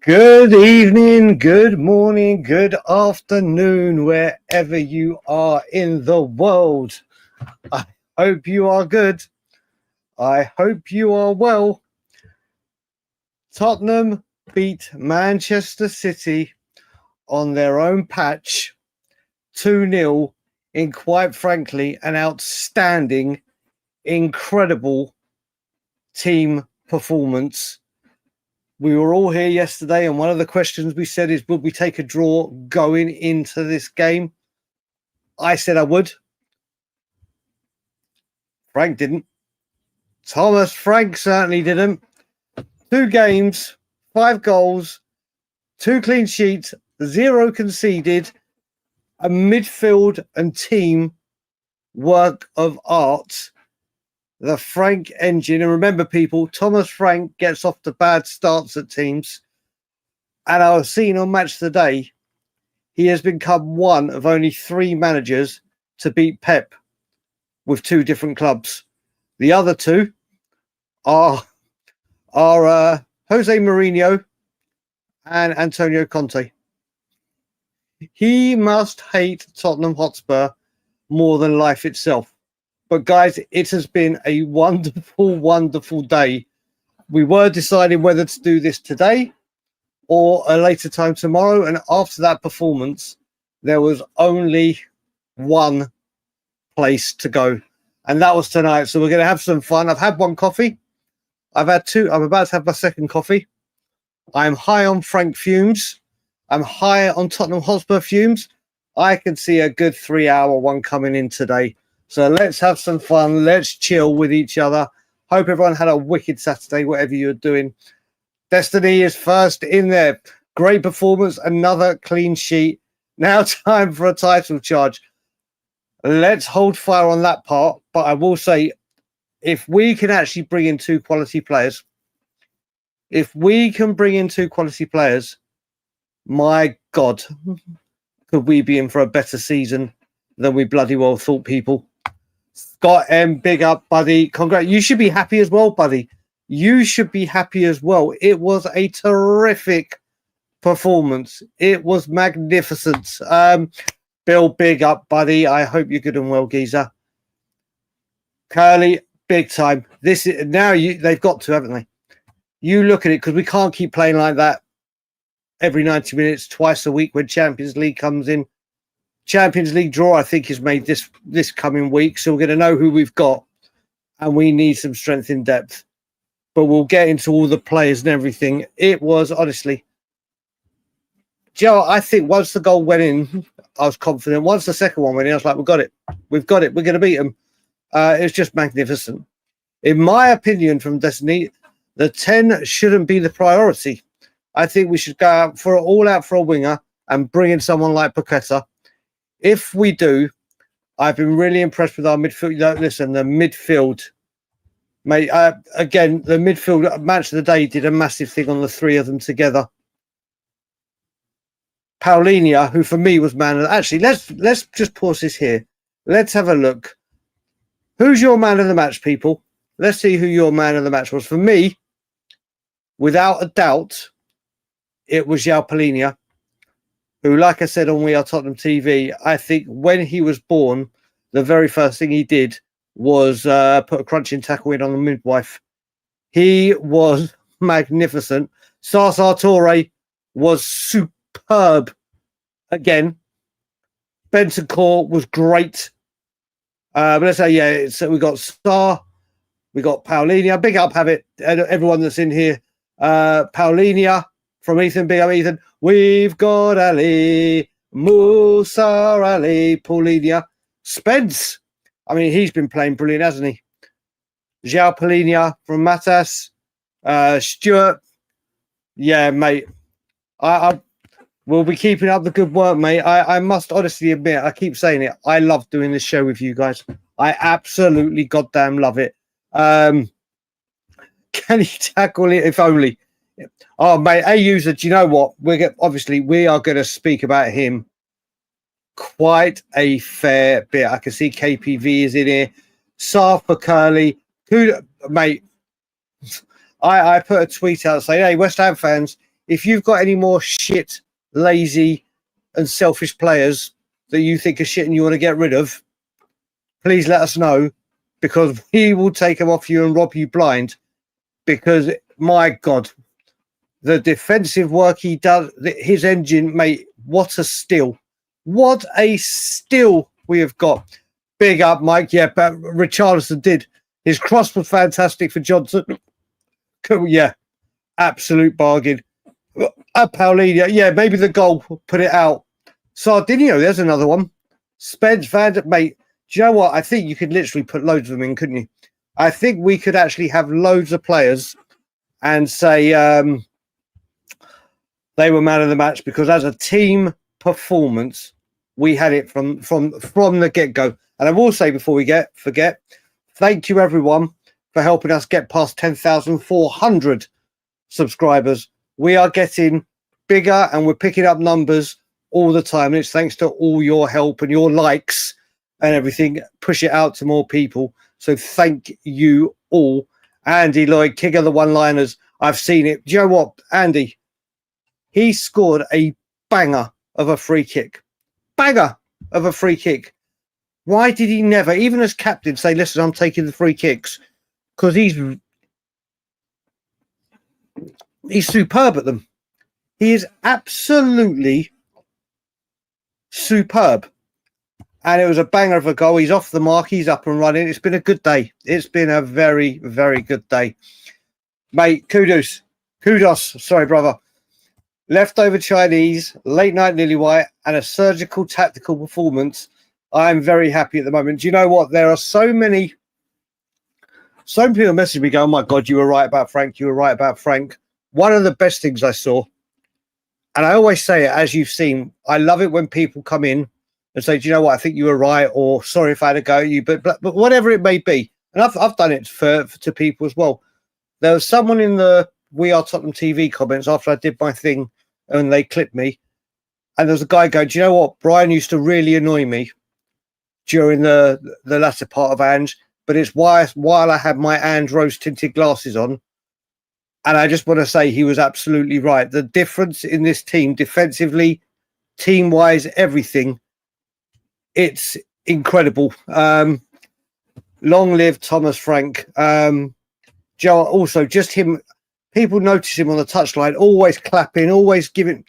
Good evening, good morning, good afternoon, wherever you are in the world. I hope you are good. I hope you are well. Tottenham beat Manchester City on their own patch 2-0 in, quite frankly, an outstanding, incredible team performance. We were all here yesterday, and one of the questions we said is, would we take a draw going into this game? I said I would. Frank didn't. Frank certainly didn't. 2 games, 5 goals, 2 clean sheets, 0 conceded, a midfield and team work of art. The Frank engine. And remember, people, Thomas Frank gets off to bad starts at teams. And I was seeing on Match of the Day, he has become one of only 3 managers to beat Pep with 2 different clubs. The other 2 are Jose Mourinho and Antonio Conte. He must hate Tottenham Hotspur more than life itself. But guys, it has been a wonderful, wonderful day. We were deciding whether to do this today or a later time tomorrow. And after that performance, there was only one place to go. And that was tonight. So we're going to have some fun. I've had 1 coffee. I've had 2. I'm about to have my 2nd coffee. I'm high on Frank fumes. I'm high on Tottenham Hotspur fumes. I can see a good 3-hour one coming in today. So let's have some fun. Let's chill with each other. Hope everyone had a wicked Saturday, whatever you're doing. Destiny is first in there. Great performance. Another clean sheet. Now time for a title charge. Let's hold fire on that part. But I will say, if we can actually bring in 2 quality players, my God, could we be in for a better season than we bloody well thought, people. Scott M, big up, buddy. Congrats. You should be happy as well, buddy. You should be happy as well. It was a terrific performance. It was magnificent. Bill, big up, buddy. I hope you're good and well, geezer. Curly, big time. This is now they've got to, haven't they? You look at it, because we can't keep playing like that every 90 minutes, twice a week when Champions League comes in. Champions League draw, I think, is made this coming week. So we're going to know who we've got, and we need some strength in depth. But we'll get into all the players and everything. It was, honestly, Joe, I think once the goal went in, I was confident. Once the second one went in, I was like, we've got it. We've got it. We're going to beat them. It was just magnificent. In my opinion, from Destiny, the 10 shouldn't be the priority. I think we should go out for a winger and bring in someone like Paqueta. If we do, I've been really impressed with our midfield. Listen, the midfield, mate. Again, the midfield Match of the Day did a massive thing on the 3 of them together. Paulinho, who for me was man of the... Actually, let's just pause this here. Let's have a look. Who's your man of the match, people? Let's see who your man of the match was. For me, without a doubt, it was Paulinho, who, like I said on We Are Tottenham TV, I think when he was born, the very first thing he did was put a crunching tackle in on the midwife. He was magnificent. Sasa Toure was superb again. Bentancur was great. But let's say, yeah, so we got Star, we got Paulinho. Big up, have it, everyone that's in here. Paulinho from Ethan, big up, Ethan. We've got Ali, Musa Ali, Paulinho. Spence, I mean, he's been playing brilliant, hasn't he? João Paulinho from Matas. Stuart, yeah, mate. I will be keeping up the good work, mate. I must honestly admit, I keep saying it, I love doing this show with you guys. I absolutely goddamn love it. Can he tackle it if only? Oh, mate, a user, do you know what? We are going to speak about him quite a fair bit. I can see KPV is in here. Saf for Curly, Who, mate? I put a tweet out saying, "Hey, West Ham fans, if you've got any more shit, lazy, and selfish players that you think are shit and you want to get rid of, please let us know, because we will take them off you and rob you blind. Because my God, the defensive work he does, his engine, mate, what a steal. What a steal we have got. Big up, Mike. Yeah, but Richarlison did. His cross was fantastic for Johnson. Yeah, absolute bargain. Paulinho, yeah, maybe the goal put it out. Sardinio, there's another one. Spence, mate, do you know what? I think you could literally put loads of them in, couldn't you? I think we could actually have loads of players and say they were man of the match, because as a team performance, we had it from the get-go. And I will say before we forget, thank you everyone for helping us get past 10,400 subscribers. We are getting bigger and we're picking up numbers all the time. And it's thanks to all your help and your likes and everything. Push it out to more people. So thank you all. Andy Lloyd, king of the one-liners. I've seen it. Do you know what, Andy? He scored a banger of a free kick. Banger of a free kick. Why did he never, even as captain, say, listen, I'm taking the free kicks? Because he's superb at them. He is absolutely superb. And it was a banger of a goal. He's off the mark. He's up and running. It's been a good day. It's been a very, very good day. Mate, kudos. Sorry, brother. Leftover Chinese, Late Night Lilywhite, and a surgical tactical performance. I'm very happy at the moment. Do you know what? There are so many people message me going, oh my God, you were right about Frank. You were right about Frank. One of the best things I saw, and I always say it, as you've seen, I love it when people come in and say, do you know what? I think you were right, or sorry if I had a go at you, but whatever it may be. And I've done it to people as well. There was someone in the We Are Tottenham TV comments after I did my thing and they clipped me. And there was a guy going, do you know what? Brian used to really annoy me during the latter part of Ange, but it's while I had my Ange rose tinted glasses on. And I just want to say he was absolutely right. The difference in this team, defensively, team-wise, everything, it's incredible. Long live Thomas Frank. Joe, also, just him, people notice him on the touchline, always clapping, always giving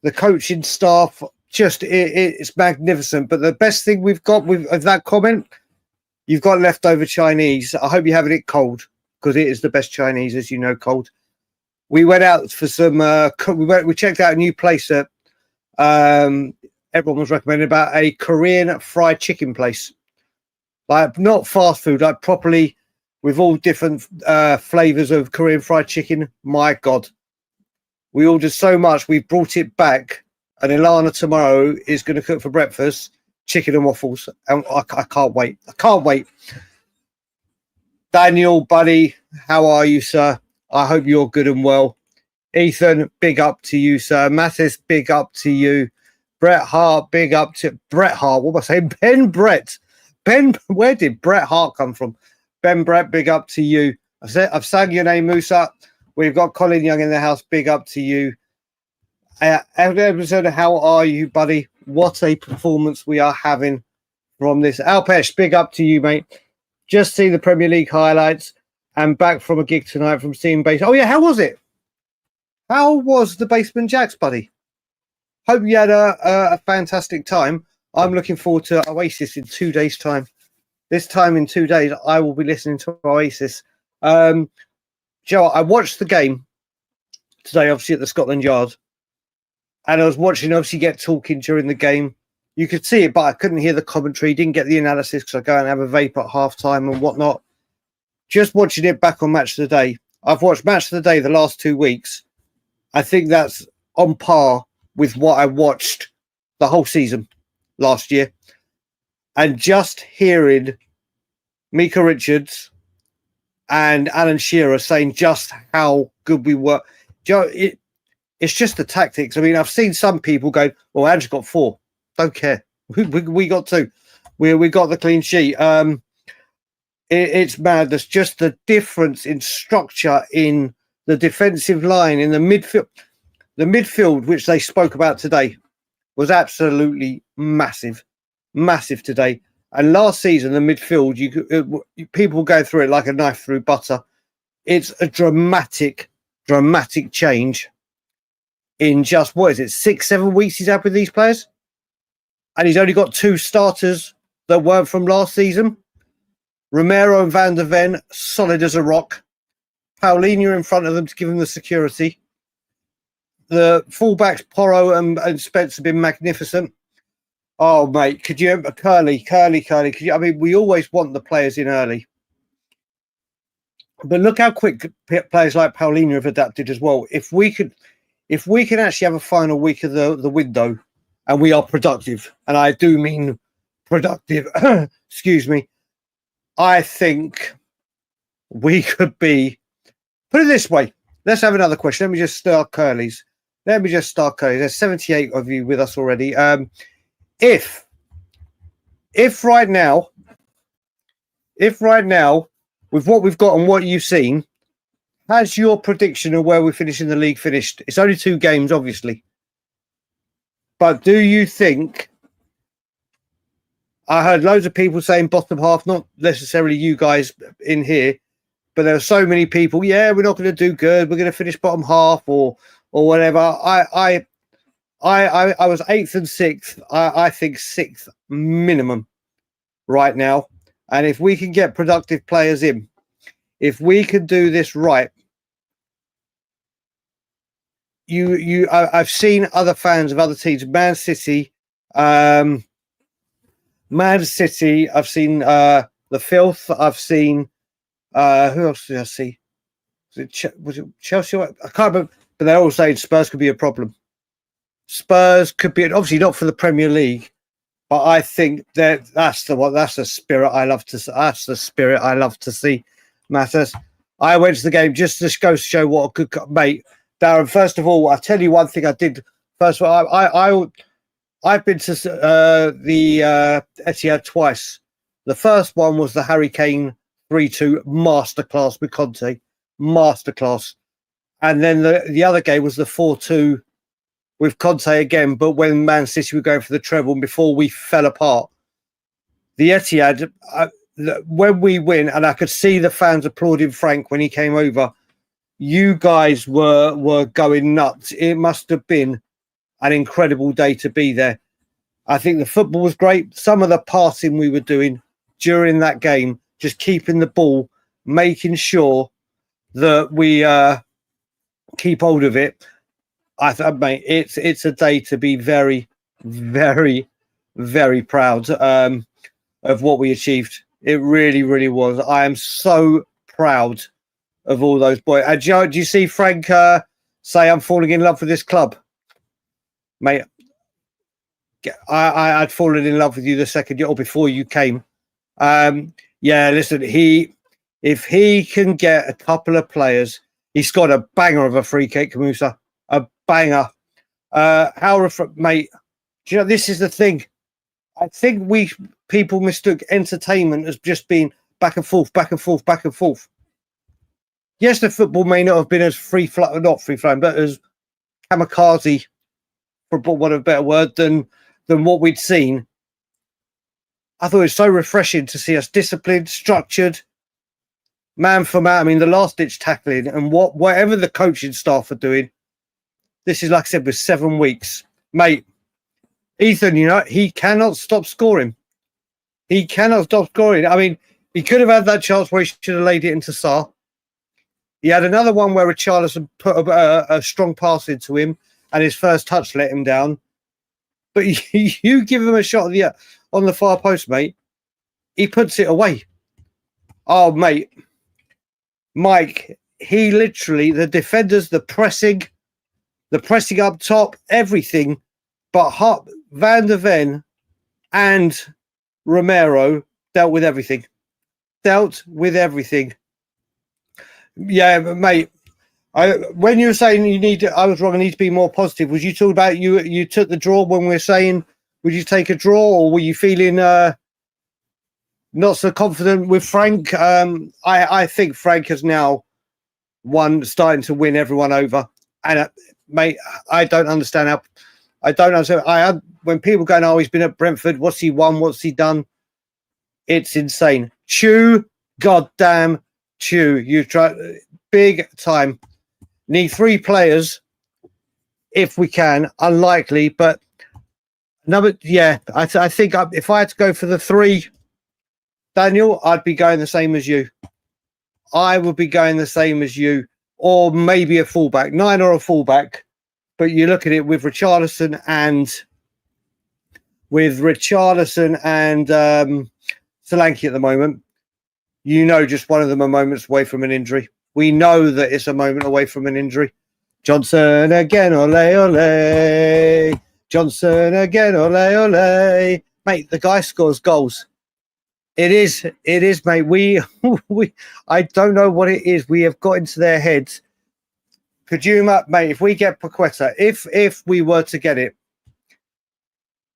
the coaching staff, just it's magnificent. But the best thing we've got with that comment, you've got leftover Chinese. I hope you're having it cold, because it is the best Chinese, as you know, cold. We went out for some, we checked out a new place that everyone was recommending, about a Korean fried chicken place. Like, not fast food, like properly, with all different flavors of Korean fried chicken. My God. We ordered so much, we brought it back. And Ilana tomorrow is going to cook for breakfast chicken and waffles. And I can't wait. I can't wait. Daniel, buddy, how are you, sir? I hope you're good and well. Ethan, big up to you, sir. Mattis, big up to you. Bret Hart, big up to Bret Hart. What am I saying? Ben Brett. Ben, where did Bret Hart come from? Ben Brett, big up to you. I've sang your name, Musa. We've got Colin Young in the house. Big up to you. Episode, how are you, buddy? What a performance we are having from this. Alpesh, big up to you, mate. Just see the Premier League highlights and back from a gig tonight from seeing base. Oh, yeah, how was it? How was the Basement Jacks, buddy? Hope you had a fantastic time. I'm looking forward to Oasis in 2 days' time. This time in 2 days, I will be listening to Oasis. Joe, I watched the game today, obviously, at the Scotland Yard. And I was watching, obviously, get talking during the game. You could see it, but I couldn't hear the commentary. Didn't get the analysis because I go and have a vape at halftime and whatnot. Just watching it back on Match of the Day. I've watched Match of the Day the last 2 weeks. I think that's on par with what I watched the whole season last year. And just hearing Mika Richards and Alan Shearer saying just how good we were. Joe, it's just the tactics. I mean, I've seen some people go, well, Ange got 4. Don't care. We got 2. We got the clean sheet. It's madness. Just the difference in structure in the defensive line, in the midfield. The midfield, which they spoke about today, was absolutely massive today. And last season, the midfield, people go through it like a knife through butter. It's a dramatic change in just, 6-7 weeks he's had with these players? And he's only got 2 starters that weren't from last season. Romero and Van der Ven, solid as a rock. Paulinho in front of them to give them the security. The fullbacks, Porro and Spence, have been magnificent. Oh, mate, could you... Curly. Could you, I mean, we always want the players in early. But look how quick players like Paulinho have adapted as well. If we can actually have a final week of the window and we are productive, and I do mean productive, excuse me, I think we could be... Put it this way. Let's have another question. Let me just start Curly's. There's 78 of you with us already. If right now, with what we've got and what you've seen, has your prediction of where we finish in the league finished? It's only 2 games, obviously. But do you think... I heard loads of people saying bottom half, not necessarily you guys in here, but there are so many people, yeah, we're not going to do good, we're going to finish bottom half or whatever. I was 8th and 6th. I think 6th minimum right now. And if we can get productive players in, if we can do this right, I've seen other fans of other teams, Man City. I've seen the Filth. I've seen who else did I see? Was it Chelsea? I can't remember. But they're all saying Spurs could be a problem. Spurs could be, obviously not for the Premier League, but I think that's the spirit I love to see. That's the spirit I love to see. Matters. I went to the game just to go to show what a good mate. Darren, first of all, I'll tell you one thing I did. First of all, I've been to the Etihad twice. The first one was the Harry Kane 3-2 masterclass with Conte. Masterclass. And then the other game was the 4-2 with Conte again, but when Man City were going for the treble and before we fell apart. The Etihad, when we win, and I could see the fans applauding Frank when he came over, you guys were going nuts. It must have been an incredible day to be there. I think the football was great. Some of the passing we were doing during that game, just keeping the ball, making sure that we keep hold of it. I thought, mate, it's a day to be very, very, very proud of what we achieved. It really, really was. I am so proud of all those boys. Do you see Frank say, I'm falling in love with this club? Mate, I'd fallen in love with you the second year or before you came. Yeah, listen, if he can get a couple of players, he's got a banger of a free kick, Musa. A banger. Mate, do you know, this is the thing. I think people mistook entertainment as just being back and forth, back and forth, back and forth. Yes, the football may not have been as not free flowing, but as kamikaze, for want of a better word, than what we'd seen. I thought it was so refreshing to see us disciplined, structured, man for man. I mean, the last ditch tackling and whatever the coaching staff are doing. This is, like I said, with 7 weeks, mate. Ethan, you know, he cannot stop scoring. He cannot stop scoring. I mean, he could have had that chance where he should have laid it into Sarr. He had another one where Richarlison put a strong pass into him and his first touch let him down. But you give him a shot on the far post, mate, he puts it away. Oh, mate. Mike, he literally, the defenders, the pressing up top, everything, but Van der Ven and Romero dealt with everything. Yeah, mate. When you were saying I was wrong, I need to be more positive. Was you talking about you took the draw when we were saying, would you take a draw, or were you feeling Not so confident with Frank. I think Frank has now starting to win everyone over. And mate, I don't understand how. I don't understand. When people going, oh, he's been at Brentford. What's he won? What's he done? It's insane. Goddamn chew. You try big time. Need 3 players if we can. Unlikely, but number. Yeah, I think if I had to go for the 3. Daniel, I'd be going the same as you. I would be going the same as you, or maybe a fullback, 9 or a fullback. But you look at it with Richarlison and Solanke at the moment. You know, just one of them are moments away from an injury. We know that it's a moment away from an injury. Johnson again, ole ole. Johnson again, ole ole. Mate, the guy scores goals. It is, mate. We I don't know what it is. We have got into their heads. Could you, mate, if we get Paqueta, if we were to get it,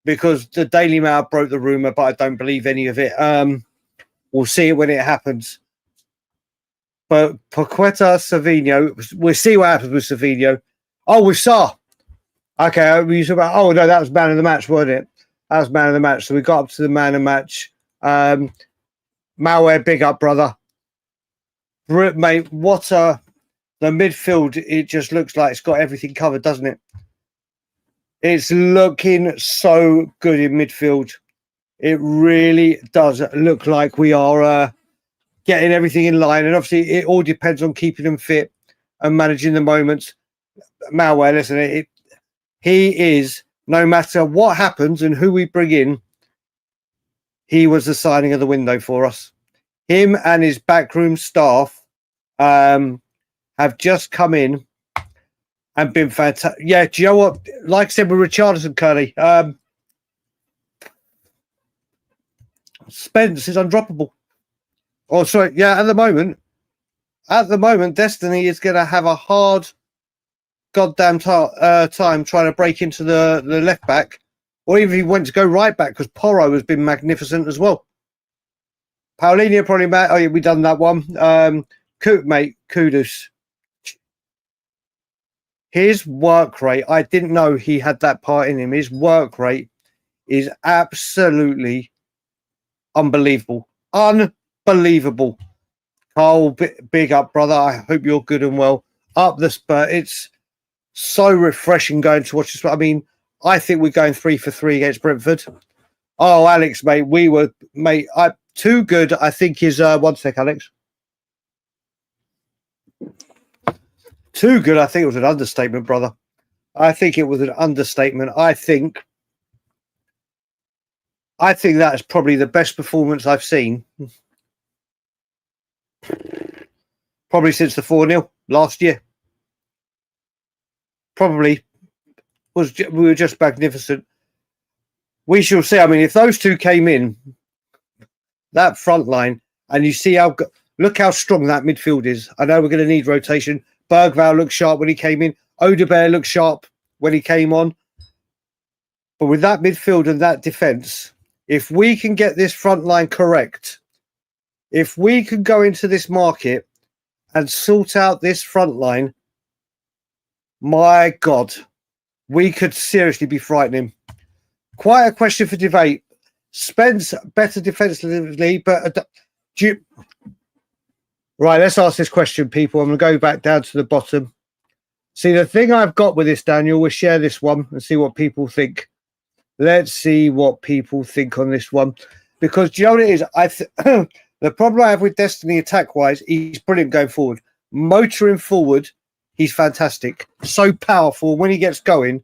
because the Daily Mail broke the rumour, but I don't believe any of it. We'll see it when it happens. But Paqueta, Savinho, we'll see what happens with Savinho. Oh, with Sarr. Okay, we used about. Oh no, that was man of the match, wasn't it? That was man of the match. So we got up to the man of the match. Malware, big up, brother. Mate, the midfield, it just looks like it's got everything covered, doesn't it? It's looking so good in midfield. It really does look like we are getting everything in line. And obviously, it all depends on keeping them fit and managing the moments. Malware, listen, he is, no matter what happens and who we bring in, he was the signing of the window for us. Him and his backroom staff have just come in and been fantastic. Yeah, do you know what? Like I said with Richarlison, Curly, Spence is undroppable. Oh, sorry. Yeah, at the moment, Destiny is going to have a hard goddamn time trying to break into the left back. Or even if he went to go right back, because Porro has been magnificent as well. Paulinho probably, oh yeah, we done that one. Mate, kudos. His work rate, I didn't know he had that part in him. His work rate is absolutely unbelievable. Unbelievable. Carl, big up, brother. I hope you're good and well. Up the Spurs. It's so refreshing going to watch this. I mean, I think we're going 3 for 3 against Brentford. Oh, Alex, mate, too good, I think, is... one sec, Alex. Too good, I think it was an understatement, brother. I think it was an understatement. I think that is probably the best performance I've seen. Probably since the 4-0 last year. Probably. We were just magnificent. We shall see. I mean, if those two came in, that front line, and you see look how strong that midfield is. I know we're going to need rotation. Bergvall looked sharp when he came in. Odegaard looked sharp when he came on. But with that midfield and that defence, if we can get this front line correct, if we can go into this market and sort out this front line, my God, we could seriously be frightening. Quite a question for debate. Spence better defensively, but right, let's ask this question, people. I'm going to go back down to the bottom. See, the thing I've got with this, Daniel, we'll share this one and see what people think. Let's see what people think on this one. Because, do you know what it is? The problem I have with Destiny attack-wise, he's brilliant going forward. Motoring forward, he's fantastic. So powerful when he gets going,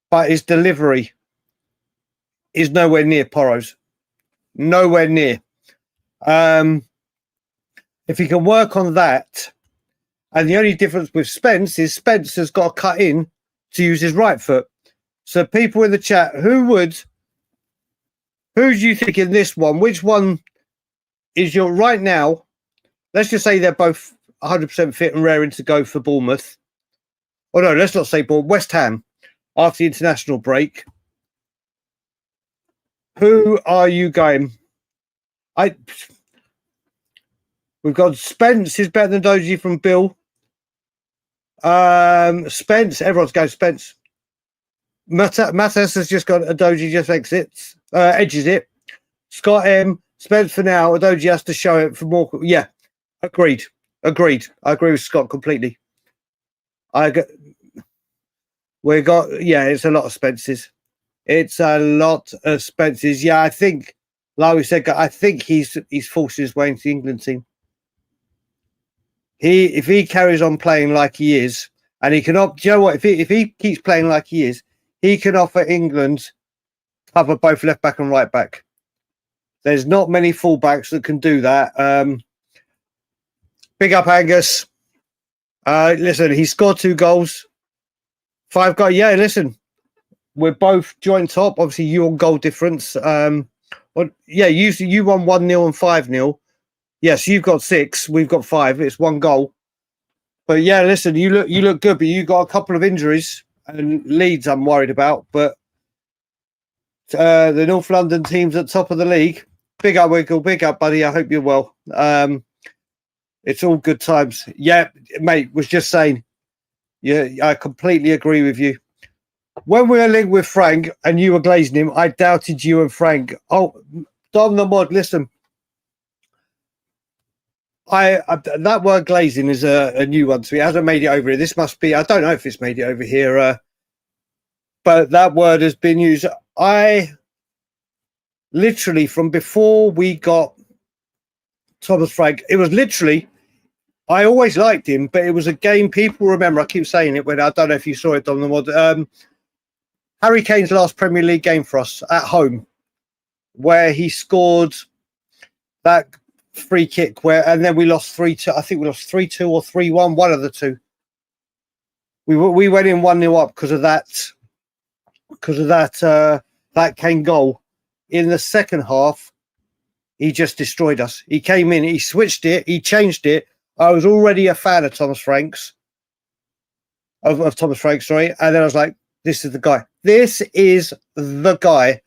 but his delivery is nowhere near Porro's. Nowhere near. If he can work on that, and the only difference with Spence is Spence has got to cut in to use his right foot. So people in the chat, who do you think in this one? Which one is your right now? Let's just say they're both 100% fit and raring to go for Bournemouth. Oh no, let's not say Bournemouth. West Ham after the international break. Who are you going? We've got Spence is better than Udogie from Bill. Spence, everyone's going Spence. Matas has just got Udogie, just edges it. Scott M, Spence for now. Udogie has to show it for more. Yeah, agreed. I agree with Scott completely. It's a lot of Spences. It's a lot of Spences. Yeah, I think, like we said, I think he's forced his way into the England team. If he carries on playing like he is, and he can, do you know what? If he keeps playing like he is, he can offer England cover both left back and right back. There's not many fullbacks that can do that. Big up Angus. Listen, he scored 2 goals, 5 goals. Yeah, listen, we're both joint top. Obviously, you on goal difference. You won 1-0 and 5-0. Yes, you've got 6. We've got 5. It's 1 goal. But yeah, listen, you look good, but you got a couple of injuries and Leeds. I'm worried about, but the North London teams at top of the league. Big up, Wiggle. Big up, buddy. I hope you're well. It's all good times. Yeah, mate, was just saying. Yeah, I completely agree with you. When we were linked with Frank and you were glazing him, I doubted you and Frank. Oh, Dom the Mod, listen. That word glazing is a new one to me. It hasn't made it over here. This must be, I don't know if it's made it over here, but that word has been used. I literally, from before we got Thomas Frank, it was literally, I always liked him, but it was a game people remember. I keep saying it when I don't know if you saw it on the mod. Harry Kane's last Premier League game for us at home, where he scored that free kick and then we lost 3-2. I think we lost 3-2 or 3-1, one of the two. We went in 1-0 up because of that Kane goal. In the second half, he just destroyed us. He came in, he switched it, he changed it. I was already a fan of Thomas Frank's, Thomas Frank, sorry. And then I was like, this is the guy. This is the guy.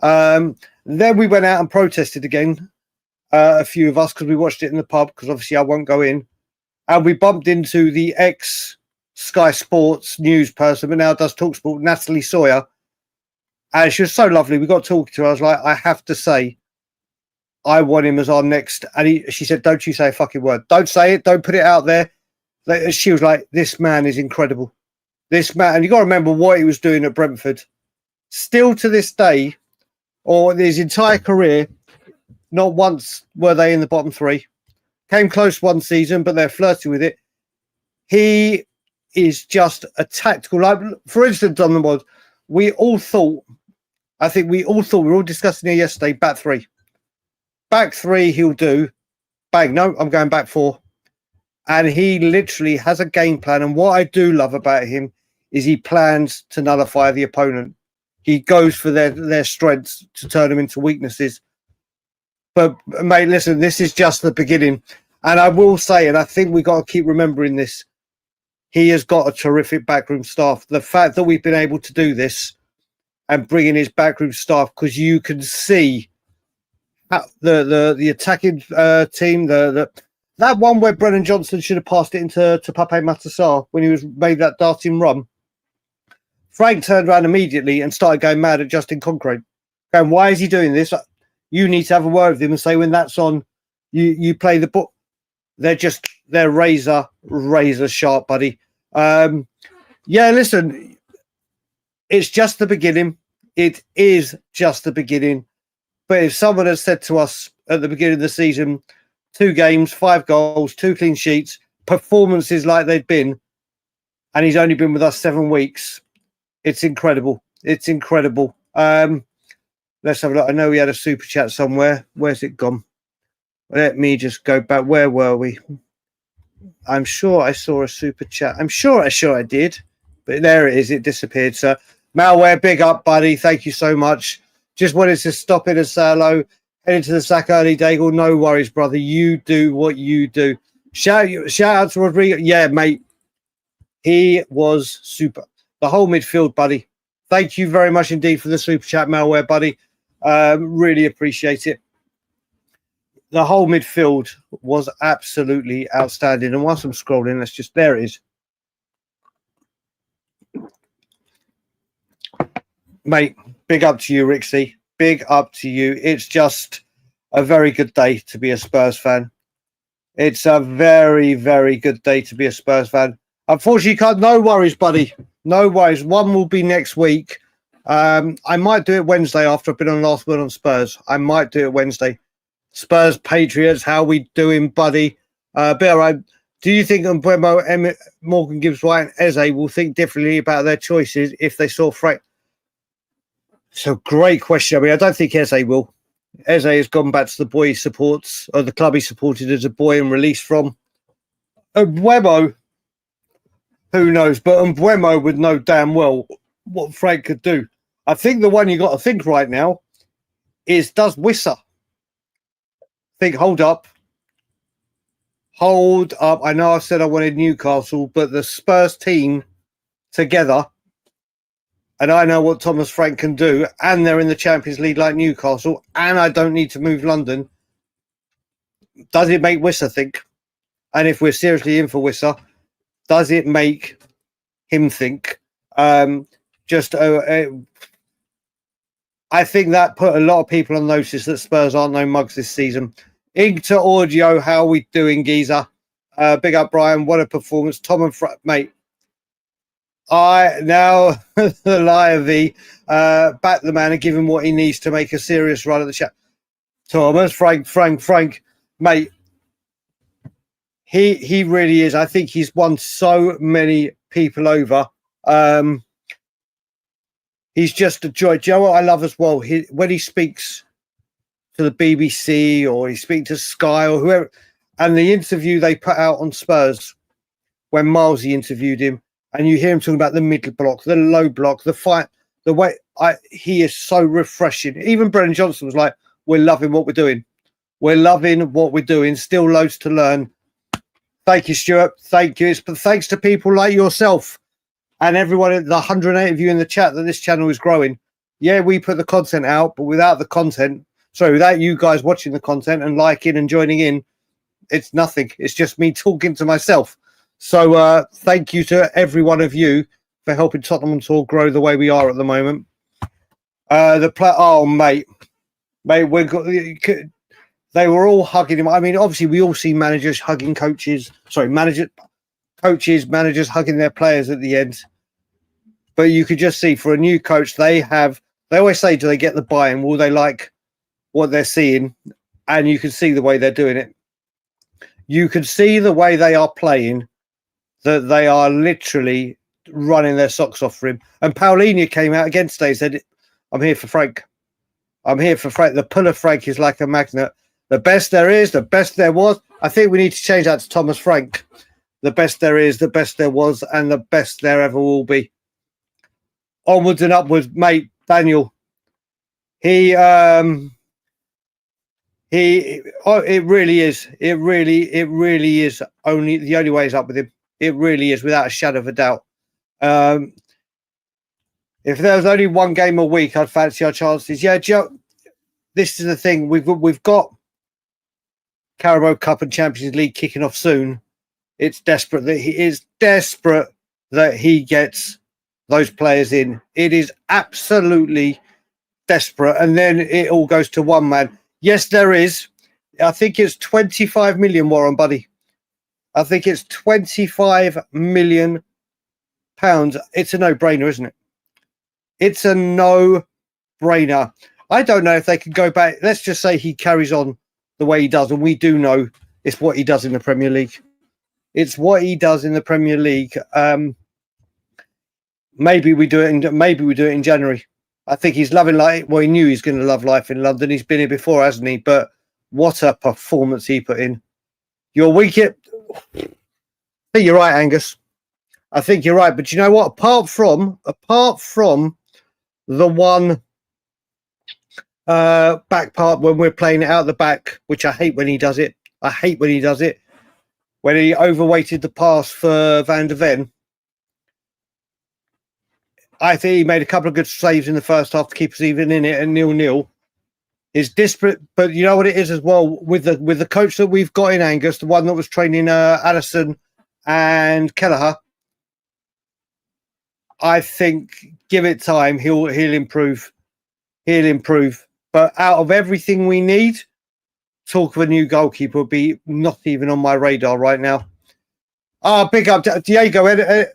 Then we went out and protested again, a few of us, because we watched it in the pub, because obviously I won't go in. And we bumped into the ex-Sky Sports news person, but now does TalkSport, Natalie Sawyer. And she was so lovely. We got talking to her. I was like, I have to say, I want him as our next. And she said, don't you say a fucking word. Don't say it. Don't put it out there. She was like, this man is incredible. This man, and you got to remember what he was doing at Brentford. Still to this day, or his entire career, not once were they in the bottom 3. Came close one season, but they're flirting with it. He is just a tactical. Like, for instance, on the mod, we all thought, we were all discussing here yesterday, back 3. Back 3, he'll do. Bang, no, I'm going back 4. And he literally has a game plan. And what I do love about him is he plans to nullify the opponent. He goes for their strengths to turn them into weaknesses. But, mate, listen, this is just the beginning. And I will say, and I think we got to keep remembering this, he has got a terrific backroom staff. The fact that we've been able to do this and bring in his backroom staff, because you can see how the attacking team, that one where Brennan Johnson should have passed it into Pape Matar when he was made that darting run. Frank turned around immediately and started going mad at Justin Concrete. Going, why is he doing this? You need to have a word with him and say, when that's on, you play the ball. They're razor sharp, buddy. Yeah, listen, it's just the beginning. It is just the beginning. But if someone had said to us at the beginning of the season, 2 games, 5 goals, 2 clean sheets, performances like they'd been, and he's only been with us 7 weeks, it's incredible. It's incredible. Let's have a look. I know we had a super chat somewhere. Where's it gone? Let me just go back. Where were we? I'm sure I saw a super chat. I'm sure I did. But there it is. It disappeared, sir. Malware, big up, buddy. Thank you so much. Just wanted to stop in and say hello. Head into the sack early, Daigle. No worries, brother. You do what you do. Shout out to Rodrigo. Yeah, mate. He was super. The whole midfield, buddy. Thank you very much indeed for the super chat, Malware, buddy. Really appreciate it. the whole midfield was absolutely outstanding. And whilst I'm scrolling, there it is. Mate, big up to you, Rixie. Big up to you. It's just a very good day to be a Spurs fan. It's a very, very good day to be a Spurs fan. Unfortunately, no worries, buddy. No worries. One will be next week. I might do it Wednesday after I've been on Last Word on Spurs. I might do it Wednesday. Spurs, Patriots, how we doing, buddy? Bill, do you think Mbeumo, Morgan Gibbs-White and Eze will think differently about their choices if they saw Frank? It's a great question. I mean, I don't think Eze will. Eze has gone back to the boy he supports, or the club he supported as a boy and released from. Mbeumo, who knows? But Mbeumo would know damn well what Frank could do. I think the one you got to think right now is, does Wissa think, hold up. I know I said I wanted Newcastle, but the Spurs team together, and I know what Thomas Frank can do, and they're in the Champions League like Newcastle, and I don't need to move London. Does it make Wissa think? And if we're seriously in for Wissa, does it make him think? I think that put a lot of people on notice that Spurs aren't no mugs this season. Into audio, how are we doing, geezer? Big up, Brian. What a performance. Tom and mate. The liar V, back the man and give him what he needs to make a serious run at the chat. Thomas, Frank, mate. He really is. I think he's won so many people over. He's just a joy. Do you know what I love as well? When he speaks to the BBC or he speaks to Sky or whoever, and the interview they put out on Spurs when Milesy interviewed him, and you hear him talking about the middle block, the low block, the fight, the way he is so refreshing. Even Brennan Johnson was like, "We're loving what we're doing. We're loving what we're doing. Still loads to learn." Thank you, Stuart. Thank you. But thanks to people like yourself and everyone, the 108 of you in the chat, that this channel is growing. Yeah, we put the content out, but without you guys watching the content and liking and joining in, it's nothing. It's just me talking to myself. So thank you to every one of you for helping Tottenham Hotspur grow the way we are at the moment. Mate, they were all hugging him. I mean, obviously, we all see managers hugging coaches. Managers hugging their players at the end. But you could just see, for a new coach, they always say, do they get the buy-in? Will they like what they're seeing? And you can see the way they're doing it. You can see the way they are playing, that they are literally running their socks off for him. And Paulinho came out again today and said, I'm here for Frank. I'm here for Frank. The pull of Frank is like a magnet. The best there is, the best there was. I think we need to change that to Thomas Frank. The best there is, the best there was, and the best there ever will be. Onwards and upwards, mate. Daniel. It really is. It really is. The only way is up with him. It really is, without a shadow of a doubt. If there was only one game a week, I'd fancy our chances. Yeah, Joe. This is the thing. We've got Carabao Cup and Champions League kicking off soon. It's desperate that he gets those players in. It is absolutely desperate. And then it all goes to one man. Yes, there is. I think it's 25 million, Warren, buddy. I think it's 25 million pounds. It's a no-brainer, isn't it? It's a no-brainer. I don't know if they can go back. Let's just say he carries on the way he does. And we do know it's what he does in the Premier League. It's what he does in the Premier League. Maybe we do it in January. I think he's loving life. Well, he knew he's going to love life in London. He's been here before, hasn't he? But what a performance he put in. Your wicket. I think you're right, Angus. I think you're right. But you know what? Apart from the one back part when we're playing it out the back, which I hate when he does it. When he overweighted the pass for Van der Ven. I think he made a couple of good saves in the first half to keep us even in it at 0-0. It's disparate, but you know what it is as well with the coach that we've got in Angus, the one that was training Addison and Kelleher. I think give it time, he'll improve. He'll improve. But out of everything we need, talk of a new goalkeeper would be not even on my radar right now. Big up Diego,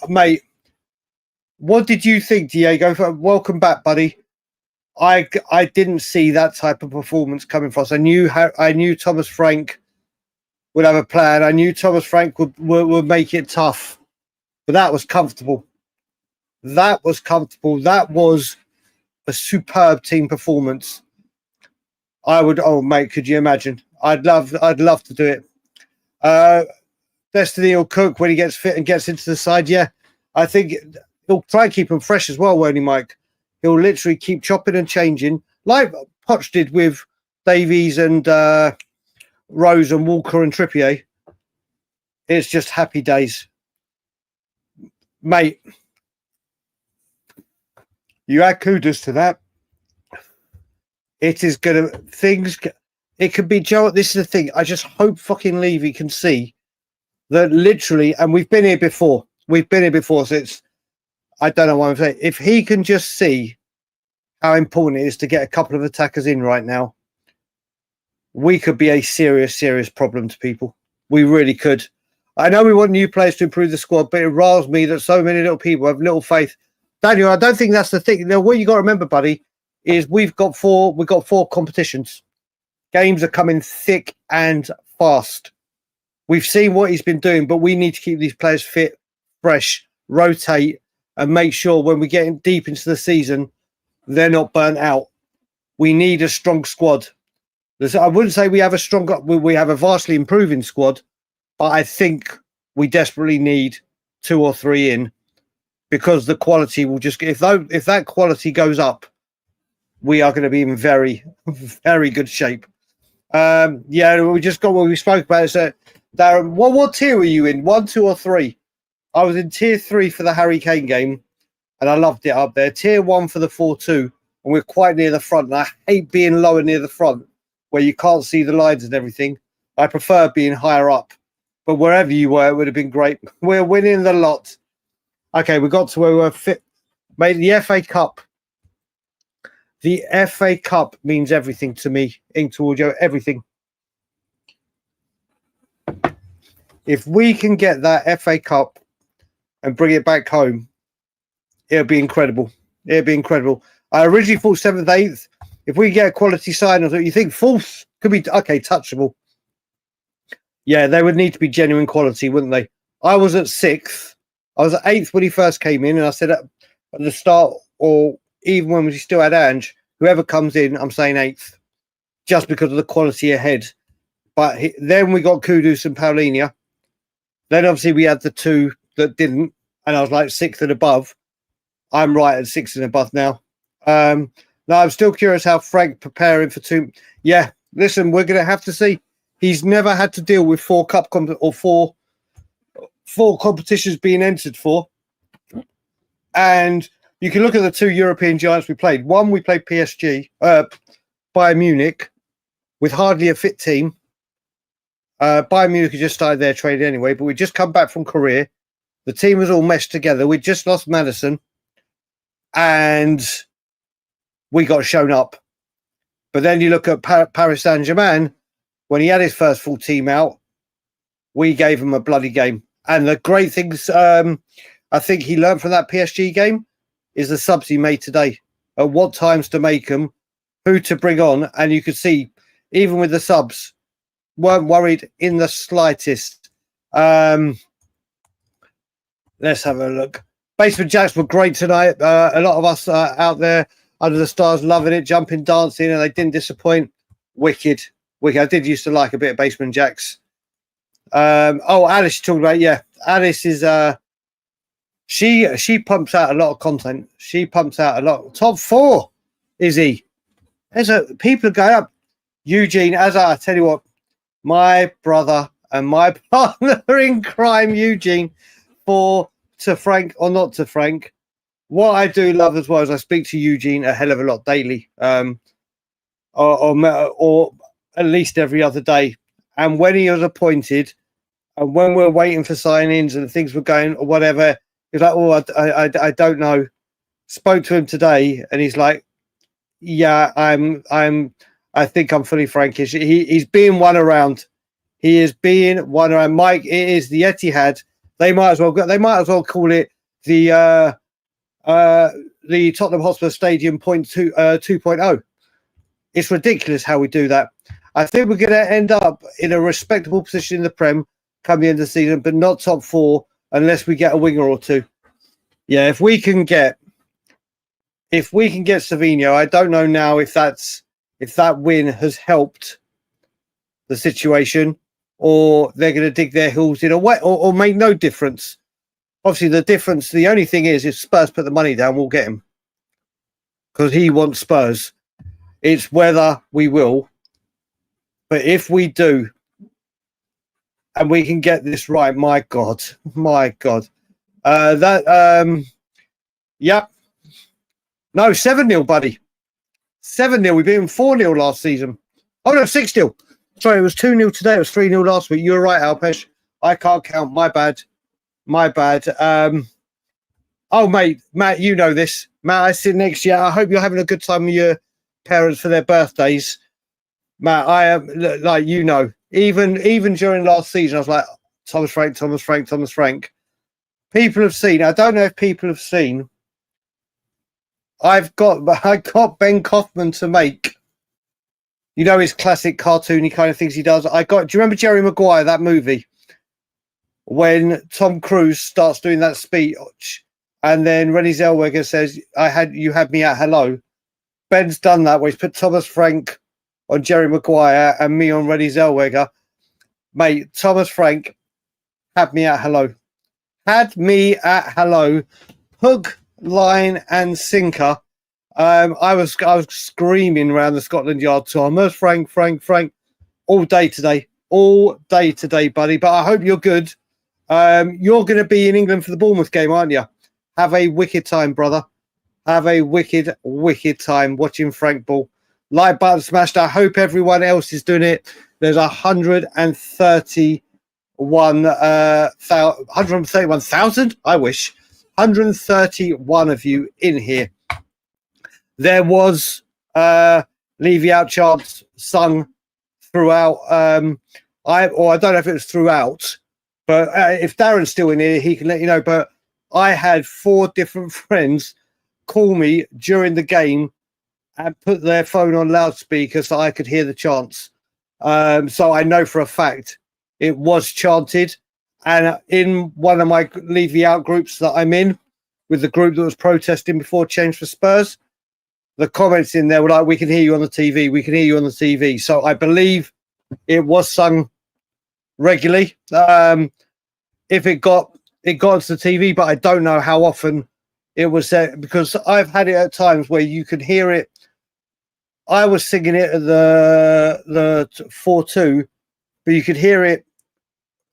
mate. What did you think, Diego? Welcome back, buddy. I didn't see that type of performance coming from us. I knew Thomas Frank would have a plan. I knew Thomas Frank would make it tough, but that was comfortable. That was comfortable. That was a superb team performance. Oh mate, could you imagine? I'd love to do it. Destiny will cook when he gets fit and gets into the side. Yeah, I think he'll try and keep him fresh as well, won't he, Mike? He'll literally keep chopping and changing, like Poch did with Davies and Rose and Walker and Trippier. It's just happy days. Mate, you add kudos to that. It is going to... It could be... Joe, this is the thing. I just hope fucking Levy can see that literally... And we've been here before. So it's... I don't know what I'm saying. If he can just see how important it is to get a couple of attackers in right now, we could be a serious, serious problem to people. We really could. I know we want new players to improve the squad, but it riles me that so many little people have little faith. Daniel, I don't think that's the thing. Now, what you got to remember, buddy, is we've got four competitions. Games are coming thick and fast. We've seen what he's been doing, but we need to keep these players fit, fresh, rotate, and make sure when we get deep into the season, they're not burnt out. We need a strong squad. I wouldn't say we have a vastly improving squad, but I think we desperately need 2 or 3 in, because the quality will just... If that quality goes up, we are going to be in very, very good shape. Yeah, we just got what we spoke about. So, Darren, what tier were you in? 1, 2, or 3? I was in tier 3 for the Harry Kane game, and I loved it up there. Tier 1 for the 4-2, and we're quite near the front. And I hate being lower near the front, where you can't see the lines and everything. I prefer being higher up. But wherever you were, it would have been great. We're winning the lot. Okay, we got to where we're fit. Mate, the FA Cup. The FA Cup means everything to me, Audio, everything. If we can get that FA Cup and bring it back home, it'll be incredible. It'll be incredible. I originally thought 7th, 8th. If we get a quality sign, you think 4th could be, okay, touchable. Yeah, they would need to be genuine quality, wouldn't they? I was at 6th. I was at 8th when he first came in, and I said at the start, or even when we still had Ange, whoever comes in, I'm saying 8th, just because of the quality ahead. But then we got Kudus and Paulinho. Then obviously we had the 2 that didn't, and I was like 6th and above. I'm right at 6th and above now. Now I'm still curious how Frank preparing for 2. Yeah, listen, we're going to have to see. He's never had to deal with 4 cup or 4 competitions being entered for. And you can look at the 2 European giants we played. One, we played PSG, Bayern Munich, with hardly a fit team. Bayern Munich had just started their training anyway, but we'd just come back from Korea. The team was all meshed together. We'd just lost Madison, and we got shown up. But then you look at Paris Saint-Germain, when he had his first full team out, we gave him a bloody game. And the great things I think he learned from that PSG game is the subs he made today, at what times to make them, who to bring on. And you could see, even with the subs, weren't worried in the slightest. Let's have a look. Basement Jacks were great tonight. A lot of us out there under the stars loving it, jumping, dancing, and they didn't disappoint. Wicked. I did used to like a bit of Basement Jacks. Alice talking about, yeah. Alice is she pumps out a lot of content. She pumps out a lot. Top 4 is he? People are going up. Eugene, as I tell you what, my brother and my partner in crime, Eugene, to Frank or not to Frank. What I do love as well is I speak to Eugene a hell of a lot daily. or at least every other day. And when he was appointed, and when we're waiting for signings and things were going or whatever, he's like, "Oh, I don't know." Spoke to him today, and he's like, "Yeah, I think I'm fully Frankish." He's being won around. He is being won around. Mike, it is the Etihad. They might as well call it the Tottenham Hotspur Stadium 2.0. It's ridiculous how we do that. I think we're going to end up in a respectable position in the Prem come the end of the season, but not top 4 unless we get a winger or two. Yeah, if we can get Savinho, I don't know now if that win has helped the situation, or they're going to dig their heels in, or make no difference. Obviously, the only thing is, if Spurs put the money down, we'll get him because he wants Spurs. It's whether we will, but if we do, and we can get this right, my God. Yep. No, 7-0, buddy. 7-0. We beat them 4-0 last season. Oh, no, 6-0. Sorry, it was 2-0 today. It was 3-0 last week. You're right, Alpesh. I can't count. My bad. Oh, mate, Matt, you know this. Matt, I sit next to you. I hope you're having a good time with your parents for their birthdays. Matt, I am, like, you know, even during last season, I was like, Thomas Frank. People have seen. I don't know if people have seen. I got Ben Kaufman to make, you know, his classic cartoony kind of things he does. Do you remember Jerry Maguire, that movie? When Tom Cruise starts doing that speech and then Rennie Zellweger says, you had me at hello. Ben's done that where he's put Thomas Frank on Jerry Maguire and me on Rennie Zellweger. Mate, Thomas Frank had me at hello. Hook, line and sinker. I was screaming around the Scotland Yard, Thomas Frank, all day today, buddy. But I hope you're good. You're going to be in England for the Bournemouth game, aren't you? Have a wicked time, brother. Have a wicked time watching Frank ball. Like button smashed. I hope everyone else is doing it. There's 131,000. I wish 131 of you in here. There was Leave You Out chants sung throughout. I don't know if it was throughout, but if Darren's still in here, he can let you know. But I had 4 different friends call me during the game and put their phone on loudspeaker so I could hear the chants. So I know for a fact it was chanted. And in one of my Leave You Out groups that I'm in, with the group that was protesting before change for Spurs, the comments in there were like, "We can hear you on the TV. We can hear you on the TV." So I believe it was sung regularly. If it got onto the TV, but I don't know how often it was there, because I've had it at times where you could hear it. I was singing it at the 4-2, but you could hear it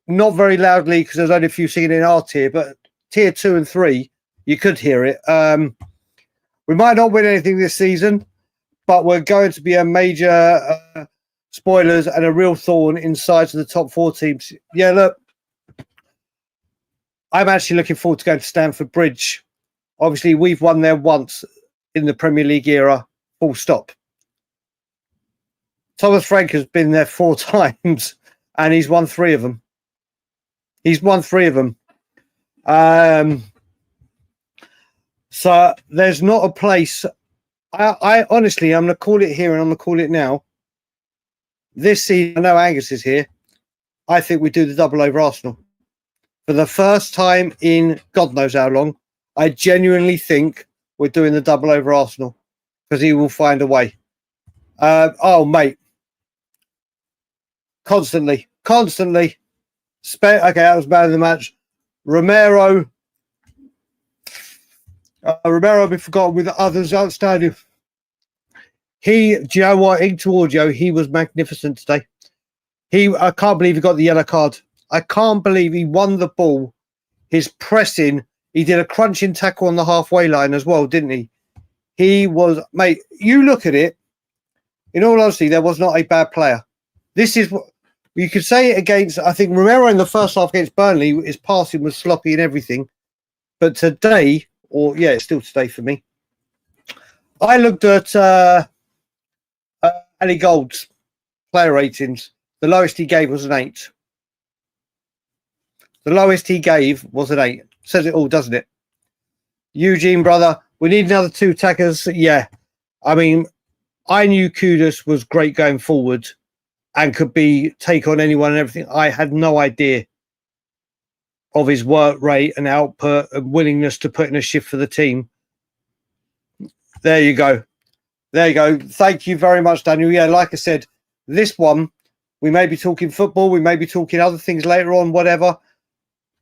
not very loudly because there's only a few singing in our tier, but tier 2 and 3, you could hear it. We might not win anything this season, but we're going to be a major spoilers and a real thorn inside of the top 4 teams. Yeah, look, I'm actually looking forward to going to Stamford Bridge. Obviously, we've won there once in the Premier League era, full stop. Thomas Frank has been there 4 times and he's won 3 of them. So there's not a place. I honestly, I'm going to call it here and I'm going to call it now. This season, I know Angus is here. I think we do the double over Arsenal. For the first time in God knows how long, I genuinely think we're doing the double over Arsenal because he will find a way. Oh, mate. Constantly. Okay, that was man of the match. Romero be forgotten with the others outstanding. Do you know what? To audio, he was magnificent today. I can't believe he got the yellow card. I can't believe he won the ball. His pressing, he did a crunching tackle on the halfway line as well, didn't he? He was, mate, you look at it. In all honesty, there was not a bad player. This is what you could say against. I think Romero in the first half against Burnley, his passing was sloppy and everything. But today, it's still today for me. I looked at Ali Gold's player ratings. The lowest he gave was an 8. The lowest he gave was an 8. Says it all, doesn't it? Eugene, brother, we need another 2 attackers. Yeah. I mean, I knew Kudus was great going forward and could take on anyone and everything. I had no idea of his work rate and output and willingness to put in a shift for the team. There you go. There you go. Thank you very much, Daniel. Yeah, like I said, this one, we may be talking football. We may be talking other things later on, whatever.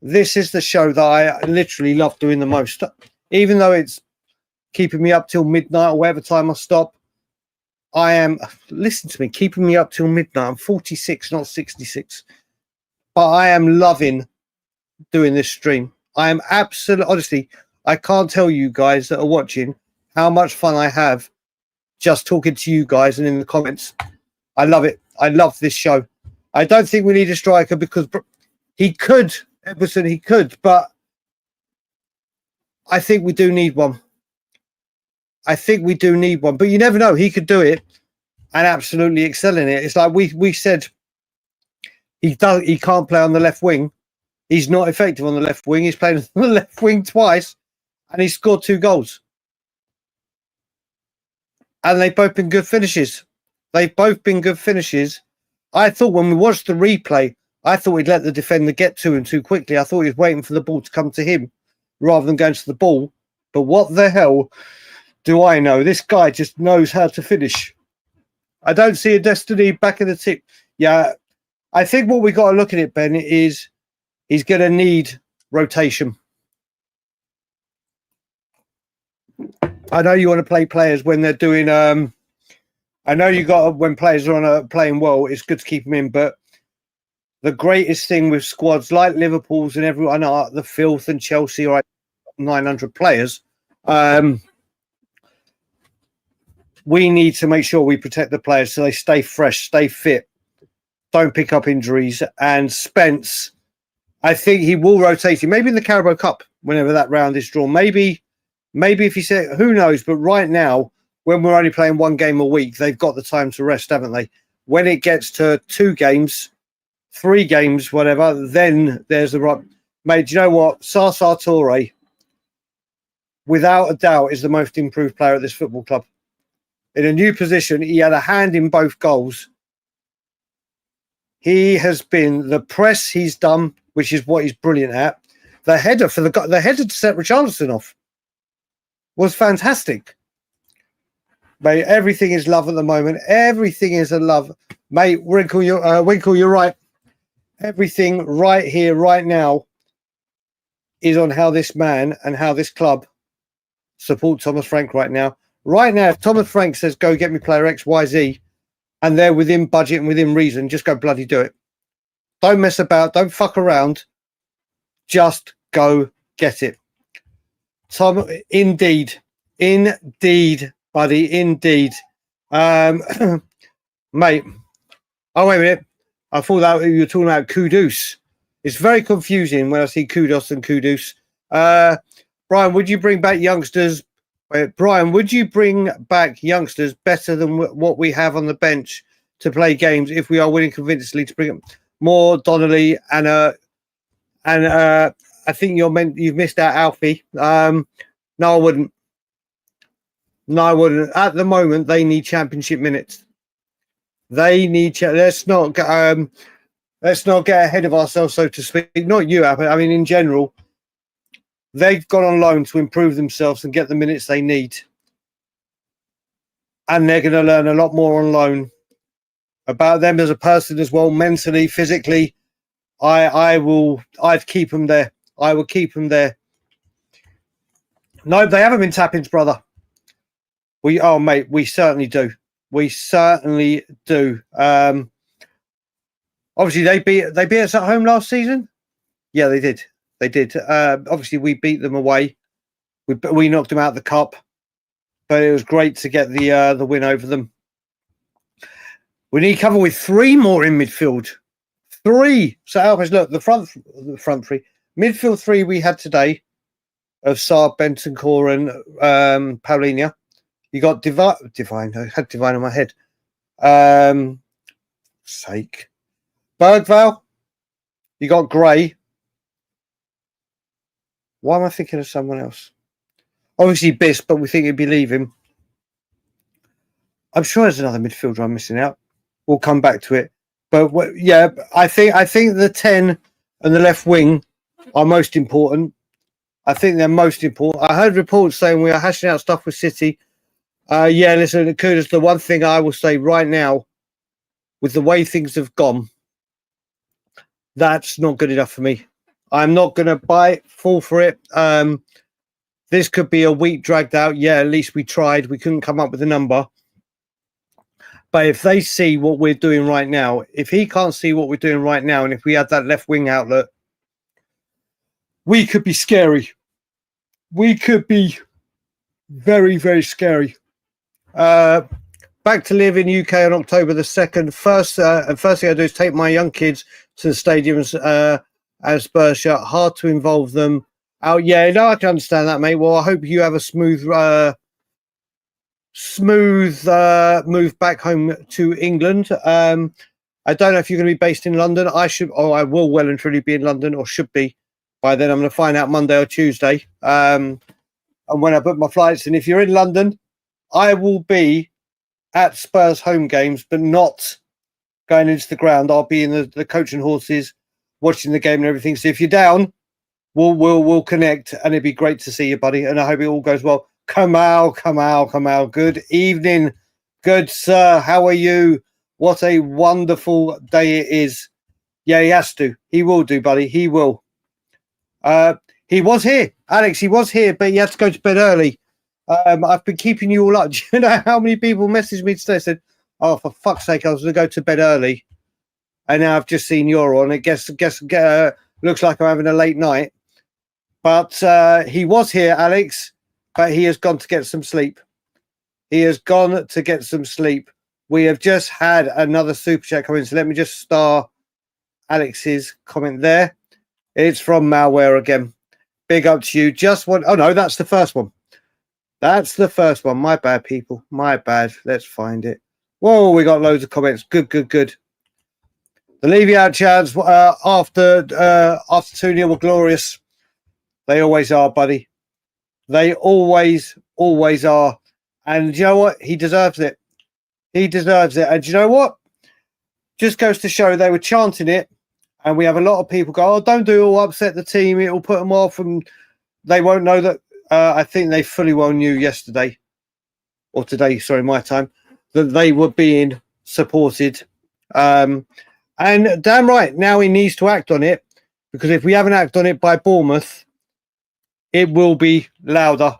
This is the show that I literally love doing the most. Even though it's keeping me up till midnight or whatever time I stop, I am, listen to me, keeping me up till midnight. I'm 46, not 66. But I am loving doing this stream. I am absolutely, honestly, I can't tell you guys that are watching how much fun I have just talking to you guys and in the comments. I love it. I love this show. I don't think we need a striker because he could, Everton, he could, but I think we do need one. I think we do need one, but you never know. He could do it and absolutely excel in it. It's like we said, he can't play on the left wing. He's not effective on the left wing. He's played on the left wing twice, and he's scored 2 goals. And they've both been good finishes. They've both been good finishes. I thought when we watched the replay, I thought he'd let the defender get to him too quickly. I thought he was waiting for the ball to come to him rather than going to the ball. But what the hell do I know? This guy just knows how to finish. I don't see a Destiny back in the tip. Yeah, I think what we got to look at it, Ben, is he's going to need rotation. I know you want to play players when they're doing. I know you got when players are on playing well. It's good to keep them in, but the greatest thing with squads like Liverpool's and everyone, the Filth and Chelsea, are 900 players. We need to make sure we protect the players so they stay fresh, stay fit, don't pick up injuries. And Spence, I think he will rotate him. Maybe in the Carabao Cup, whenever that round is drawn. Maybe if he said, who knows? But right now, when we're only playing 1 game a week, they've got the time to rest, haven't they? When it gets to 2 games, 3 games, whatever, then there's the right. Mate, do you know what? Sasa Toure, without a doubt, is the most improved player at this football club. In a new position, he had a hand in both goals. He has been the press he's done, which is what he's brilliant at. The header the header to set Richarlison off was fantastic. Mate, everything is love at the moment. Everything is a love. Mate, Winkle, you're right. Everything right here, right now, is on how this man and how this club support Thomas Frank right now. Right now, if Thomas Frank says, go get me player X, Y, Z, and they're within budget and within reason, just go bloody do it. Don't mess about. Don't fuck around. Just go get it. Tom, indeed, buddy, indeed. Mate. Oh, wait a minute. I thought that you were talking about Kudus. It's very confusing when I see Kudos and Kudus. Brian, would you bring back youngsters? Brian, would you bring back youngsters better than what we have on the bench to play games if we are winning convincingly to bring more Donnelly and I think you've missed out Alfie. No, I wouldn't. No, I wouldn't. At the moment, they need championship minutes. They need. Let's not get ahead of ourselves, so to speak. Not you, I mean, in general. They've gone on loan to improve themselves and get the minutes they need. And they're going to learn a lot more on loan about them as a person as well, mentally, physically. I'd keep them there. I will keep them there. No, they haven't been tap-ins, brother. Mate, we certainly do. We certainly do. Obviously, they beat us at home last season. Yeah, they did. They did. Obviously, we beat them away. We knocked them out of the cup, but it was great to get the win over them. We need cover with 3 more in midfield. 3. So Alves, look, the front 3. Midfield 3 we had today of Saab, Bentancur and Paulinho. You got Divine. I had Divine in my head. Bergvall. You got Gray. Why am I thinking of someone else? Obviously Biss, but we think he'd be leaving. I'm sure there's another midfielder I'm missing out. We'll come back to it. But yeah, I think the 10 and the left wing are most important. I think they're most important. I heard reports saying we are hashing out stuff with City. Yeah, listen, Kudos, the one thing I will say right now, with the way things have gone, that's not good enough for me. I'm not going to fall for it. This could be a week dragged out. Yeah, at least we tried. We couldn't come up with a number. But if they see what we're doing right now, if he can't see what we're doing right now, and if we had that left wing outlet, we could be scary. We could be very, very scary. Back to live in UK on October the 2nd. First thing I do is take my young kids to the stadiums as Spurs shirt. Hard to involve them. Oh, yeah, no, I can understand that, mate. Well, I hope you have a smooth move back home to England. I don't know if you're going to be based in London. I will well and truly be in London, or should be by then. I'm going to find out Monday or Tuesday. And when I book my flights, and if you're in London, I will be at Spurs home games, but not going into the ground. I'll be in the coach and horses, watching the game and everything. So if you're down, we'll connect, and it'd be great to see you, buddy. And I hope it all goes well. Kamal. Good evening, good sir. How are you? What a wonderful day it is. Yeah, he has to. He will do, buddy. He will. He was here, Alex. He was here, but he had to go to bed early. I've been keeping you all up. Do you know how many people messaged me today? Said, "Oh, for fuck's sake, I was going to go to bed early, and now I've just seen you're on. It looks like I'm having a late night." But he was here, Alex. But he has gone to get some sleep. We have just had another super chat come in. So let me just star Alex's comment there. It's from Malware again. Big up to you. Oh, no, that's the first one. My bad, people. My bad. Let's find it. Whoa, we got loads of comments. Good. The leave out chants after 2-0 were glorious. They always are, buddy. They always are. And you know what? He deserves it. And you know what? Just goes to show they were chanting it. And we have a lot of people go, "Oh, don't do it, or upset the team. It will put them off." And they won't know that. I think they fully well knew yesterday, or today, sorry, my time, that they were being supported. And damn right, now he needs to act on it. Because if we haven't acted on it by Bournemouth, it will be louder.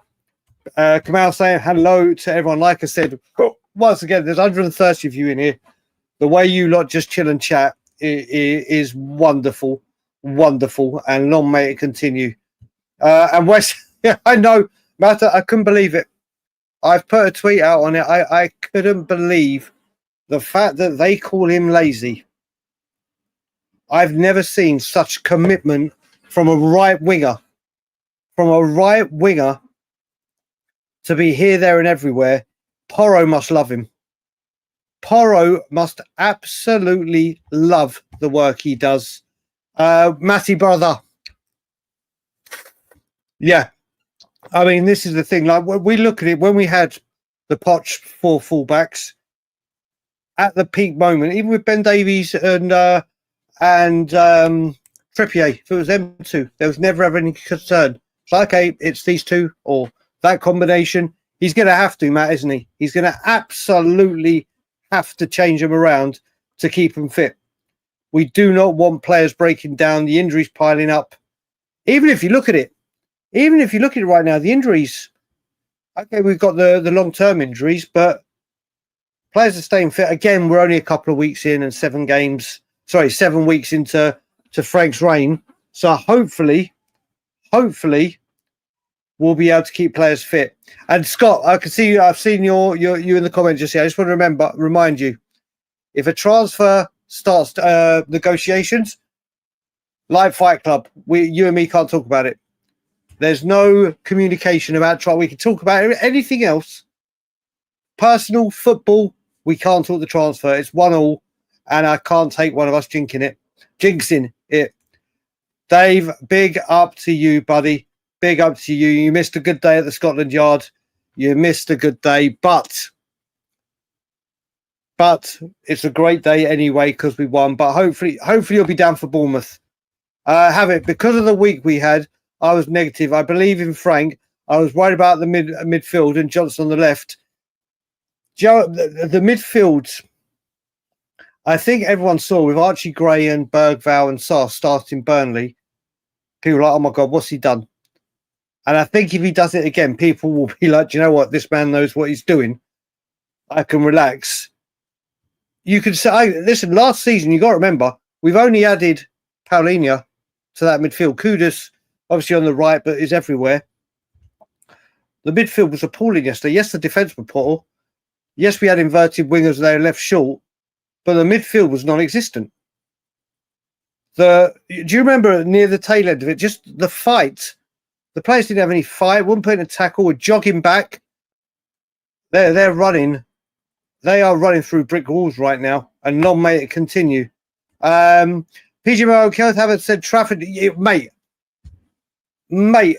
Kamal saying hello to everyone. Like I said, once again, there's 130 of you in here. The way you lot just chill and chat is wonderful. And long may it continue. And West, yeah, I know, Matt, I couldn't believe it. I've put a tweet out on it. I couldn't believe the fact that they call him lazy. I've never seen such commitment from a right winger. To be here, there, and everywhere. Porro must love him. Porro must absolutely love the work he does. Matty brother. Yeah. I mean, this is the thing. Like, when we look at it, when we had the Poch 4 fullbacks at the peak moment, even with Ben Davies and Trippier, if it was them two, there was never ever any concern. It's like, okay, it's these two or that combination. He's going to have to, Matt, isn't he? He's going to absolutely have to change them around to keep them fit. We do not want players breaking down, the injuries piling up. Even if you look at it right now, the injuries, okay, we've got the long-term injuries, but players are staying fit. Again, we're only a couple of weeks in and 7 weeks into Frank's reign. So hopefully, we'll be able to keep players fit. And Scott, I can see you. I've seen you in the comments just here. I just want to remind you, If a transfer starts negotiations, like Fight Club, you and me can't talk about it. There's no communication about we can talk about anything else. Personal, football, we can't talk the transfer. It's 1-1, and I can't take one of us jinxing it. Dave, big up to you, buddy. Big up to you. You missed a good day at the Scotland Yard. You missed a good day, but it's a great day anyway because we won. But hopefully you'll be down for Bournemouth. Have it because of the week we had. I was negative. I believe in Frank. I was worried about the midfield and Johnson on the left. Joe, the midfield. I think everyone saw with Archie Gray and Bergvall and Saar starting Burnley. People were like, oh my God, what's he done? And I think if he does it again, people will be like, do you know what? This man knows what he's doing. I can relax. You could say, listen, last season, you got to remember, we've only added Paulinho to that midfield. Kudus, obviously on the right, but is everywhere. The midfield was appalling yesterday. Yes, the defence were poor. Yes, we had inverted wingers and they were left short, but the midfield was non-existent. Do you remember near the tail end of it, just the fight? The players didn't have any fight, wouldn't put in a tackle, were jogging back. They're running. They are running through brick walls right now, and long may it continue. PG Mo Kenneth Havard said Trafford, mate,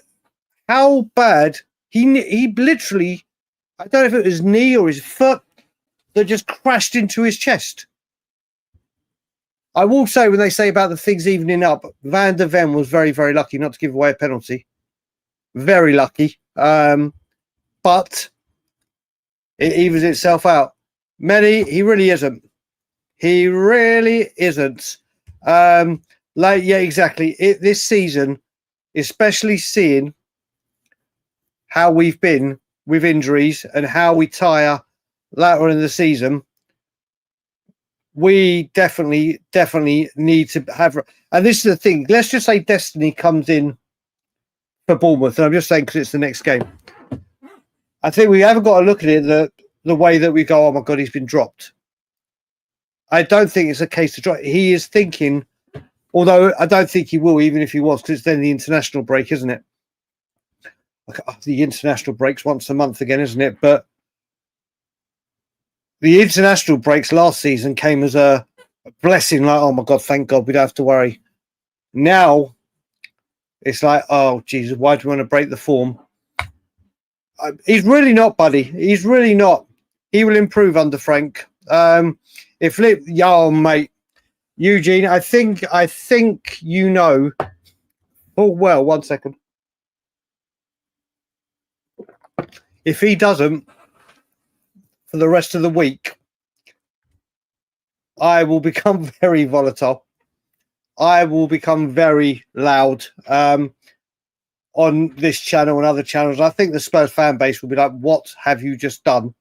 how bad he literally, I don't know if it was his knee or his foot that just crashed into his chest. I will say, when they say about the things evening up, Van der Ven was very, very lucky not to give away a penalty. Very lucky. But it evens itself out. Mehdi, he really isn't. He really isn't. Yeah, exactly. This season, especially seeing how we've been with injuries and how we tire later in the season, we definitely need to have. And this is the thing. Let's just say Destiny comes in for Bournemouth, and I'm just saying because it's the next game. I think we haven't got to look at it the way that we go, oh my God, he's been dropped. I don't think it's a case to drop. He is thinking, although I don't think he will, even if he was, because it's then the international break, isn't it? The international breaks once a month again, isn't it? But the international breaks last season came as a blessing, like, oh my God, thank God, we don't have to worry. Now, it's like, oh, Jesus, why do we want to break the form? He's really not, buddy. He's really not. He will improve under Frank. Mate, Eugene, I think you know. Oh, well, 1 second. If he doesn't, for the rest of the week, I will become very volatile. I will become very loud on this channel and other channels. I think the Spurs fan base will be like, what have you just done?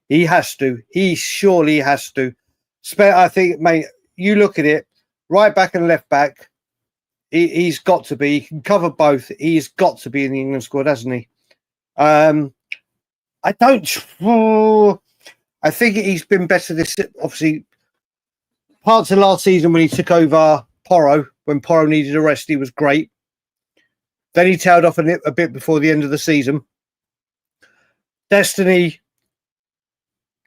He has to. He surely has to. I think, mate, you look at it, right back and left back, he's got to be. He can cover both. He's got to be in the England squad, hasn't he? I think he's been better this, obviously, parts of last season when he took over Porro, when Porro needed a rest, he was great. Then he tailed off a bit before the end of the season. Destiny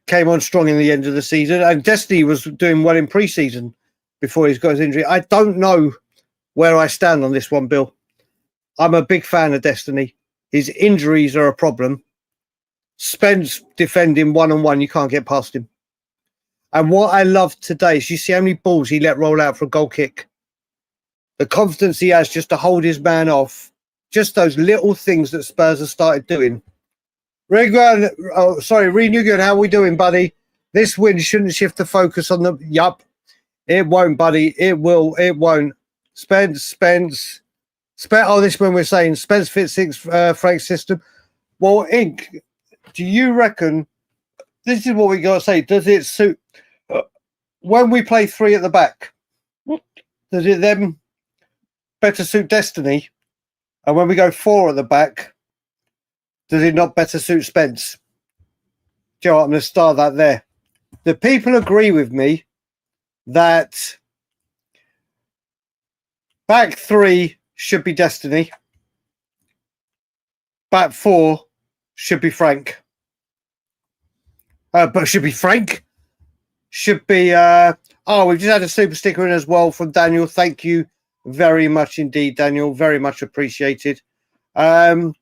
came on strong in the end of the season, and Destiny was doing well in pre-season before he's got his injury. I don't know where I stand on this one, Bill. I'm a big fan of Destiny. His injuries are a problem. Spence defending one-on-one, you can't get past him. And what I love today is you see how many balls he let roll out for a goal kick. The confidence he has just to hold his man off. Just those little things that Spurs have started doing. Renugan, how are we doing, buddy? This win shouldn't shift the focus on the... Yup. It won't, buddy. It will. It won't. Spence. Oh, this when we're saying Spence fits Frank's system. Well, Ink, do you reckon... This is what we got to say. Does it suit... when we play three at the back, does it then better suit Destiny? And when we go four at the back, does it not better suit Spence? Do you know what? I'm going to start that there. the people agree with me that back three should be Destiny. Back four should be Frank. But should be Frank. Should be we've just had a super sticker in as well from Daniel. Thank you very much indeed, Daniel. Very much appreciated. So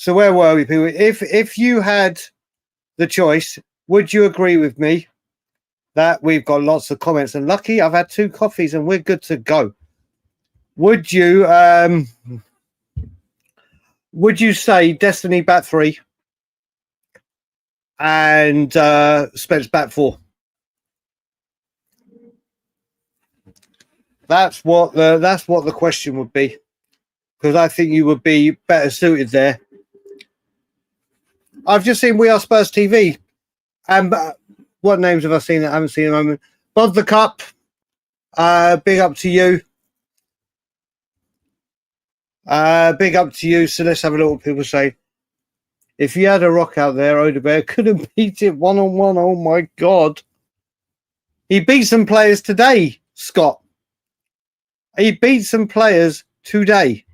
where were we, people? If you had the choice, would you agree with me that we've got lots of comments? And lucky I've had 2 coffees and we're good to go. Would you say Destiny bat 3 and Spence bat 4? That's what the question would be, because I think you would be better suited there. I've just seen We Are Spurs TV, and what names have I seen that I haven't seen at the moment? Bod the Cup, big up to you. Big up to you. So let's have a look what people say. If you had a rock out there, Odebear couldn't beat it one-on-one. Oh my God. He beat some players today, Scott. He beat some players today.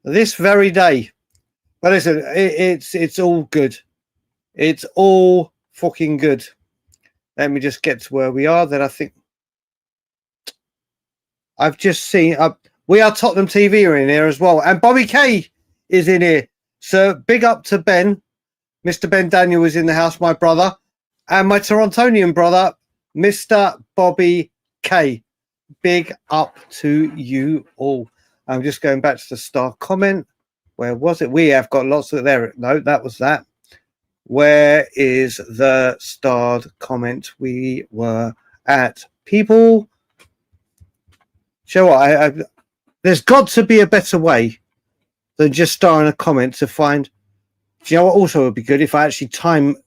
This very day. But listen, it's all good. It's all fucking good. Let me just get to where we are. Then I think I've just seen We Are Tottenham TV are in here as well. And Bobby K is in here. So big up to Ben. Mr. Ben Daniel is in the house, my brother. And my Torontonian brother, Mr. Bobby K. Big up to you all. I'm just going back to the star comment. Where was it? We have got lots of there. No, that was that. Where is the starred comment we were at? People, show what? There's got to be a better way than just starring a comment to find. Do you know what also would be good if I actually time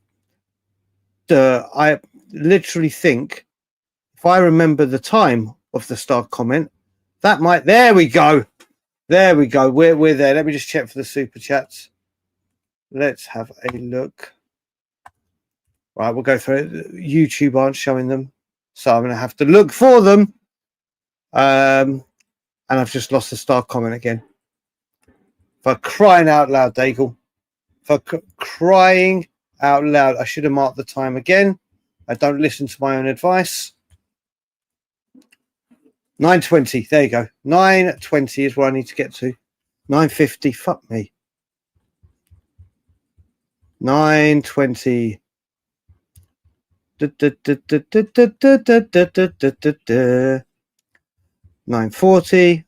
I literally think if I remember the time of the star comment, that might. There we go. There we go. We're there. Let me just check for the super chats. Let's have a look. Right, we'll go through it. YouTube aren't showing them, so I'm going to have to look for them. And I've just lost the star comment again. For crying out loud, Daigle. For crying out loud. I should have marked the time again. I don't listen to my own advice. 9:20. There you go. 9:20 is where I need to get to. 9:50. Fuck me. 9:20. 9:40.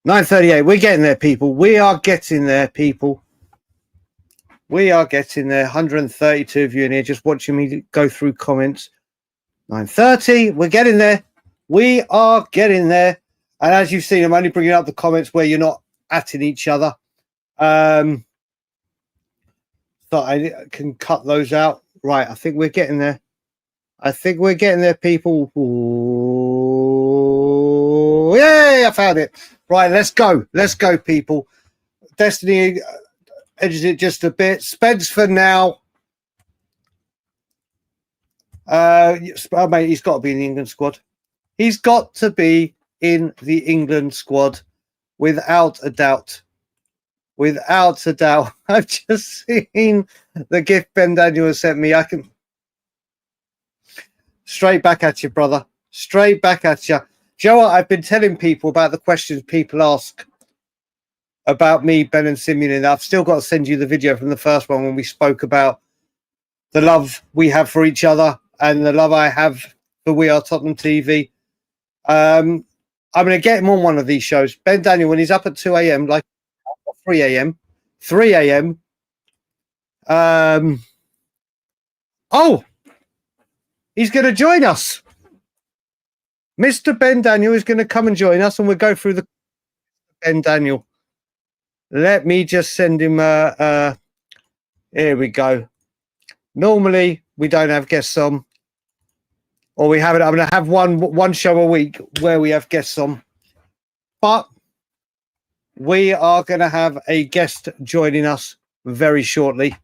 9:38. We're getting there, people. We are getting there, people. We are getting there. 132 of you in here just watching me go through comments. 9:30. We're getting there. We are getting there. And as you've seen, I'm only bringing up the comments where you're not atting each other. So I can cut those out. Right. I think we're getting there. I think we're getting there, people. Ooh, yay, I found it. Right. Let's go. Let's go, people. Destiny edges it just a bit. Spence for now. Mate, he's got to be in the England squad. He's got to be in the England squad without a doubt. Without a doubt. I've just seen the gift Ben Daniel has sent me. I can straight back at you, brother. Straight back at you. Do you know what? I've been telling people about the questions people ask about me, Ben and Simeon, and I've still got to send you the video from the first one when we spoke about the love we have for each other and the love I have for We Are Tottenham TV. I'm going to get him on one of these shows. Ben Daniel, when he's up at 2 a.m., like 3 a.m. 3 a.m. He's going to join us. Mr. Ben Daniel is going to come and join us, and we'll go through the Ben Daniel. Let me just send him here we go. Normally, we don't have guests on. Or we have it. I'm going to have one show a week where we have guests on. But we are going to have a guest joining us very shortly.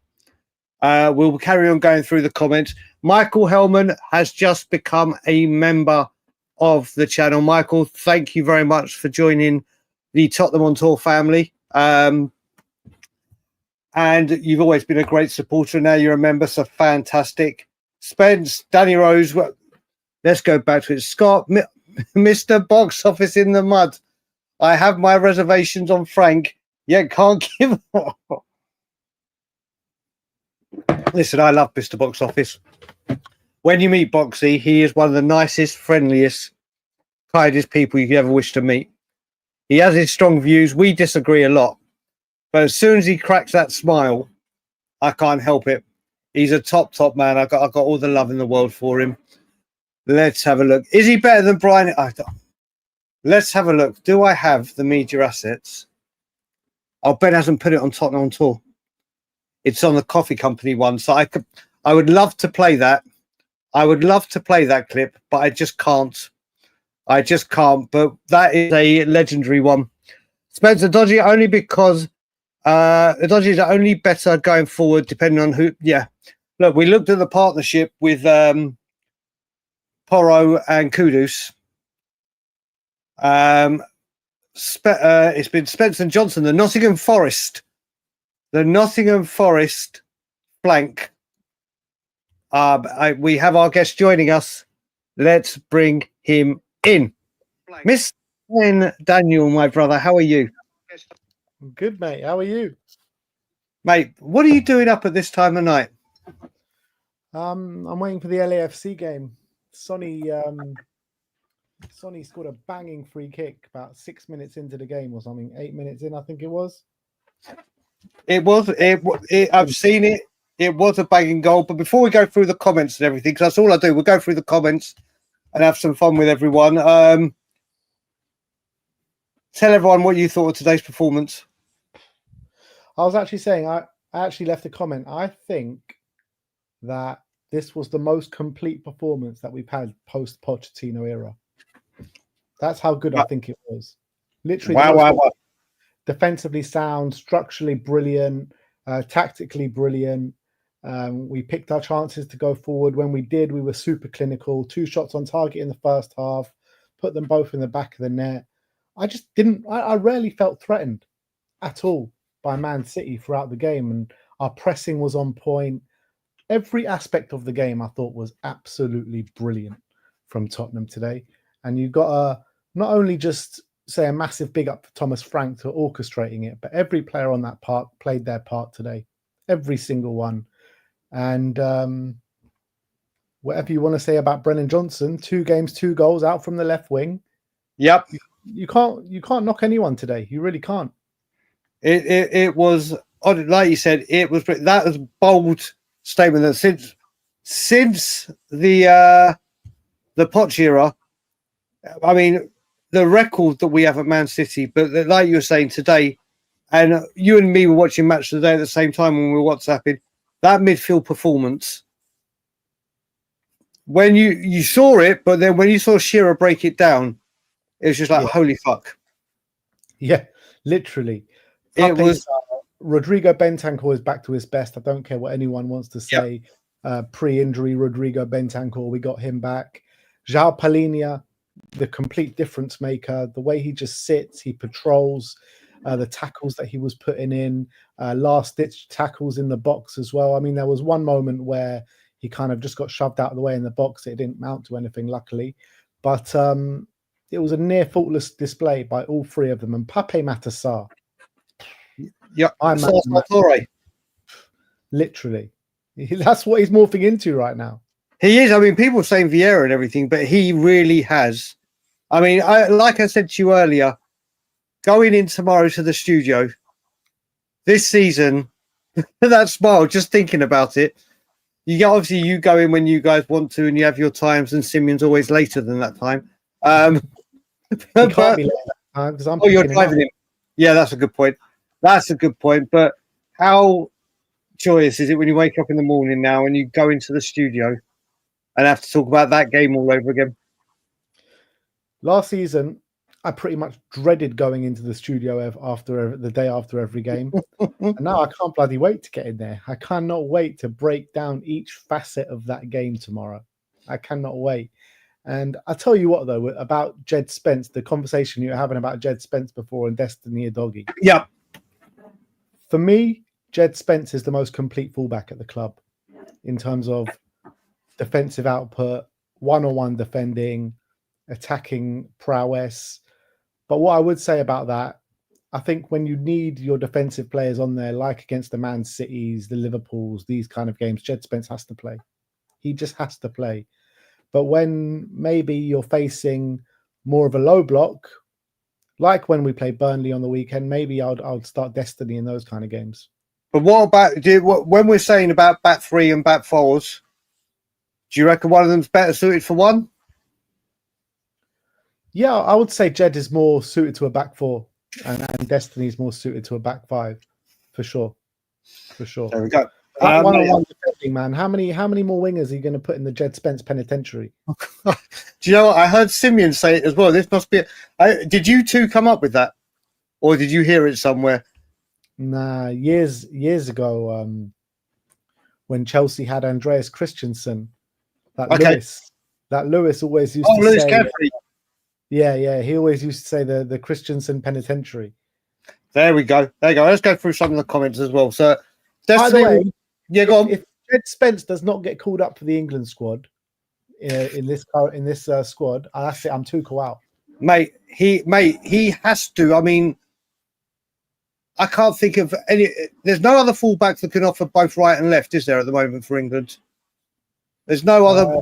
We'll carry on going through the comments. Michael Hellman has just become a member of the channel. Michael, thank you very much for joining the Tottenham on Tour family. And you've always been a great supporter. Now you're a member, so fantastic. Spence, Danny Rose, let's go back to it. Scott, Mr. Box Office in the Mud. I have my reservations on Frank, yet can't give up. Listen, I love Mr. Box Office. When you meet Boxy, he is one of the nicest, friendliest, kindest people you could ever wish to meet. He has his strong views. We disagree a lot. But as soon as he cracks that smile, I can't help it. He's a top man. I got all the love in the world for him. Let's have a look. Is he better than Brian? Let's have a look. Do I have the media assets? Oh, Ben hasn't put it on Tottenham on Tour. It's on the coffee company one. So I would love to play that. I would love to play that clip, but I just can't. I just can't. But that is a legendary one. Spencer Udogie only because Udogie is only better going forward, depending on who. Yeah. Look, we looked at the partnership with Porro and Kudus. It's been Spence and Johnson, the Nottingham Forest flank. We have our guest joining us. Let's bring him in. Miss Daniel, my brother, how are you? Good, mate. How are you? Mate, what are you doing up at this time of night? I'm waiting for the LAFC game. Sonny scored a banging free kick about 6 minutes into the game or something. 8 minutes in, I think it was. I've seen it. It was a banging goal. But before we go through the comments and everything, because that's all I do, we'll go through the comments and have some fun with everyone. Tell everyone what you thought of today's performance. I was actually saying, I actually left a comment. I think that this was the most complete performance that we've had post Pochettino era. That's how good I think it was. Literally, wow. Defensively sound, structurally brilliant, tactically brilliant. We picked our chances to go forward. When we did, we were super clinical. 2 shots on target in the first half, put them both in the back of the net. I rarely felt threatened at all by Man City throughout the game, and our pressing was on point. Every aspect of the game I thought was absolutely brilliant from Tottenham today. And you've got to not only just say a massive big up for Thomas Frank for orchestrating it, but every player on that part played their part today. Every single one. And whatever you want to say about Brennan Johnson, 2 games, 2 goals out from the left wing. Yep. You can't knock anyone today. You really can't. It was, like you said, that was a bold statement that since the Poch era, I mean, the record that we have at Man City, but like you were saying today, and you and me were watching match today at the same time when we were WhatsApping, that midfield performance, when you saw it, but then when you saw Shearer break it down, it was just like, holy fuck. Yeah, literally. It was Rodrigo Bentancur is back to his best. I don't care what anyone wants to say. Pre-injury Rodrigo Bentancur, we got him back. João Palhinha, the complete difference maker. The way he just sits, he patrols, the tackles that he was putting in, last-ditch tackles in the box as well. I mean, there was one moment where he kind of just got shoved out of the way in the box. It didn't mount to anything, luckily. But it was a near faultless display by all 3 of them. And Pape Matar. Yeah, literally. That's what he's morphing into right now. He is. I mean, people saying Vieira and everything, but he really has. I mean, like I said to you earlier, going in tomorrow to the studio, this season, that smile, just thinking about it, obviously you go in when you guys want to and you have your times, and Simeon's always later than that time. He can't be late because I'm you're driving him. Yeah, that's a good point. That's a good point. But how joyous is it when you wake up in the morning now and you go into the studio and have to talk about that game all over again? Last season, I pretty much dreaded going into the studio after the day after every game. And now I can't bloody wait to get in there. I cannot wait to break down each facet of that game tomorrow. I cannot wait. And I tell you what, though, about Jed Spence, the conversation you were having about Jed Spence before and Destiny Udogie. Yeah. For me, Jed Spence is the most complete fullback at the club in terms of defensive output, one-on-one defending, attacking prowess. But what I would say about that, I think when you need your defensive players on there, like against the Man Cities, the Liverpools, these kind of games, Jed Spence has to play. He just has to play. But when maybe you're facing more of a low block, like when we played Burnley on the weekend, maybe I'd start Destiny in those kind of games. But what about when we're saying about back three and back fours? Do you reckon one of them's better suited for one? Yeah, I would say Jed is more suited to a back four, and Destiny is more suited to a back five, for sure. For sure. There we go. One-on-one defending, man. How many more wingers are you going to put in the Jed Spence penitentiary? Do you know what? I heard Simeon say it as well. This must be. Did you two come up with that, or did you hear it somewhere? Nah, years ago, when Chelsea had Andreas Christensen, that Lewis always used to Lewis say. Cadbury. Yeah, he always used to say the Christensen penitentiary. There we go. There you go. Let's go through some of the comments as well. So, by the way, go on. If Jed Spence does not get called up for the England squad in this squad, that's it. I'm Tuchel out, mate. He has to. I mean, I can't think of any. There's no other fullback that can offer both right and left, is there, at the moment for England? There's no other.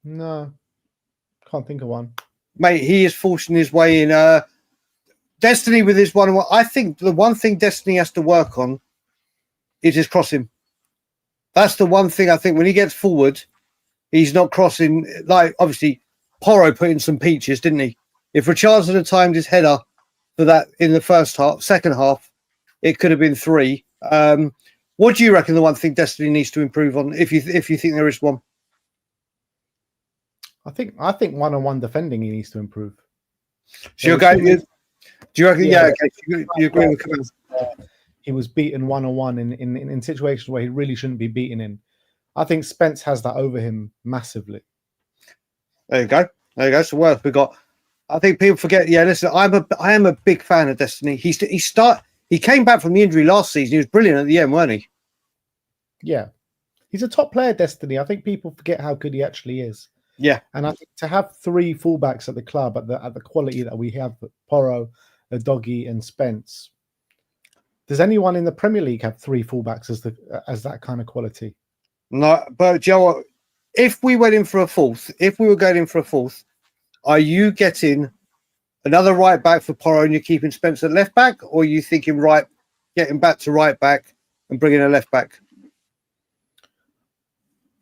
No, can't think of one. Mate, he is forcing his way in. Destiny with his one. I think the one thing Destiny has to work on is his crossing. That's the one thing I think when he gets forward, he's not crossing. Like, obviously, Porro put in some peaches, didn't he? If Richarlison had timed his header for that in the second half, it could have been 3. What do you reckon the one thing Destiny needs to improve on, if you think there is one? I think one-on-one defending he needs to improve. So you're going. Do you reckon? Yeah. Okay. You agree with comments? He was beaten one-on-one in situations where he really shouldn't be beaten in. I think Spence has that over him massively. There you go. So what else we got? I think people forget. Yeah, listen, I am a big fan of Destiny. He came back from the injury last season. He was brilliant at the end, weren't he? Yeah, he's a top player, Destiny. I think people forget how good he actually is. Yeah, and I think to have 3 fullbacks at the club at the quality that we have, Porro, Udogie, and Spence. Does anyone in the Premier League have 3 fullbacks as that kind of quality? No, but Joe, if we went in for a fourth, are you getting another right back for Porro and you're keeping Spence at left back, or are you thinking getting back to right back and bringing a left back?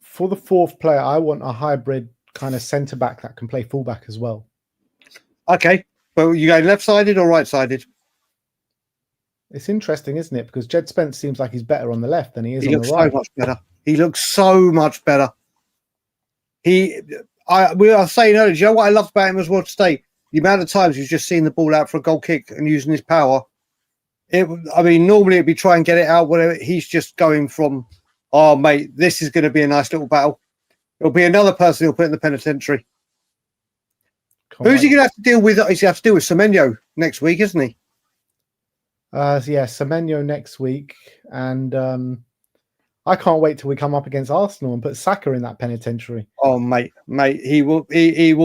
For the 4th player, I want a hybrid kind of centre back that can play fullback as well. Okay, but you going left-sided or right-sided? It's interesting, isn't it? Because Jed Spence seems like he's better on the left than he is on the right. He looks so much better. He looks so much better. We are saying earlier, do you know what I loved about him as well today? The amount of times he's just seeing the ball out for a goal kick and using his power. Normally it'd be try and get it out, whatever. He's just going from, oh, mate, this is going to be a nice little battle. It'll be another person he'll put in the penitentiary. Who's he going to have to deal with? He's going to have to deal with Semenyo next week, isn't he? Semenyo next week. And I can't wait till we come up against Arsenal and put Saka in that penitentiary. Oh, mate, he will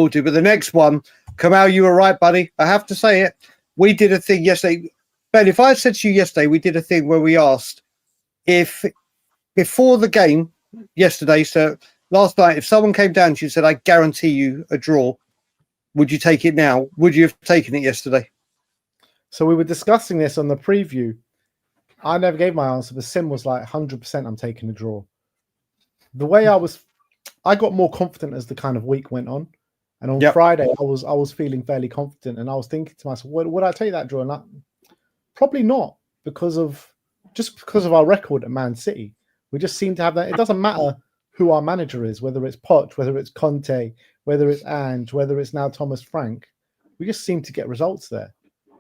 do. But the next one, Kamal, you were right, buddy. I have to say it. We did a thing yesterday. Ben, if I had said to you yesterday, we did a thing where we asked if before the game yesterday, so last night, if someone came down to you and said, I guarantee you a draw, would you take it now? Would you have taken it yesterday? So we were discussing this on the preview. I never gave my answer, but Sim was like 100% I'm taking a draw. The way I got more confident as the kind of week went on. And on Friday, I was feeling fairly confident. And I was thinking to myself, would I take that draw? And probably not, because of our record at Man City. We just seem to have that. It doesn't matter who our manager is, whether it's Poch, whether it's Conte, whether it's Ange, whether it's now Thomas Frank. We just seem to get results there.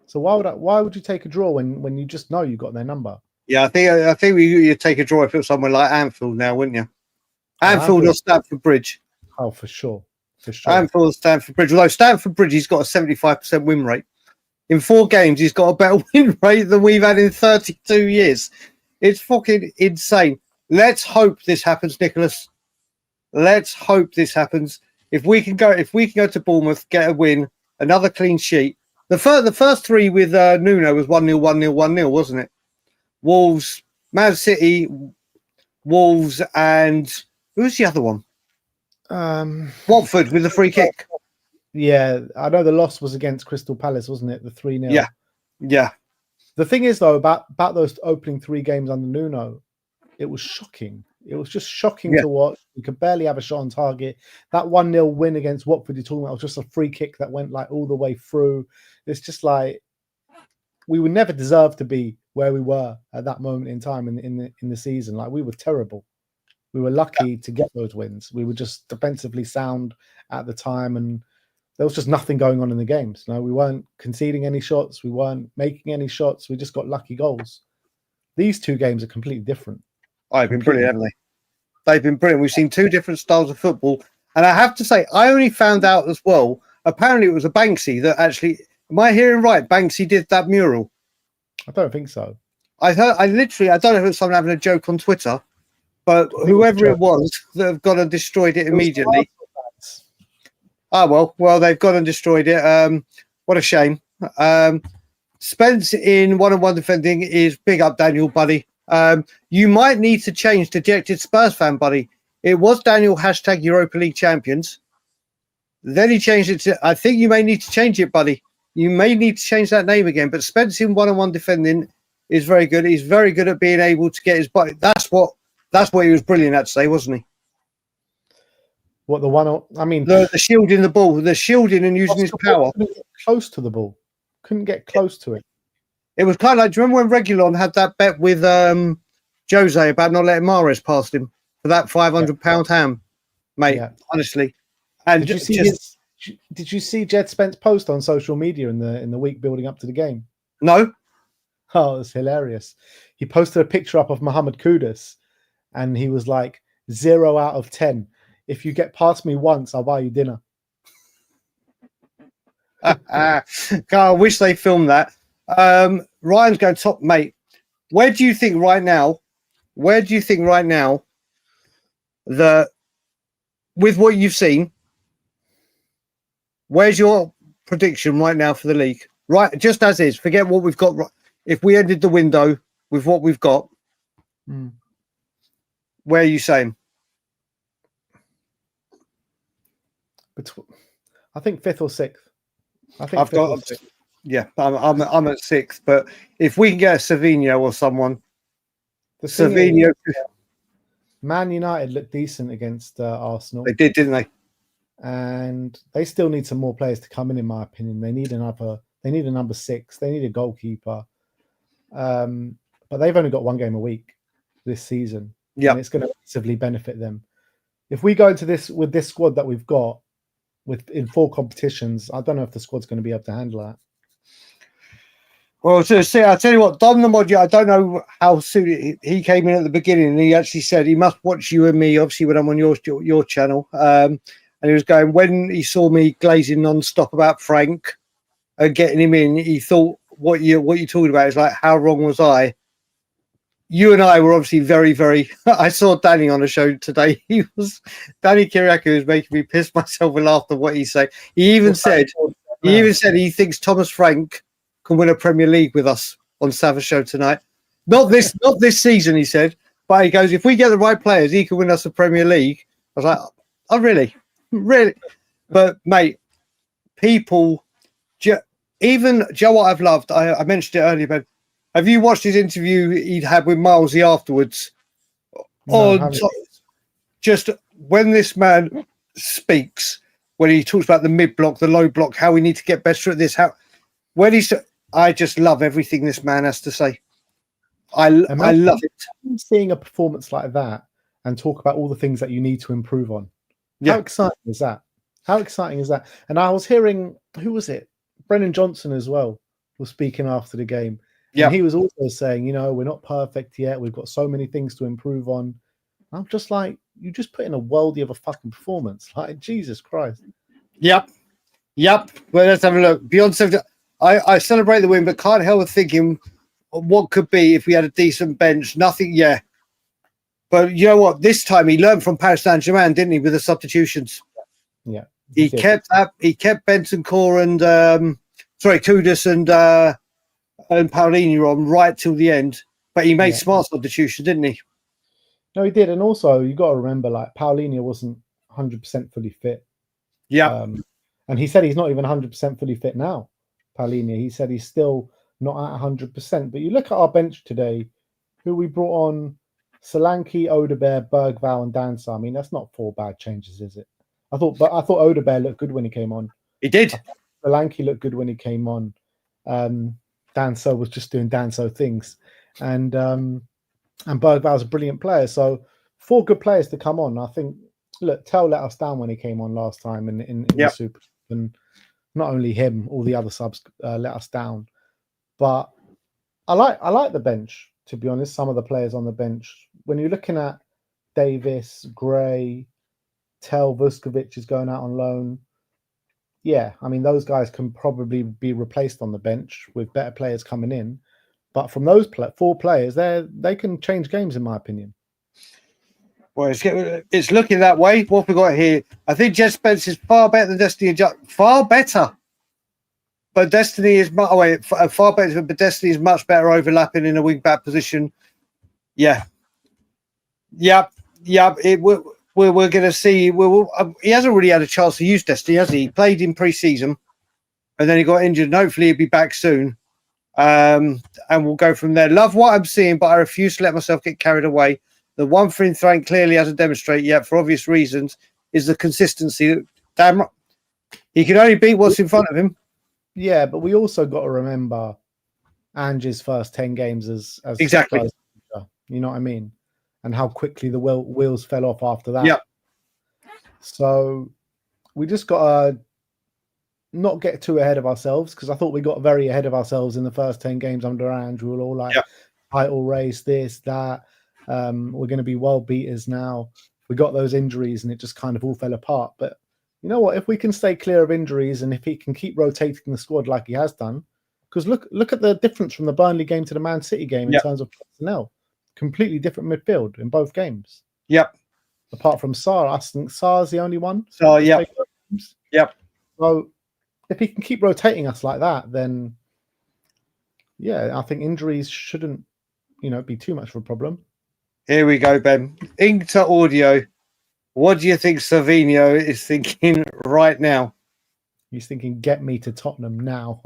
So why would you take a draw when you just know you got their number? Yeah, I think you take a draw if it was somewhere like Anfield now, wouldn't you? Anfield or Stamford Bridge. Oh, for sure. For sure. Anfield or Stamford Bridge. Although Stamford Bridge, he's got a 75% win rate. In 4 games, he's got a better win rate than we've had in 32 years. It's fucking insane. Let's hope this happens, Nicholas. Let's hope this happens. If we can go to Bournemouth, get a win, another clean sheet. The first 3 with Nuno was 1-0, 1-0, 1-0, wasn't it? Wolves, Man City, Wolves, and who's the other one? Watford with the free kick. Yeah, I know the loss was against Crystal Palace, wasn't it? The 3-0. Yeah. The thing is, though, about those opening 3 games under Nuno, it was shocking. It was just shocking to watch. We could barely have a shot on target. That 1-0 win against Watford you're talking about was just a free kick that went like all the way through. It's just like we would never deserve to be where we were at that moment in time in the season. Like, we were terrible. We were lucky to get those wins. We were just defensively sound at the time, and there was just nothing going on in the games. No, we weren't conceding any shots. We weren't making any shots. We just got lucky goals. These 2 games are completely different. They've been brilliant, haven't they? They've been brilliant. We've seen 2 different styles of football. And I have to say, I only found out as well, apparently it was a Banksy that actually, am I hearing right? Banksy did that mural. I don't think so. I don't know if it was someone having a joke on Twitter, but whoever it was that have gone and destroyed it immediately. Well, they've gone and destroyed it. What a shame. Spence in one-on-one defending is big up Daniel, buddy. You might need to change dejected Spurs fan, buddy. It was Daniel # Europa League champions. Then he changed it to, I think you may need to change it, buddy. You may need to change that name again. But Spence in one-on-one defending is very good. He's very good at being able to get his body. That's what he was brilliant at today, wasn't he? What the shielding the ball, the shielding and using his power. Couldn't get close to the ball. Couldn't get close to it. It was kind of like, do you remember when Reguilon had that bet with Jose about not letting Mahrez past him for that £500 ham, mate? Yeah. Honestly, and did you see Jed Spence post on social media in the week building up to the game? No. Oh, it was hilarious. He posted a picture up of Mohamed Kudus, and he was like 0 out of 10. If you get past me once, I'll buy you dinner. I wish they filmed that. Ryan's going top, mate. Where do you think right now that with what you've seen, where's your prediction right now for the league? Right, just as is. Forget what we've got. If we ended the window with what we've got, where are you saying? I think 5th or 6th. I'm at 6th. But if we can get a Savinho or someone, Man United looked decent against Arsenal. They did, didn't they? And they still need some more players to come in my opinion. They need a number 6. They need a goalkeeper. But they've only got 1 game a week this season. Yeah, and it's going to massively benefit them. If we go into this with this squad that we've got in 4 competitions, I don't know if the squad's going to be able to handle that. Well, I'll tell you what, Dom the Module, I don't know how soon he came in at the beginning, and he actually said he must watch you and me, obviously, when I'm on your channel. And he was going, when he saw me glazing non-stop about Frank and getting him in, he thought, what you're talking about is like, how wrong was I? You and I were obviously very, very. I saw Danny on a show today. Danny Kiriakou was making me piss myself with laughter what he said. He even said he thinks Thomas Frank can win a Premier League with us on Savage Show tonight. Not this season, he said. But he goes, if we get the right players, he can win us a Premier League. I was like, oh, really? But mate, people, even Joe, what I've loved. I mentioned it earlier, but. Have you watched his interview he'd had with Milesy afterwards? No, just when this man speaks, when he talks about the mid block, the low block, how we need to get better at this, I just love everything this man has to say. I love it. Seeing a performance like that and talk about all the things that you need to improve on. How exciting is that? And I was hearing, who was it? Brennan Johnson as well was speaking after the game. Yeah. And he was also saying, we're not perfect yet. We've got so many things to improve on. I'm just like, you just put in a worldie of a fucking performance. Like, Jesus Christ. Yep. Well, let's have a look. Beyond 70, I celebrate the win, but can't help thinking what could be if we had a decent bench. Nothing, yeah. But you know what? This time he learned from Paris Saint-Germain, didn't he, with the substitutions? Yeah. He kept Bentancur and Kudus and Paulinho on right till the end. But he made smart substitutions, didn't he? No, he did. And also, you got to remember, like, Paulinho wasn't 100% fully fit. Yeah. And he said he's not even 100% fully fit now, Paulinho. He said he's still not at 100%. But you look at our bench today, who we brought on, Solanke, Odebear, Bergvall, and Dancer. I mean, that's not 4 bad changes, is it? I thought Odebear looked good when he came on. He did. Solanke looked good when he came on. Dancer was just doing Dancer things. And Bergvall's a brilliant player. So 4 good players to come on. I think, look, Tell let us down when he came on last time in the Super. And not only him, all the other subs let us down. But I like the bench, to be honest, some of the players on the bench. When you're looking at Davis, Gray, Tell, Vuskovic is going out on loan. Yeah, I mean, those guys can probably be replaced on the bench with better players coming in. But from those 4 players, they can change games, in my opinion. Well, it's looking that way. What we got here, I think Jed Spence is far better than Destiny. Far better. But Destiny is far better, but Destiny is much better overlapping in a wing back position. Yeah. Yep. We're going to see. He hasn't really had a chance to use Destiny, has he? He played in pre-season, and then he got injured. And hopefully, he'll be back soon. And we'll go from there. Love what I'm seeing, but I refuse to let myself get carried away. The one thing Frank clearly hasn't demonstrated yet, for obvious reasons, is the consistency. Damn, he can only beat what's in front of him. Yeah, but we also got to remember Ange's first 10 games as exactly. You know what I mean? And how quickly the wheels fell off after that. Yep. So we just got to not get too ahead of ourselves, because I thought we got very ahead of ourselves in the first 10 games under Ange. We were all like, title race, this, that. We're going to be world beaters now. We got those injuries and it just kind of all fell apart. But you know what? If we can stay clear of injuries and if he can keep rotating the squad like he has done, because look at the difference from the Burnley game to the Man City game in terms of personnel. Completely different midfield in both games. Yep. Apart from Sarr, I think Sarr's the only one. So yep. So if he can keep rotating us like that, then I think injuries shouldn't, be too much of a problem. Here we go, Ben. Inter Audio. What do you think Savinho is thinking right now? He's thinking, get me to Tottenham now.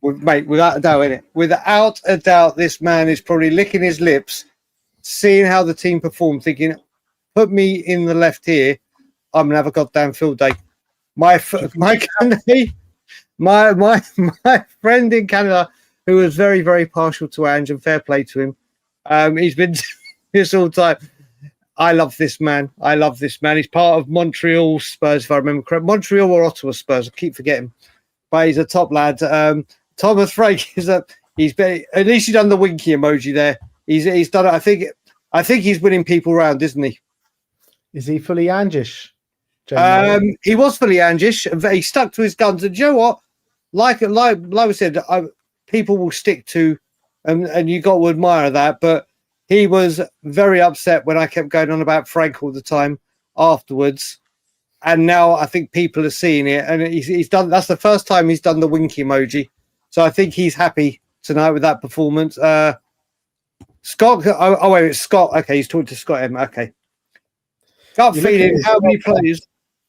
Mate, without a doubt, innit? Without a doubt, this man is probably licking his lips, seeing how the team performed, thinking, put me in the left here, I'm going to have a goddamn field day. My friend in Canada, who was very, very partial to Ange, and fair play to him, he's been this all time. I love this man. He's part of Montreal Spurs, if I remember correct. Montreal or Ottawa Spurs. I keep forgetting. But he's a top lad. Thomas Frank is at least he's done the winky emoji there. He's done it. I think he's winning people around, isn't he? Is he fully Angish? He was fully Angish. He stuck to his guns. And do you know what? Like I said, people will stick to, and you got to admire that. But he was very upset when I kept going on about Frank all the time afterwards. And now I think people are seeing it. And he's done. That's the first time he's done the winky emoji. So I think he's happy tonight with that performance. Scott. Wait, it's Scott. Okay, he's talking to Scott M. Okay. Gut feeling. How many players?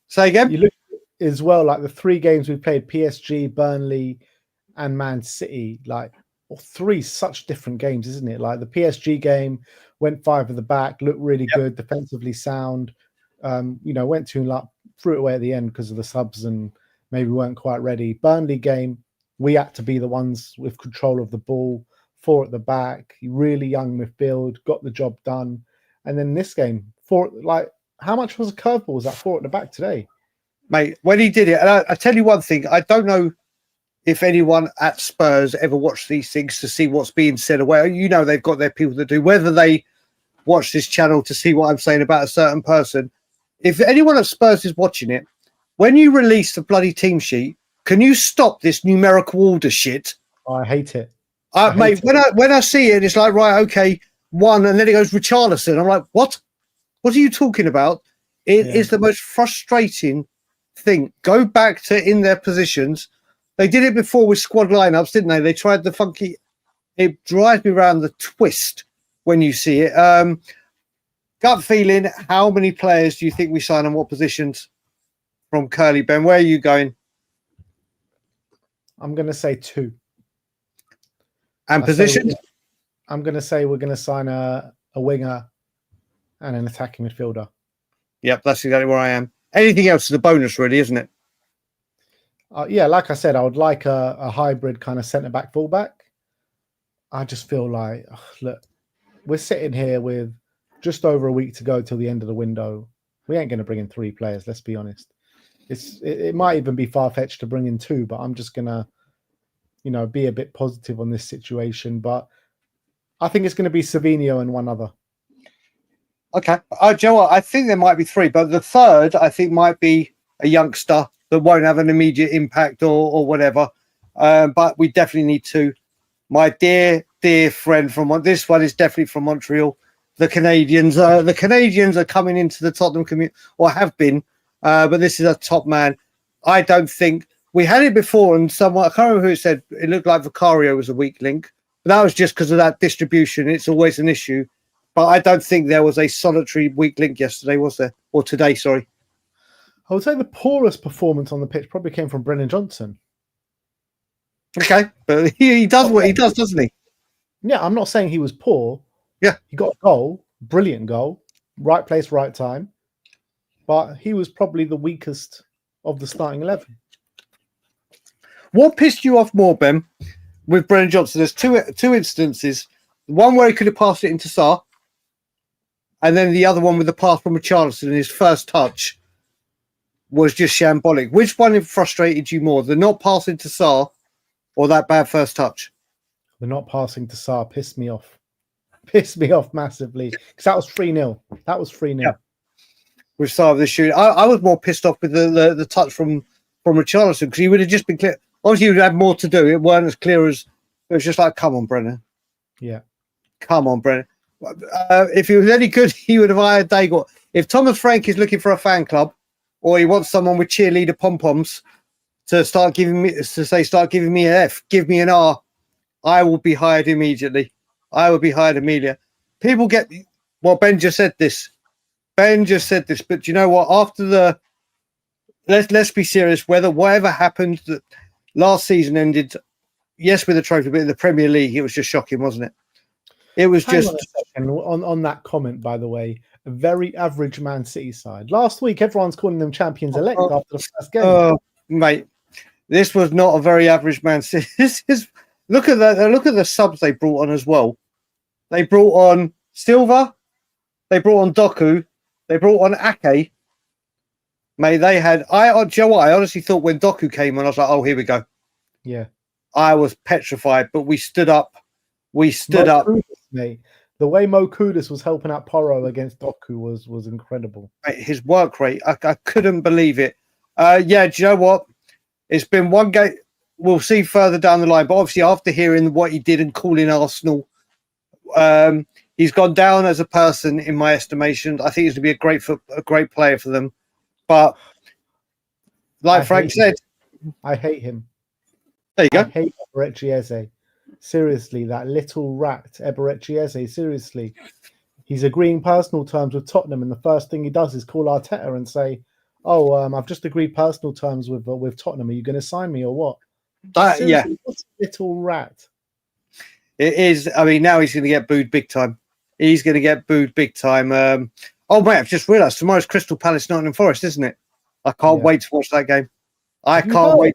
Say again. You look as well, like the 3 games we played: PSG, Burnley, and Man City. Like 3 such different games, isn't it? Like the PSG game went 5 at the back, looked really good, defensively sound. Went to threw it away at the end because of the subs and maybe weren't quite ready. Burnley game, we had to be the ones with control of the ball, 4 at the back, really young midfield, got the job done. And then this game, 4, how much was a curveball? Was that 4 at the back today? Mate, when he did it, and I tell you one thing, I don't know if anyone at Spurs ever watched these things to see what's being said away. You know, they've got their people that do, whether they watch this channel to see what I'm saying about a certain person. If anyone at Spurs is watching it, when you release the bloody team sheet, can you stop this numerical order shit? Oh, I hate it. Mate, when I see it, it's like, right, okay, one, and then it goes Richarlison. I'm like, what? What are you talking about? It is the most frustrating thing. Go back to in their positions. They did it before with squad lineups, didn't they? They tried the funky. It drives me around the twist when you see it. Gut feeling, how many players do you think we sign and what positions from Curly Ben? Where are you going? I'm going to say 2. And positions? I'm going to say we're going to sign a winger and an attacking midfielder. Yep, that's exactly where I am. Anything else is a bonus, really, isn't it? Yeah, like I said, I would like a hybrid kind of centre-back, fullback. I just feel like, look, we're sitting here with just over a week to go till the end of the window. We ain't going to bring in 3 players, let's be honest. It might even be far-fetched to bring in 2, but I'm just going to, be a bit positive on this situation. But I think it's going to be Savinho and one other. Okay. Joe, I think there might be 3, but the third, I think, might be a youngster that won't have an immediate impact or whatever. But we definitely need 2. My dear friend this one is definitely from Montreal. The Canadians are coming into the Tottenham community, or have been, but this is a top man. I don't think we had it before, and someone, I can't remember who it said, it looked like Vicario was a weak link, but that was just because of that distribution. It's always an issue, but I don't think there was a solitary weak link yesterday, was there? Or today, sorry. I would say the poorest performance on the pitch probably came from Brennan Johnson. Okay, but he does what he does, doesn't he? Yeah, I'm not saying he was poor. Yeah. He got a goal, brilliant goal, right place, right time. But he was probably the weakest of the starting 11. What pissed you off more, Ben, with Brennan Johnson? There's two instances. One where he could have passed it into Sarr, and then the other one with the pass from Richarlison in his first touch was just shambolic. Which one frustrated you more, the not passing to Sarr or that bad first touch? The not passing to Sarr pissed me off. Pissed me off massively because that was 3-0. That was 3-0. Yeah. With Sarr this shoot, I was more pissed off with the touch from Richarlison because he would have just been clear. Obviously, he would have more to do. It weren't as clear as it was just like, come on, Brennan. Yeah. Come on, Brennan. If he was any good, he would have hired Daigle. If Thomas Frank is looking for a fan club, or he wants someone with cheerleader pom poms to start giving me an F, give me an R, I will be hired immediately. I will be hired immediately. People get Ben just said this. Ben just said this, but you know what? After the let's be serious. Whatever happened that last season ended, yes, with a trophy, but in the Premier League, it was just shocking, wasn't it? It was Hang just on that comment, by the way. A very average Man City side. Last week, everyone's calling them champions elect after the first game. Mate, this was not a very average Man City. Look at the subs they brought on as well. They brought on Silva, they brought on Doku, they brought on Ake. Mate, they had I honestly thought when Doku came on, I was like, oh, here we go. Yeah. I was petrified, but we stood up. We stood up. Mate. The way Mo Kudus was helping out Porro against Doku was incredible. Mate, his work rate, I couldn't believe it. Yeah, do you know what? It's been one game. We'll see further down the line, but obviously after hearing what he did and calling Arsenal, he's gone down as a person in my estimation. I think he's going to be a great player for them. But like Frank said, I hate him. There you go. I hate Eberechieze. Seriously, that little rat, Eberechieze, seriously. He's agreeing personal terms with Tottenham, and the first thing he does is call Arteta and say, oh, I've just agreed personal terms with Tottenham. Are you going to sign me or what? Yeah. What a little rat. It is. I mean, now he's going to get booed big time. He's going to get booed big time. Oh, mate, I've just realised tomorrow's Crystal Palace Nottingham Forest, isn't it? I can't wait to watch that game. I can't wait.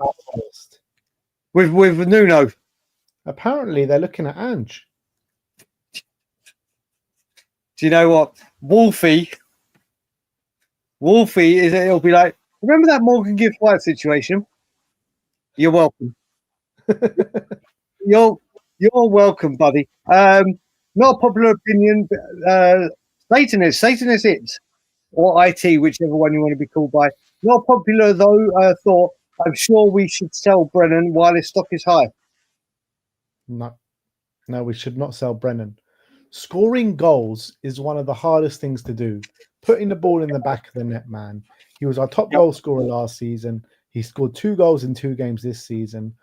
With Nuno. Apparently, they're looking at Ange. Do you know what? Wolfie it'll be like, remember that Morgan Gibbs White situation? You're welcome. You're welcome, buddy. Not a popular opinion, but Satanist it, or IT, whichever one you want to be called by. Not popular though. Thought I'm sure we should sell Brennan while his stock is high. No, we should not sell Brennan. Scoring goals is one of the hardest things to do. Putting the ball in the back of the net, man. He was our top goal scorer last season. He scored 2 goals in 2 games this season.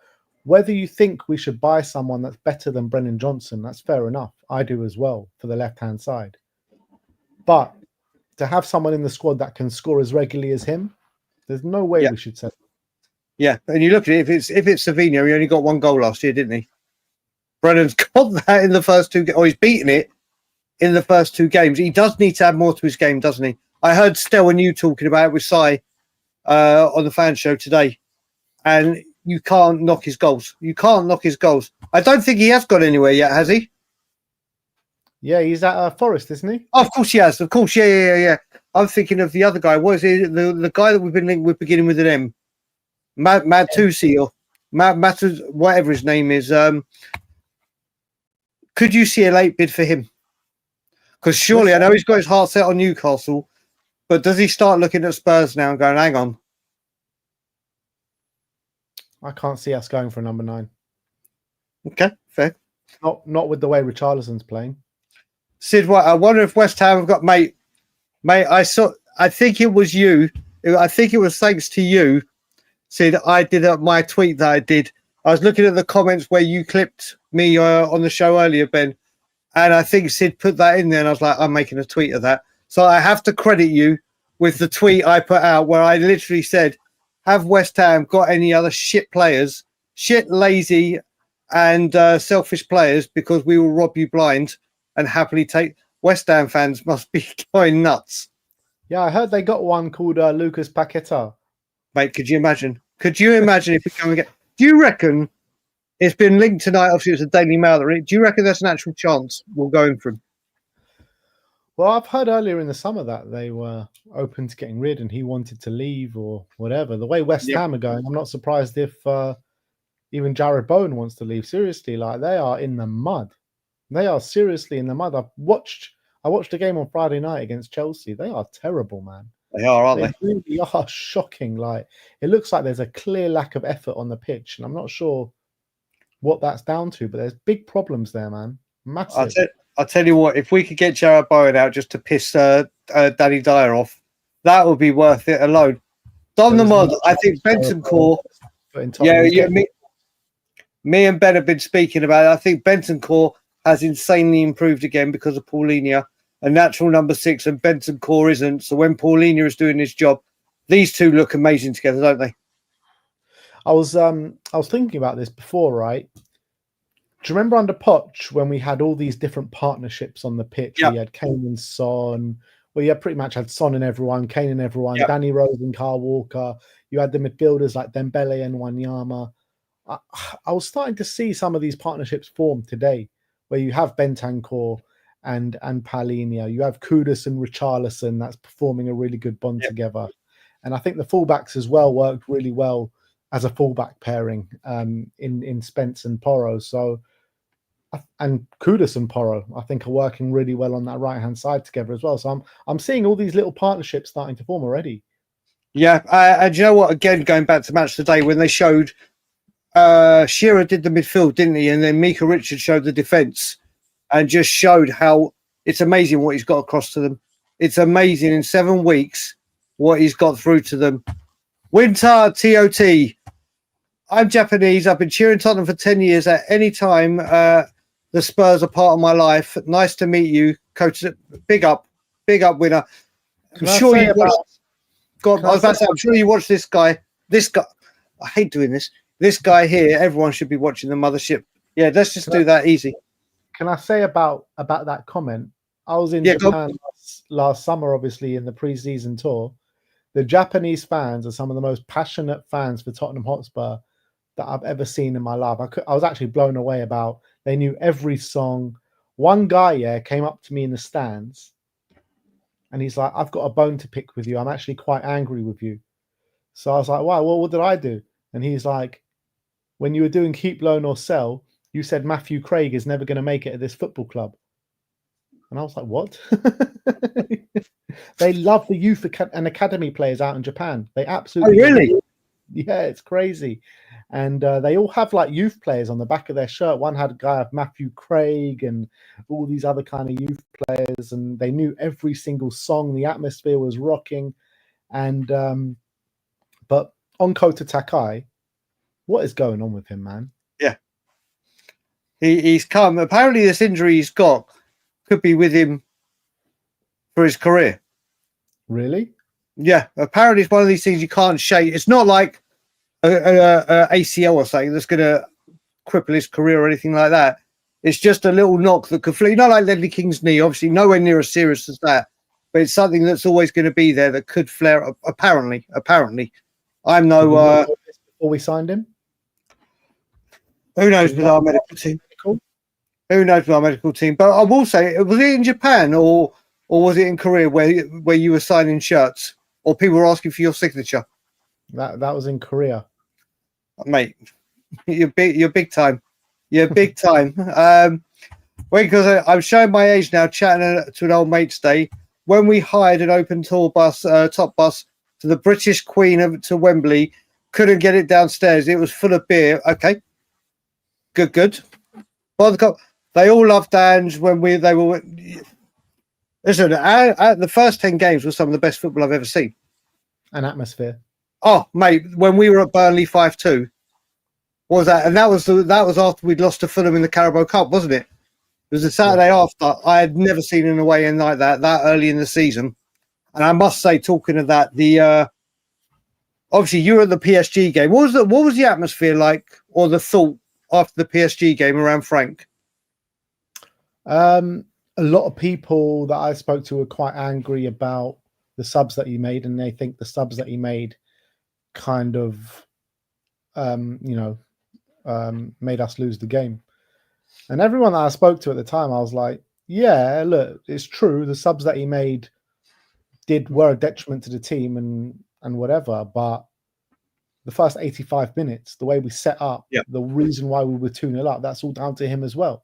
Whether you think we should buy someone that's better than Brennan Johnson, that's fair enough. I do as well for the left-hand side. But to have someone in the squad that can score as regularly as him, there's no way we should sell him. Yeah, and you look at it, if it's Savino, he only got 1 goal last year, didn't he? Brennan's got that in the first 2 games, or he's beaten it in the first 2 games. He does need to add more to his game, doesn't he? I heard Stel and you talking about it with Si on the fan show today, and you can't knock his goals. You can't knock his goals. I don't think he has got anywhere yet, has he? Yeah, he's at Forest, isn't he? Oh, of course he has. Of course, yeah. I'm thinking of the other guy. What is it? The guy that we've been linked with beginning with an M. Matusi or Matus, whatever his name is. Could you see a late bid for him? Because surely, I know he's got his heart set on Newcastle, but does he start looking at Spurs now and going, hang on? I can't see us going for a number 9. Okay, fair. Not with the way Richarlison's playing. Sid, what? I wonder if West Ham have got mate. I think it was you. I think it was thanks to you, Sid. I did my tweet that I did. I was looking at the comments where you clipped me on the show earlier, Ben, and I think Sid put that in there, and I was like, I'm making a tweet of that. So I have to credit you with the tweet I put out where I literally said, have West Ham got any other shit players, shit, lazy, and selfish players, because we will rob you blind and happily take. West Ham fans must be going nuts. Yeah, I heard they got one called Lucas Paqueta. Mate, could you imagine? Could you imagine if we come and get... Do you reckon it's been linked tonight? Obviously, it's a Daily Mail. Do you reckon there's an actual chance we'll go in for him? Well, I've heard earlier in the summer that they were open to getting rid and he wanted to leave or whatever. The way West Ham are going, I'm not surprised if even Jared Bowen wants to leave. Seriously, like, they are in the mud. They are seriously in the mud. I watched a game on Friday night against Chelsea. They are terrible, man. They are, aren't they? They really are shocking. Like, it looks like there's a clear lack of effort on the pitch, and I'm not sure what that's down to, but there's big problems there, man. Massive. I'll tell you what, if we could get Jared Bowen out just to piss Danny Dyer off, that would be worth it alone. Don the Mod, I think Bentancur. Me and Ben have been speaking about it. I think Bentancur has insanely improved again because of Paulinho, a natural number 6, and Bentancur isn't. So when Paulinho is doing his job, these two look amazing together, don't they? I was thinking about this before, right? Do you remember under Poch when we had all these different partnerships on the pitch? Yep. We had Kane and Son. Well, you pretty much had Son and everyone, Kane and everyone, Yep. Danny Rose and Kyle Walker. You had the midfielders like Dembele and Wanyama. I was starting to see some of these partnerships form today, where you have Bentancur and Paulinho. You have Kudus and Richarlison that's performing a really good bond together. And I think the fullbacks as well worked really well as a fullback pairing in Spence and Porro. So, and Kudus and Porro, I think, are working really well on that right-hand side together as well. So I'm seeing all these little partnerships starting to form already. Yeah. And you know what? Again, going back to Match Today, when they showed Shearer did the midfield, didn't he? And then Mika Richards showed the defence and just showed how it's amazing what he's got across to them. It's amazing in 7 weeks what he's got through to them. Winter TOT. I'm Japanese. I've been cheering Tottenham for 10 years. At any time, the Spurs are part of my life. Nice to meet you, Coach. Big up, winner. I'm sure you watched. God, I was about to say, I'm sure you watched this guy. This guy. I hate doing this. This guy here. Everyone should be watching the mothership. Yeah, let's just do that easy. Can I say about that comment? I was in Japan last summer, obviously, in the pre-season tour. The Japanese fans are some of the most passionate fans for Tottenham Hotspur that I've ever seen in my life. I was actually blown away about. They knew every song. One guy, came up to me in the stands, and he's like, "I've got a bone to pick with you. I'm actually quite angry with you." So I was like, "Wow, well, what did I do?" And he's like, when you were doing keep, loan or sell, you said Matthew Craig is never going to make it at this football club. And I was like, what? They love the youth and academy players out in Japan. They absolutely. Oh, really? Yeah, it's crazy. And they all have like youth players on the back of their shirt. One had a guy of Matthew Craig and all these other kind of youth players, and they knew every single song. The atmosphere was rocking. And but on Kota Takai, what is going on with him, man? Yeah, he's come. Apparently, this injury he's got could be with him for his career. Really? Yeah, apparently it's one of these things you can't shake. It's not like a ACL or something that's going to cripple his career or anything like that. It's just a little knock that could flee. Not like Ledley King's knee, obviously nowhere near as serious as that, but it's something that's always going to be there that could flare up. Apparently. I'm no... before we signed him? Who knows with our medical team? Who knows with our medical team? But I will say, was it in Japan or was it in Korea where you were signing shirts or people were asking for your signature? That was in Korea. Mate, you're big time. You're big time. Because I'm showing my age now, chatting to an old mate's day. When we hired an open tour bus, top bus to the British Queen to Wembley, couldn't get it downstairs. It was full of beer. Okay, good. They all loved Ange when they were. Listen, the first 10 games were some of the best football I've ever seen. An atmosphere. Oh, mate, when we were at Burnley 5-2, what was that? And that was after we'd lost to Fulham in the Carabao Cup, wasn't it? It was the Saturday after. I had never seen an away end like that early in the season. And I must say, talking of that, obviously you were at the PSG game. What was the atmosphere like, or the thought after the PSG game around Frank? A lot of people that I spoke to were quite angry about the subs that he made, and they think the subs that he made kind of, made us lose the game. And everyone that I spoke to at the time, I was like, yeah, look, it's true. The subs that he made were a detriment to the team and whatever. But the first 85 minutes, the way we set up, the reason why we were 2-0 up, that's all down to him as well.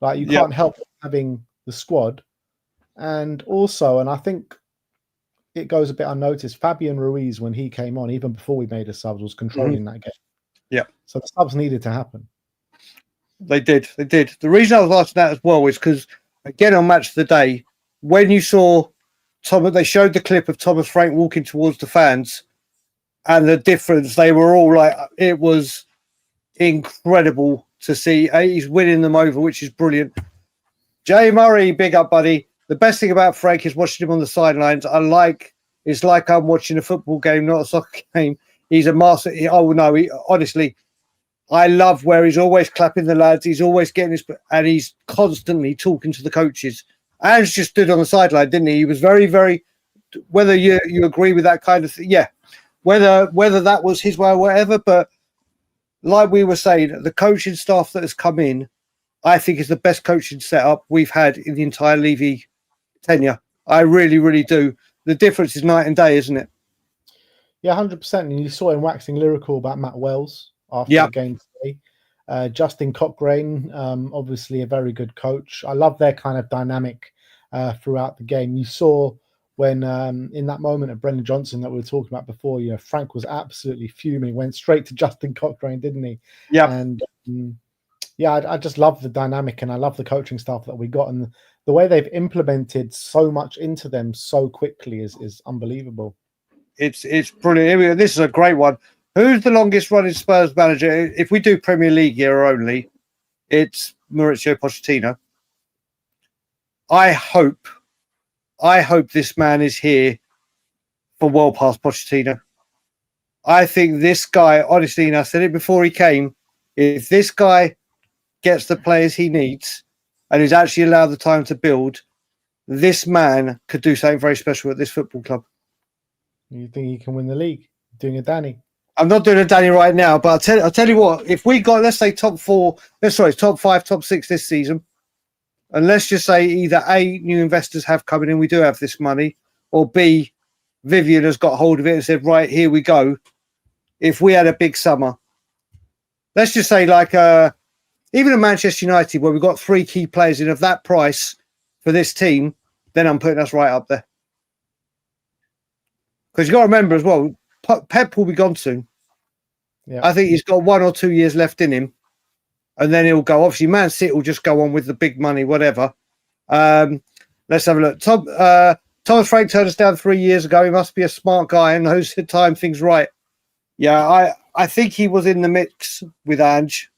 Like, you can't help having the squad. And also, and I think it goes a bit unnoticed, Fabian Ruiz, when he came on, even before we made the subs, was controlling that game. Yeah. So the subs needed to happen. They did. The reason I was asking that as well is because, again, on Match of the Day, when you saw they showed the clip of Thomas Frank walking towards the fans and the difference, they were all like, it was incredible to see. He's winning them over, which is brilliant. Jay Murray, big up, buddy. The best thing about Frank is watching him on the sidelines. It's like I'm watching a football game, not a soccer game. He's a master. Honestly, I love where he's always clapping the lads. He's always getting and he's constantly talking to the coaches. Ange just stood on the sideline, didn't he? He was very, very, whether you agree with that kind of thing, yeah. Whether that was his way or whatever, but like we were saying, the coaching staff that has come in, I think is the best coaching setup we've had in the entire Levy tenure. I really, really do. The difference is night and day, isn't it? Yeah, 100%. And you saw him waxing lyrical about Matt Wells after the game today. Justin Cochrane, obviously a very good coach. I love their kind of dynamic throughout the game. You saw when in that moment of Brendan Johnson that we were talking about before, Frank was absolutely fuming, went straight to Justin Cochrane, didn't he? Yeah. And I just love the dynamic, and I love the coaching staff that we got, and the way they've implemented so much into them so quickly is unbelievable. It's brilliant. This is a great one. Who's the longest running Spurs manager? If we do Premier League year only, it's Mauricio Pochettino. I hope this man is here for well past Pochettino. I think this guy, honestly, and I said it before he came, if this guy gets the players he needs and is actually allowed the time to build, this man could do something very special at this football club. You think he can win the league? Doing a Danny? I'm not doing a Danny right now, but I'll tell you what, if we got, let's say top 5, top 6 this season, and let's just say either A, new investors have come in and we do have this money, or B, Vivian has got hold of it and said, right, here we go. If we had a big summer, let's just say even at Manchester United, where we've got 3 key players in of that price for this team, then I'm putting us right up there. Because you've got to remember as well, Pep will be gone soon. Yeah. I think he's got 1 or 2 years left in him. And then he'll go. Obviously, Man City will just go on with the big money, whatever. Let's have a look. Thomas Frank turned us down 3 years ago. He must be a smart guy and knows to time things right. Yeah, I think he was in the mix with Ange.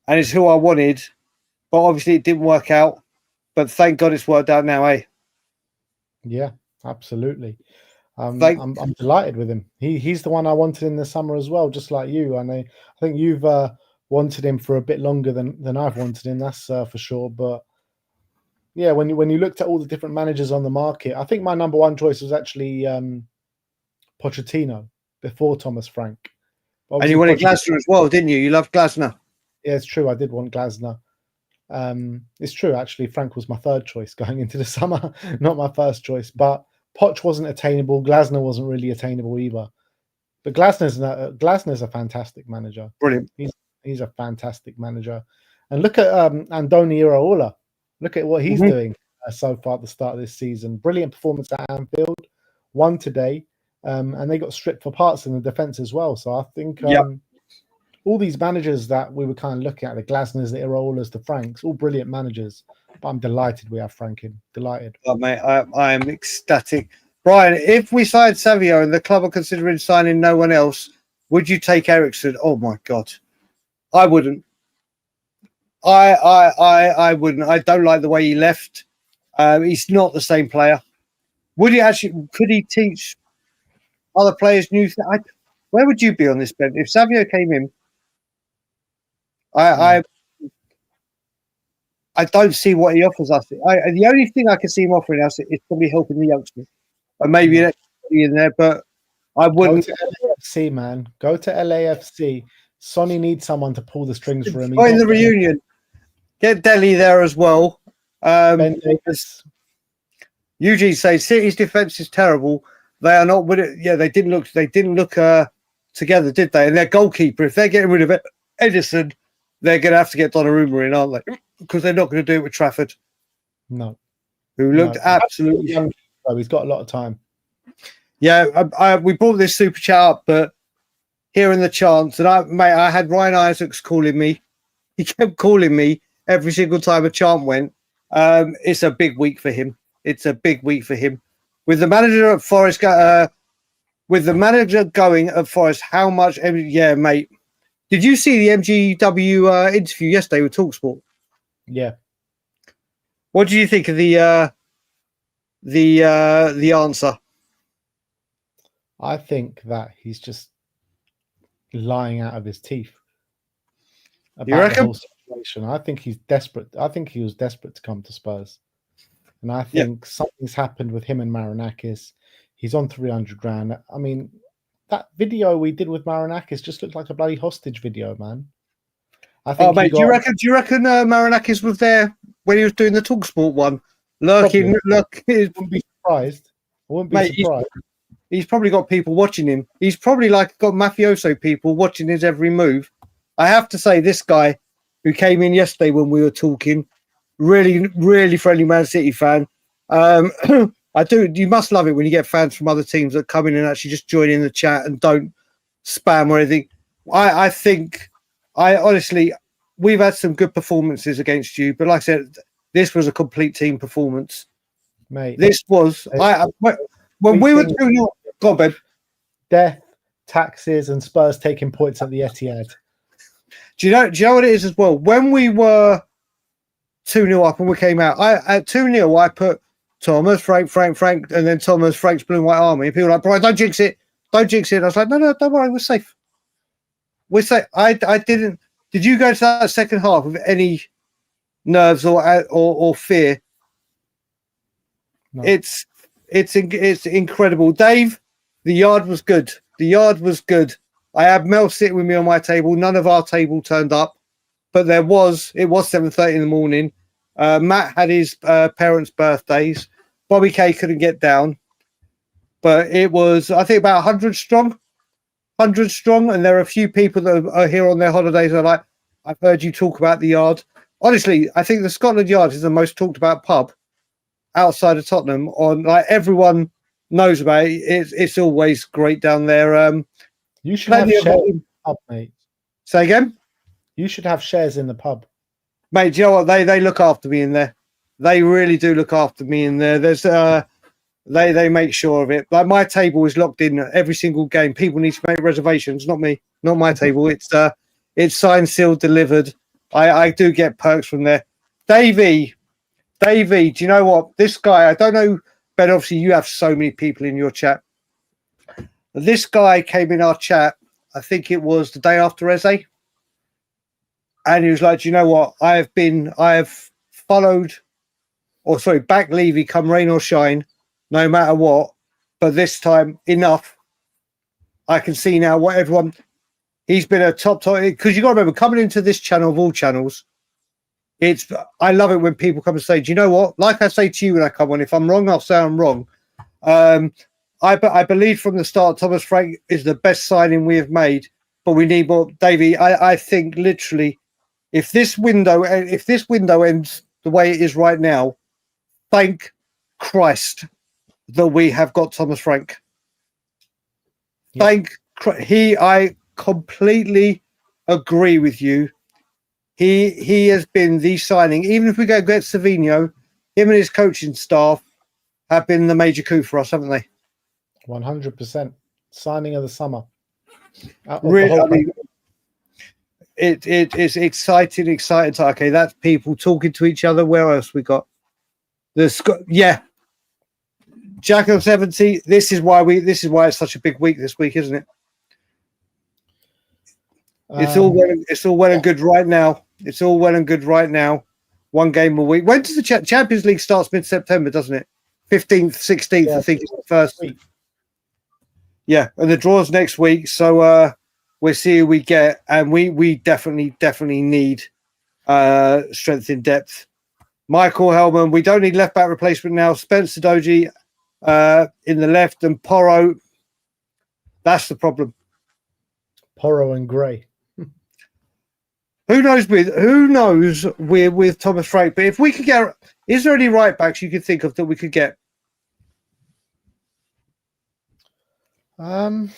And it's who I wanted. But obviously, it didn't work out. But thank God it's worked out now, eh? Yeah, absolutely. I'm delighted with him. He's the one I wanted in the summer as well, just like you. I think you've wanted him for a bit longer than I've wanted him. That's for sure. But yeah, when you looked at all the different managers on the market, I think my number one choice was actually Pochettino before Thomas Frank. And you wanted Glasner as well, didn't you? You loved Glasner. Yeah, it's true. I did want Glasner. It's true, actually. Frank was my third choice going into the summer, not my first choice. But Poch wasn't attainable. Glasner wasn't really attainable either. But Glasner's a fantastic manager. Brilliant. He's a fantastic manager. And look at Andoni Iraola. Look at what he's doing so far at the start of this season. Brilliant performance at Anfield. Won today. And they got stripped for parts in the defence as well. So I think all these managers that we were kind of looking at, the Glasners, the Iraolas, the Franks, all brilliant managers. But I'm delighted we have Frank in. Delighted. Oh, mate, I am ecstatic. Brian, if we signed Savio and the club are considering signing no one else, would you take Ericsson? Oh, my God. I wouldn't. I wouldn't. I don't like the way he left. He's not the same player. Could he teach other players new things? Where would you be on this, Ben? If Savio came in, I don't see what he offers us. The only thing I can see him offering us is probably helping the youngsters. And maybe an extra in there, but I wouldn't. Go to LAFC, man. Go to LAFC. Sonny needs someone to pull the strings for him. Join the reunion. Get Delhi there as well. Ben Davis. Udogie says City's defense is terrible. They are not. Yeah, they didn't look. They didn't look together, did they? And their goalkeeper, if they're getting rid of Edison, they're going to have to get Donnarumma in, aren't they? Because they're not going to do it with Trafford. No. Who looked absolutely young. He's got a lot of time. Yeah, we brought this super chat up, but hearing the chants, and I had Ryan Isaacs calling me. He kept calling me every single time a chant went. It's a big week for him. It's a big week for him. With the manager at Forest, going at Forest, how much? Yeah, mate. Did you see the MGW interview yesterday with TalkSport? Yeah. What do you think of the answer? I think that he's just lying out of his teeth. You reckon? The whole situation. I think he's desperate. I think he was desperate to come to Spurs. And I think something's happened with him and Marinakis. He's on 300 grand. I mean, that video we did with Marinakis just looked like a bloody hostage video, man. I think. Do you reckon Marinakis was there when he was doing the TalkSport one? Lurking. I wouldn't be surprised. I wouldn't be surprised. He's probably got people watching him. He's probably got mafioso people watching his every move. I have to say, this guy who came in yesterday when we were talking, really, really friendly Man City fan. I do. You must love it when you get fans from other teams that come in and actually just join in the chat and don't spam or anything. I think, honestly, we've had some good performances against you, but like I said, this was a complete team performance, mate. This was when we were doing your death, taxes, and Spurs taking points at the Etihad. Do you know what it is as well? When we were 2-0 up and we came out, at 2-0, I put Thomas, Frank, and then Thomas, Frank's Blue and White Army. And people were like, Brian, don't jinx it. Don't jinx it. And I was like, no, don't worry, we're safe. We're safe. I didn't. Did you go to that second half with any nerves or fear? No. It's incredible. Dave, the yard was good. I had Mel sitting with me on my table. None of our table turned up, but it was 7:30 in the morning. Matt had his parents' birthdays. Bobby K couldn't get down, but it was, I think, about 100 strong. 100 strong, and there are a few people that are here on their holidays that are like, I've heard you talk about the Yard. Honestly, I think the Scotland Yard is the most talked about pub outside of Tottenham. On like everyone knows about it. It's always great down there. You should have shares in the pub, mate. Say again? You should have shares in the pub. Mate, do you know what? They look after me in there. They really do look after me in there. There's they make sure of it. Like my table is locked in every single game. People need to make reservations, not me, not my table. It's signed, sealed, delivered. I do get perks from there. Davey, do you know what? This guy, I don't know, Ben, obviously you have so many people in your chat. This guy came in our chat, I think it was the day after Eze. And he was like, do you know what? I have followed, back Levy come rain or shine, no matter what. But this time, enough. I can see now what everyone, he's been a top, because you got to remember, coming into this channel of all channels, I love it when people come and say, do you know what? Like I say to you when I come on, if I'm wrong, I'll say I'm wrong. I believe from the start, Thomas Frank is the best signing we have made, but we need more. Davey, I think literally, if this window ends the way it is right now, thank Christ that we have got Thomas Frank. Yep. I completely agree with you. He has been the signing. Even if we go get Savinho, him and his coaching staff have been the major coup for us, haven't they? 100%. Signing of the summer. Really, I mean, it's exciting. Okay, that's people talking to each other. Where else we got? Jack of 70. This is why it's such a big week this week, isn't it? It's all well and good right now. It's all well and good right now. One game a week. When does the Champions League starts mid-September, doesn't it? 15th, 16th, I think it's the first week. Yeah, and the draw's next week. So we'll see who we get. And we definitely need strength in depth. Michael Hellman, we don't need left back replacement now. Spence Udogie in the left and Porro. That's the problem. Porro and Gray. Who knows with Thomas Frank? But if we could get, is there any right backs you could think of that we could get? Not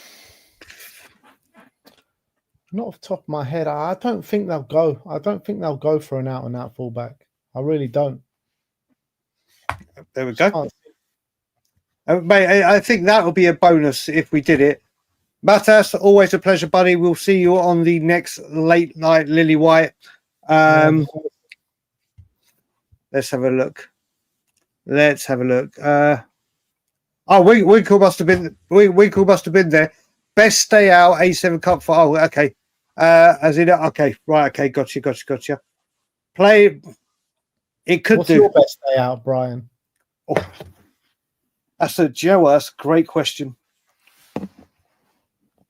off the top of my head. I don't think they'll go. I don't think they'll go for an out-and-out fullback. I really don't. There we go. Mate, I think that would be a bonus if we did it. Matas, always a pleasure, buddy. We'll see you on the next Late Night Lilywhite. Let's have a look. Winkle must have been there. Best stay out, A7 Cup for. Oh, okay. Okay, right, okay, gotcha. Play. It could What's do. Your best stay out, Brian? Oh, that's a great question.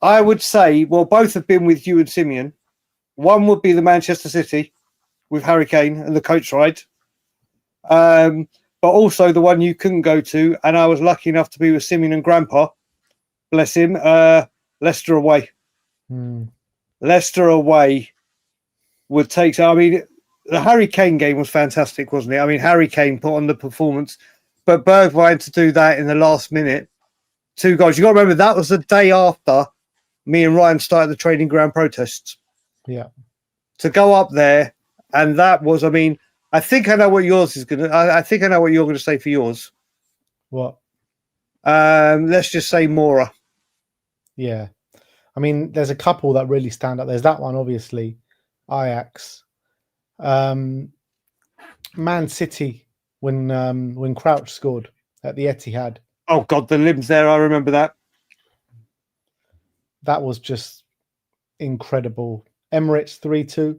I would say, well, both have been with you and Simeon. One would be the Manchester City with Harry Kane and the coach ride. But also the one you couldn't go to, and I was lucky enough to be with Simeon and Grandpa. Bless him. Leicester away. Leicester away would take. I mean, the Harry Kane game was fantastic, wasn't it? I mean, Harry Kane put on the performance, but Bergwijn to do that in the last minute, 2 goals. You got to remember that was the day after me and Ryan started the training ground protests. Yeah, to go up there, and that was. I mean, I think I know what yours is gonna. I think I know what you're going to say for yours. What? Let's just say Mora. Yeah, I mean, there's a couple that really stand out. There's that one, obviously, Ajax, Man City when Crouch scored at the Etihad. Oh God, the limbs there! I remember that. That was just incredible. Emirates 3-2,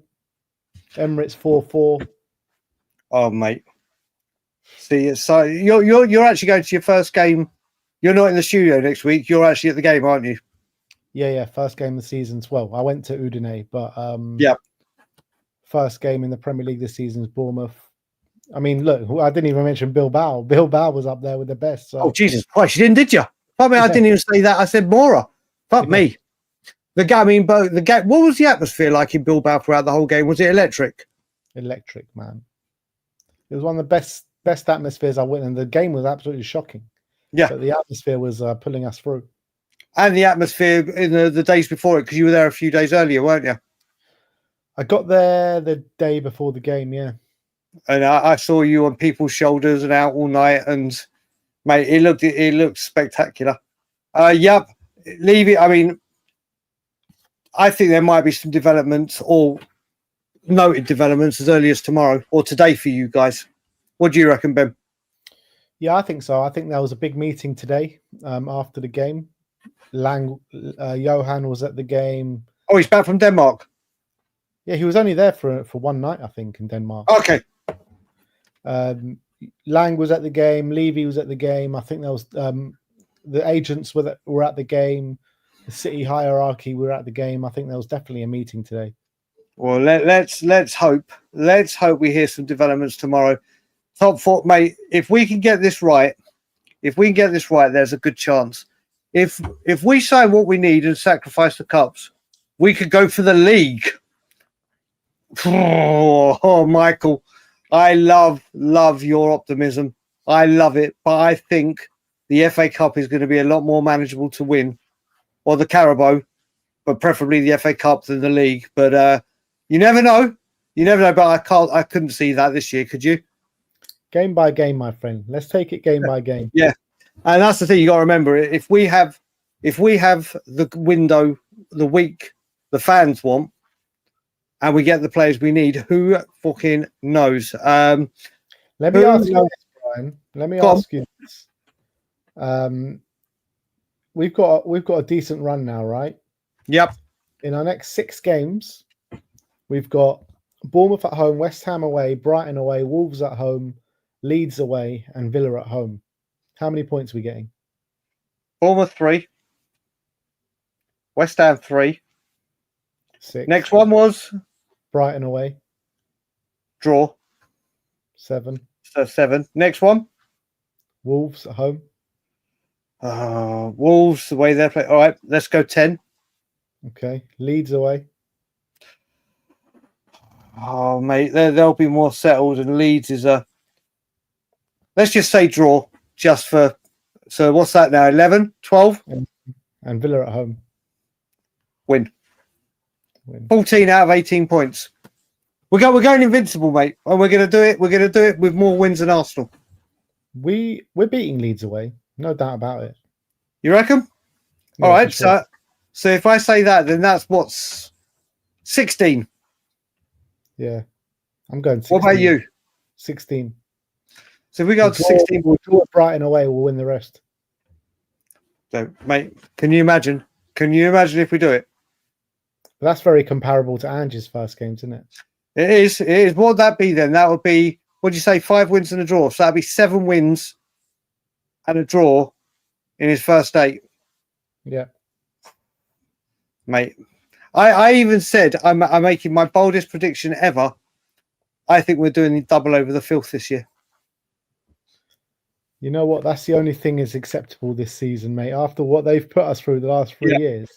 Emirates 4-4. Oh mate, see, so you're actually going to your first game. You're not in the studio next week. You're actually at the game, aren't you? Yeah. First game of the season. Well, I went to Udogie, but yeah. First game in the Premier League this season is Bournemouth. I mean, look, I didn't even mention Bilbao. Bilbao was up there with the best. So. Oh Jesus Christ, you didn't, did you? I mean, I didn't even say that. I said Mora. Fuck me. But the game. What was the atmosphere like in Bilbao throughout the whole game? Was it electric? Electric, man. It was one of the best atmospheres I witnessed. And the game was absolutely shocking. Yeah, but the atmosphere was pulling us through. And the atmosphere in the days before it, because you were there a few days earlier, weren't you? I got there the day before the game, yeah. And I saw you on people's shoulders and out all night, and mate, it looked spectacular. Yep, leave it. I mean, I think there might be some developments or noted developments as early as tomorrow or today for you guys. What do you reckon, Ben? Yeah, I think so. I think there was a big meeting today after the game. Johan was at the game. Oh, he's back from Denmark. Yeah, he was only there for one night, I think, in Denmark. Okay. Lang was at the game. Levy was at the game. I think there was the agents were at the game. The city hierarchy were at the game. I think there was definitely a meeting today. Well, let's hope. Let's hope we hear some developments tomorrow. Top four, mate. If we can get this right, there's a good chance. If we sign what we need and sacrifice the cups, we could go for the league. Oh, Michael, I love your optimism. I love it, but I think the FA Cup is going to be a lot more manageable to win, or the Carabao, but preferably the FA Cup than the league. But you never know. But I couldn't see that this year. Could you? Game by game, my friend. Let's take it game by game. Yeah, and that's the thing you got to remember. If we have the window, the week the fans want, and we get the players we need, who fucking knows? Let me ask you this, Brian. Let me ask you this. We've got a decent run now, right? Yep. In our next 6 games, we've got Bournemouth at home, West Ham away, Brighton away, Wolves at home, Leeds away, and Villa at home. How many points are we getting? Bournemouth 3. West Ham 3. 6. Next one was Brighton away. Draw. 7. So 7. Next one. Wolves at home. Wolves, the way they're playing. All right, let's go 10. Okay. Leeds away. Oh, mate, they'll be more settled, and Leeds is a... Let's just say draw, just for... So what's that now, 11, 12? And Villa at home. Win. 14 out of 18 points. We're going invincible, mate, and we're going to do it. We're going to do it with more wins than Arsenal. We're beating Leeds away, no doubt about it. You reckon? Yeah, all right. Sure. So if I say that, then that's what's 16. Yeah, I'm going 16. What about you? 16. So if we go to 16, we'll draw Brighton away. We'll win the rest. So, mate, can you imagine? Can you imagine if we do it? That's very comparable to Ange's first games, isn't it? It is. It is. What would that be then? That would be, what do you say, 5 wins and a draw. So that'd be 7 wins and a draw in his first 8. Yeah. Mate, I even said I'm making my boldest prediction ever. I think we're doing the double over the filth this year. You know what? That's the only thing is acceptable this season, mate. After what they've put us through the last 3 years.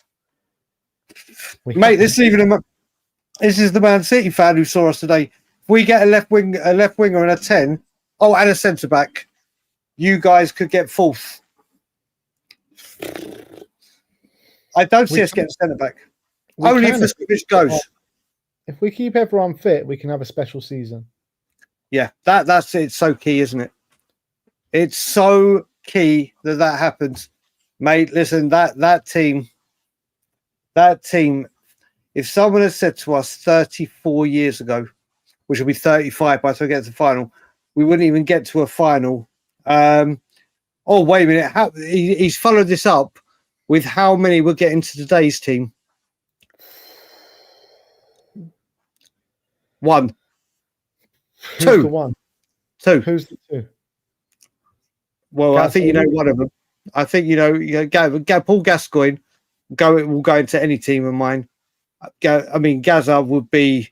Mate, this is the Man City fan who saw us today. If we get a left winger and a 10, and a centre back, you guys could get 4th. I don't see us getting centre back. Only if the scrimmage goes. If we keep everyone fit, we can have a special season. Yeah, that's it. It's so key, isn't it? It's so key that happens, mate. Listen, that team. If someone had said to us 34 years ago, which will be 35 by the time we get to the final, we wouldn't even get to a final. Oh, wait a minute. He's followed this up with how many we're getting to today's team. 1. Who's 2. the 1? 2. Who's the 2? Well, I think you know one of them. I think you know Paul Gascoigne. Will go into any team of mine. I mean, Gaza would be,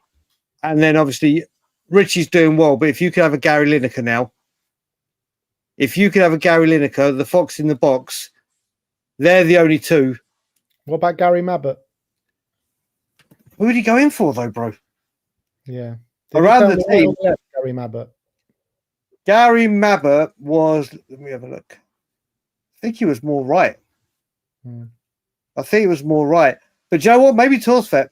and then obviously Richie's doing well. But if you could have a Gary Lineker now, the Fox in the box, they're the only 2. What about Gary Mabbott? Who did he go in for, though, bro? Yeah. Around the team, Gary Mabbott. Gary Mabbott was, let me have a look. I think he was more right. I think he was more right. But you know what? Maybe Torsvet.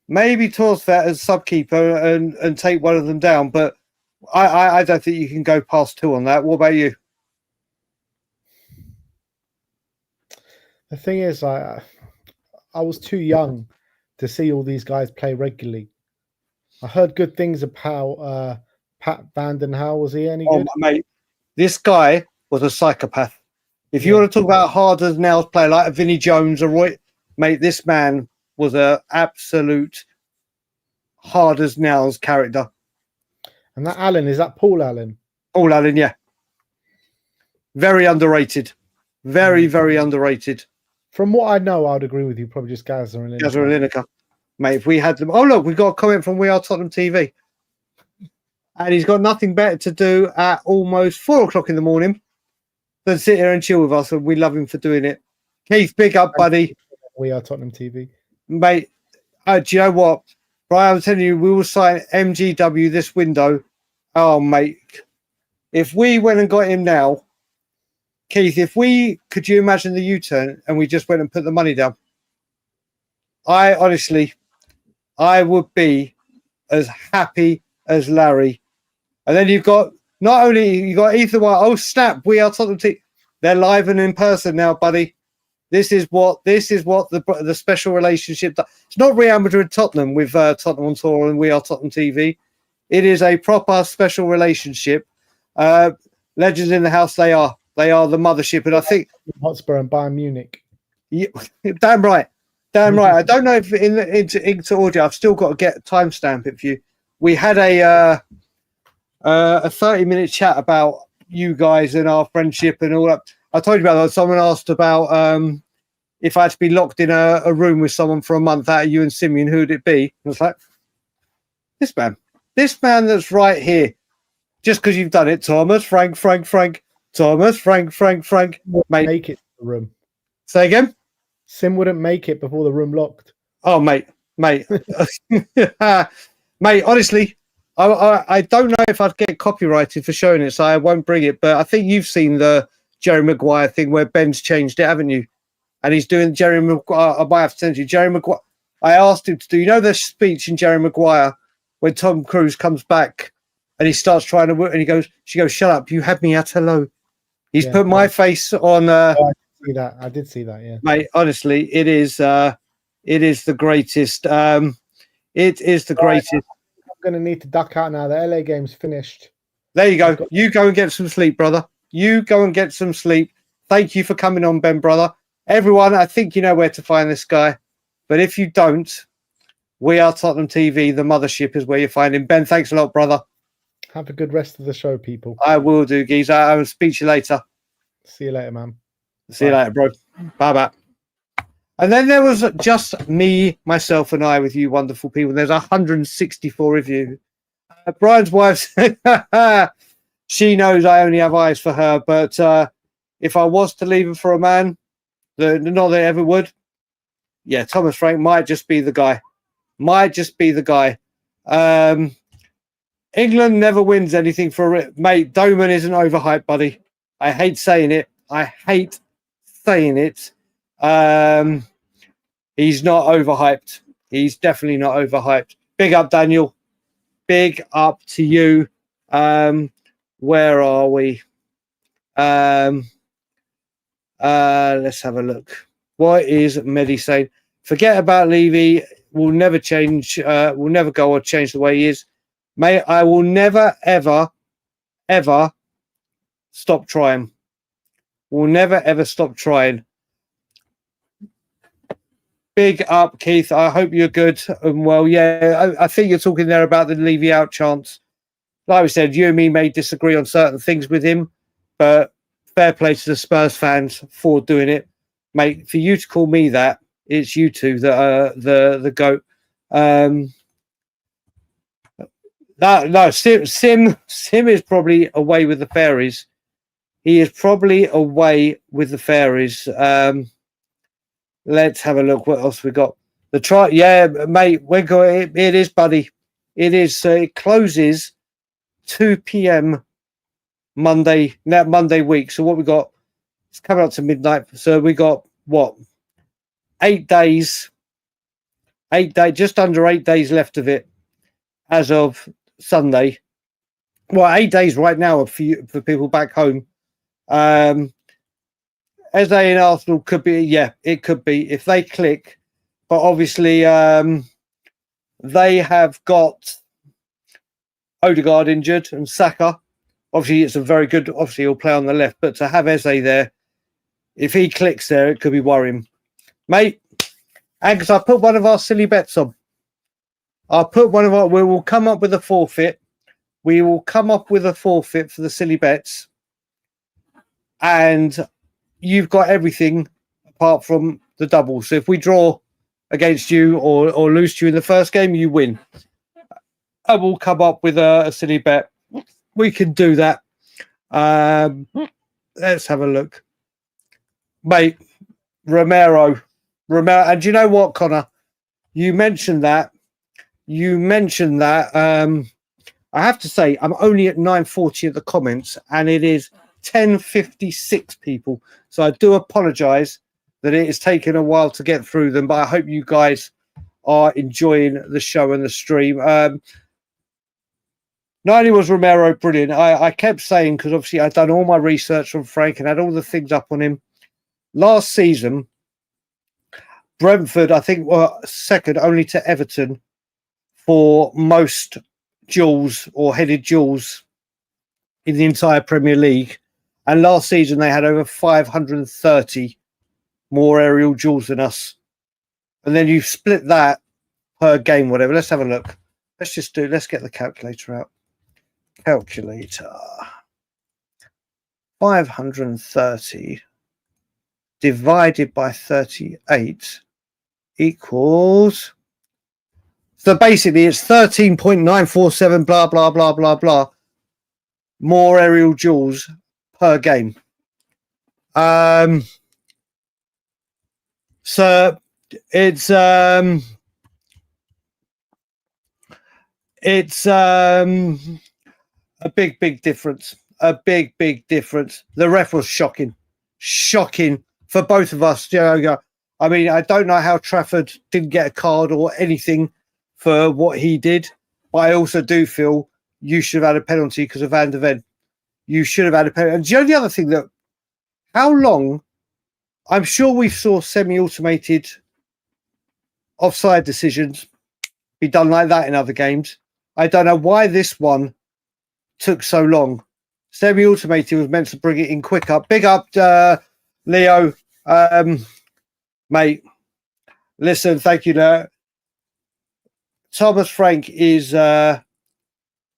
Maybe Torsvet as subkeeper and take one of them down. But I don't think you can go past 2 on that. What about you? The thing is, I was too young to see all these guys play regularly. I heard good things about Pat Vandenhouw. Was he any good? Mate, this guy was a psychopath. If you want to talk about hard as nails player like a Vinnie Jones or Roy, mate, this man was an absolute hard as nails character. And that Allen, is that Paul Allen? Paul Allen, yeah. Very underrated. Very, very underrated. From what I know, I would agree with you. Probably just Gazza and Lineker. Gazza and Lineker. Mate, if we had them. Oh, look, we've got a comment from We Are Tottenham TV. And he's got nothing better to do at almost 4 o'clock in the morning than sit here and chill with us. And we love him for doing it. Keith, big up, buddy. We Are Tottenham TV. Mate, do you know what? Brian, I'm telling you, we will sign MGW this window. Oh, mate. If we went and got him now, Keith, could you imagine the U-turn and we just went and put the money down? I would be as happy as Larry. And then you've got, not only you got Ethan White, oh snap, We Are Tottenham TV. They're live and in person now, buddy. This is what the special relationship does. It's not Real Madrid Tottenham with Tottenham on tour and We Are Tottenham TV. It is a proper special relationship. Legends in the house, they are the mothership. And I think Hotspur and Bayern Munich. Yeah, damn right. I don't know if into audio, I've still got to get a timestamp it for you. We had a 30-minute chat about you guys and our friendship and all that. I told you about that. Someone asked about if I had to be locked in a room with someone for a month out of you and Simeon, who'd it be? I was like, this man that's right here. Just because you've done it, Thomas, Frank, Thomas, Frank. Mate, make it to the room. Say again? Sim wouldn't make it before the room locked. Oh, mate. Mate, honestly, I don't know if I'd get copyrighted for showing it, so I won't bring it. But I think you've seen the Jerry Maguire thing where Ben's changed it, haven't you? And he's doing Jerry Maguire. I might have to send you Jerry Maguire. I asked him to do, the speech in Jerry Maguire when Tom Cruise comes back and he starts trying to work and she goes, shut up, you had me at hello. He's put my face on. I did see that. Yeah, mate. Honestly, it is the greatest. It is the greatest. I'm going to need to duck out now. The LA game's finished. There you go. You go and get some sleep, brother. You go and get some sleep. Thank you for coming on, Ben, brother. Everyone, I think you know where to find this guy. But if you don't, We Are Tottenham TV, the mothership is where you find him. Ben, thanks a lot, brother. Have a good rest of the show, people. I will do, geez. I will speak to you later. See you later, man. See you later, bro. Bye-bye. And then there was just me, myself, and I with you wonderful people. There's 164 of you. Brian's wife, she knows I only have eyes for her. But if I was to leave her for a man, not that I ever would, yeah, Thomas Frank might just be the guy. England never wins anything for it. Mate, Doman isn't overhyped, buddy. I hate saying it. He's not overhyped. He's definitely not overhyped. Big up, Daniel. Big up to you. Where are we? Let's have a look. What is Mehdi saying? Forget about Levy. Will never change. Will never go or change the way he is. Mate, I will never, ever, ever stop trying. We'll never, ever stop trying. Big up, Keith. I hope you're good and well. Yeah, I think you're talking there about the Levy out chance. Like we said, you and me may disagree on certain things with him, but fair play to the Spurs fans for doing it. Mate, for you to call me that, it's you two that are the GOAT. Sim is probably away with the fairies. He is probably away with the fairies. Let's have a look. What else we got? Yeah, mate, we're going. It is, buddy. It is. It closes 2 p.m. Monday week. So what we got? It's coming up to midnight. So we got what? 8 days. 8 days, just under 8 days left of it as of Sunday. Well, 8 days right now for people back home. As they in Arsenal could be, yeah, it could be if they click. But obviously, they have got Odegaard injured and Saka. Obviously, it's a very good. Obviously, he'll play on the left, but to have Eze there, if he clicks there, it could be worrying, mate. And because I put one of our silly bets on, we will come up with a forfeit. We will come up with a forfeit for the silly bets, and you've got everything apart from the double. So if we draw against you or lose to you in the first game, you win. I will come up with a silly bet. We can do that. Let's have a look, mate. Romero, and do you know what, Connor? You mentioned that. I have to say, I'm only at 9:40 at the comments, and it is 10:56 people. So I do apologise that it has taken a while to get through them, but I hope you guys are enjoying the show and the stream. Not only was Romero brilliant, I kept saying, because obviously I'd done all my research on Frank and had all the things up on him. Last season, Brentford, I think, were second only to Everton for most duels or headed duels in the entire Premier League. And last season, they had over 530 more aerial duels than us. And then you split that per game, whatever. Let's have a look. Let's get the calculator out. Calculator. 530 divided by 38 equals. So basically, it's 13.947, blah, blah, blah, blah, blah, more aerial duels per game. So it's a big difference. A big difference. The ref was shocking for both of us. I mean, I don't know how Trafford didn't get a card or anything for what he did, but I also do feel you should have had a penalty because of Van der Ven. You should have had a penalty. And the only other thing that, how long? I'm sure we saw semi-automated offside decisions be done like that in other games. I don't know why this one took so long. Semi-automated was meant to bring it in quicker. Big up, Leo. Mate, listen, thank you. Thomas Frank is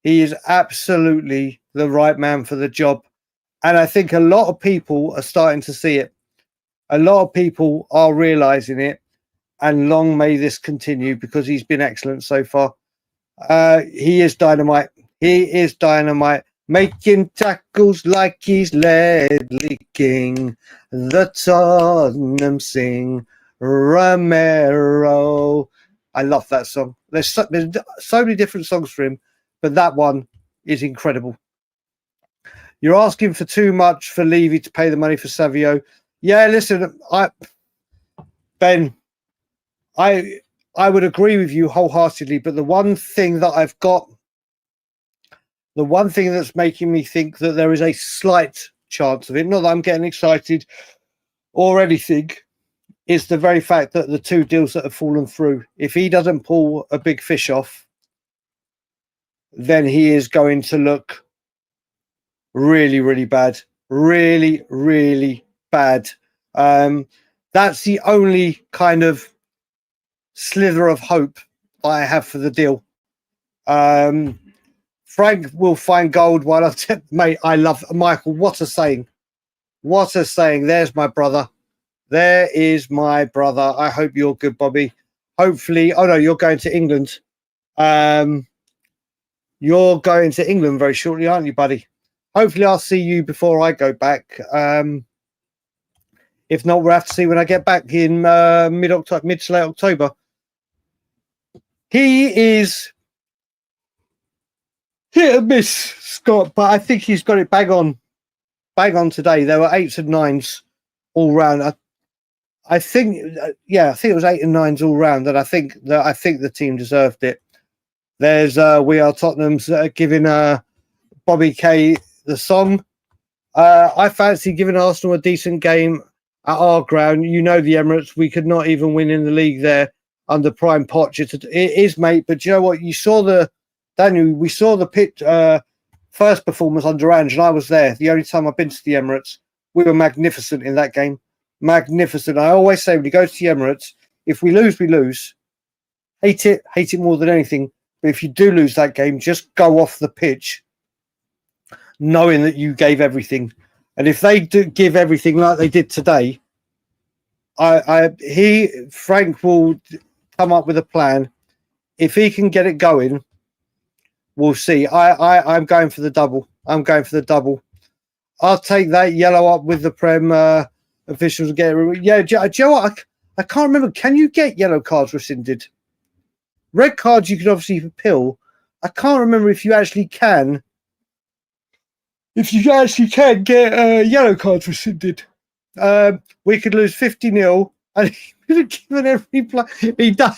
he is absolutely the right man for the job. And I think a lot of people are starting to see it. A lot of people are realising it. And long may this continue because he's been excellent so far. He is dynamite. He is dynamite. Making tackles like he's Ledley King. The Tottenham sing. Romero. I love that song. There's so many different songs for him, but that one is incredible. You're asking for too much for Levy to pay the money for Savio. Yeah, listen, Ben, I would agree with you wholeheartedly, but the one thing that's making me think that there is a slight chance of it, not that I'm getting excited or anything, is the very fact that the two deals that have fallen through, if he doesn't pull a big fish off, then he is going to look really, really bad. Really, really bad. That's the only kind of slither of hope I have for the deal. Frank will find gold while mate, I love Michael. What a saying. What a saying. There's my brother. There is my brother. I hope you're good, Bobby. Hopefully, oh no, you're going to England. You're going to England very shortly, aren't you, buddy? Hopefully, I'll see you before I go back. If not, we'll have to see when I get back in mid to late October. He is hit and miss, Scott, but I think he's got it bang on today. There were 8s and 9s all round. I think it was 8 and 9s all round, and I think the team deserved it. There's We Are Tottenham's giving Bobby K the song. I fancy giving Arsenal a decent game at our ground. You know, the Emirates, we could not even win in the league there under Prime Poch. It is, mate. But you know what? We saw the pitch first performance under Ange, and I was there. The only time I've been to the Emirates, we were magnificent in that game. Magnificent. I always say when you go to the Emirates, if we lose, we lose. Hate it more than anything. But if you do lose that game, just go off the pitch knowing that you gave everything. And if they do give everything like they did today, Frank will come up with a plan. If he can get it going, we'll see. I'm going for the double. I'll take that yellow up with the Prem officials. Get it. Yeah, do you know what? I can't remember. Can you get yellow cards rescinded? Red cards you can obviously appeal. I can't remember if you actually can. If you actually can get yellow cards rescinded. We could lose 50-0 and he would have given every play. He does.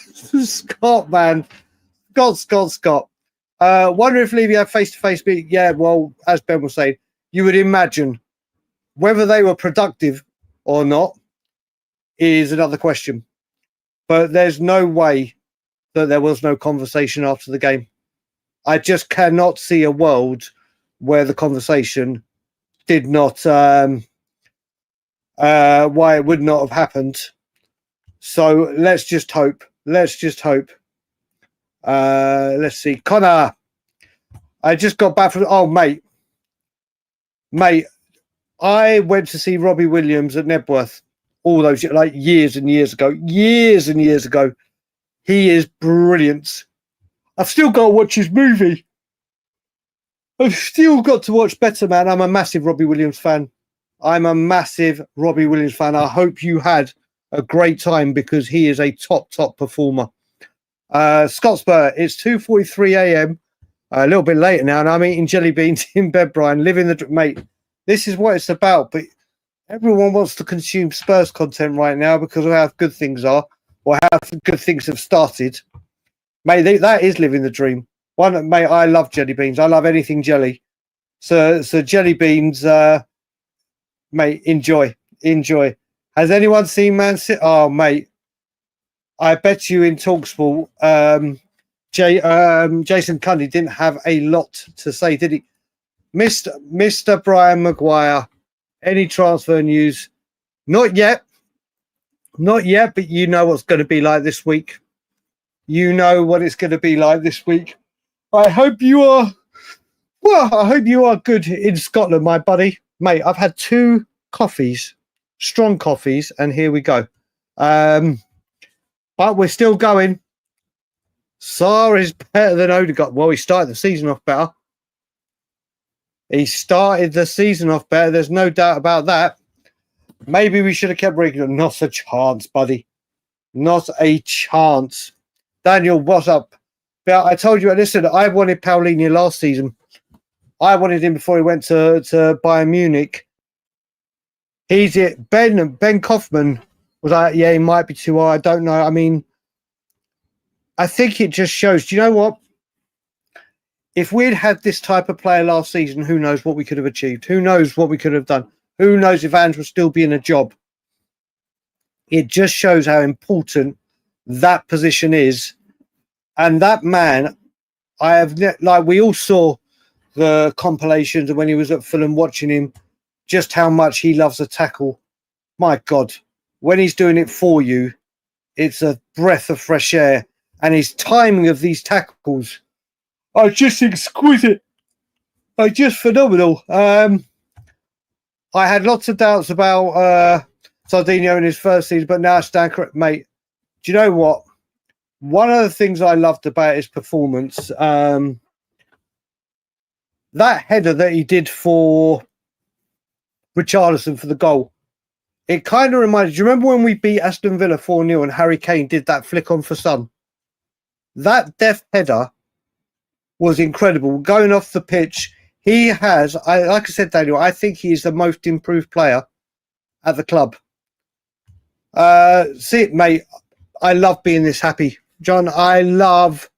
Scott, man. Scott. Wonder if Levy had face-to-face meeting. Yeah, well, as Ben was saying, you would imagine whether they were productive or not is another question. But there's no way that there was no conversation after the game. I just cannot see a world where the conversation did not, why it would not have happened. So let's just hope. Let's see. Connor, I just got back from, mate, I went to see Robbie Williams at Nebworth all those, like years and years ago. He is brilliant. I've still got to watch his movie. I've still got to watch Better Man. I'm a massive Robbie Williams fan. I hope you had a great time because he is a top performer. Scott Spur, it's 2:43 a.m. A little bit later now, and I'm eating jelly beans in bed, Brian. Living the mate. This is what it's about. But everyone wants to consume Spurs content right now because of how good things are or how good things have started. Mate, that is living the dream. Mate, I love jelly beans. I love anything jelly. So jelly beans, mate, enjoy. Has anyone seen Man City? Oh, mate, I bet you in TalkSport, Jason Cundy didn't have a lot to say, did he? Mr. Brian Maguire, any transfer news? Not yet, but you know what's going to be like this week. You know what it's going to be like this week. I hope you are good in Scotland, my buddy. Mate, I've had 2 coffees, strong coffees, and here we go. But we're still going. Sarr is better than Udogie. Well, he started the season off better. There's no doubt about that. Maybe we should have kept Regan. Not a chance, buddy. Not a chance. Daniel, what's up? I told you, listen, I wanted Paulinho last season. I wanted him before he went to Bayern Munich. He's it. Ben Kaufman was like, yeah, he might be too high. I don't know. I mean, I think it just shows. Do you know what? If we'd had this type of player last season, who knows what we could have achieved? Who knows what we could have done? Who knows if Ange would still be in a job? It just shows how important that position is. And that man, we all saw the compilations and when he was at Fulham watching him, just how much he loves a tackle. My God, when he's doing it for you, it's a breath of fresh air. And his timing of these tackles are just exquisite. Are just phenomenal. I had lots of doubts about Sardinio in his first season, but now I stand correct. Mate, do you know what? One of the things I loved about his performance, that header that he did for Richarlison for the goal, it kind of reminded, do you remember when we beat Aston Villa 4-0 and Harry Kane did that flick on for Son? That deft header was incredible. Going off the pitch, he has, like I said, Daniel, I think he is the most improved player at the club. See it, mate. I love being this happy. John, I love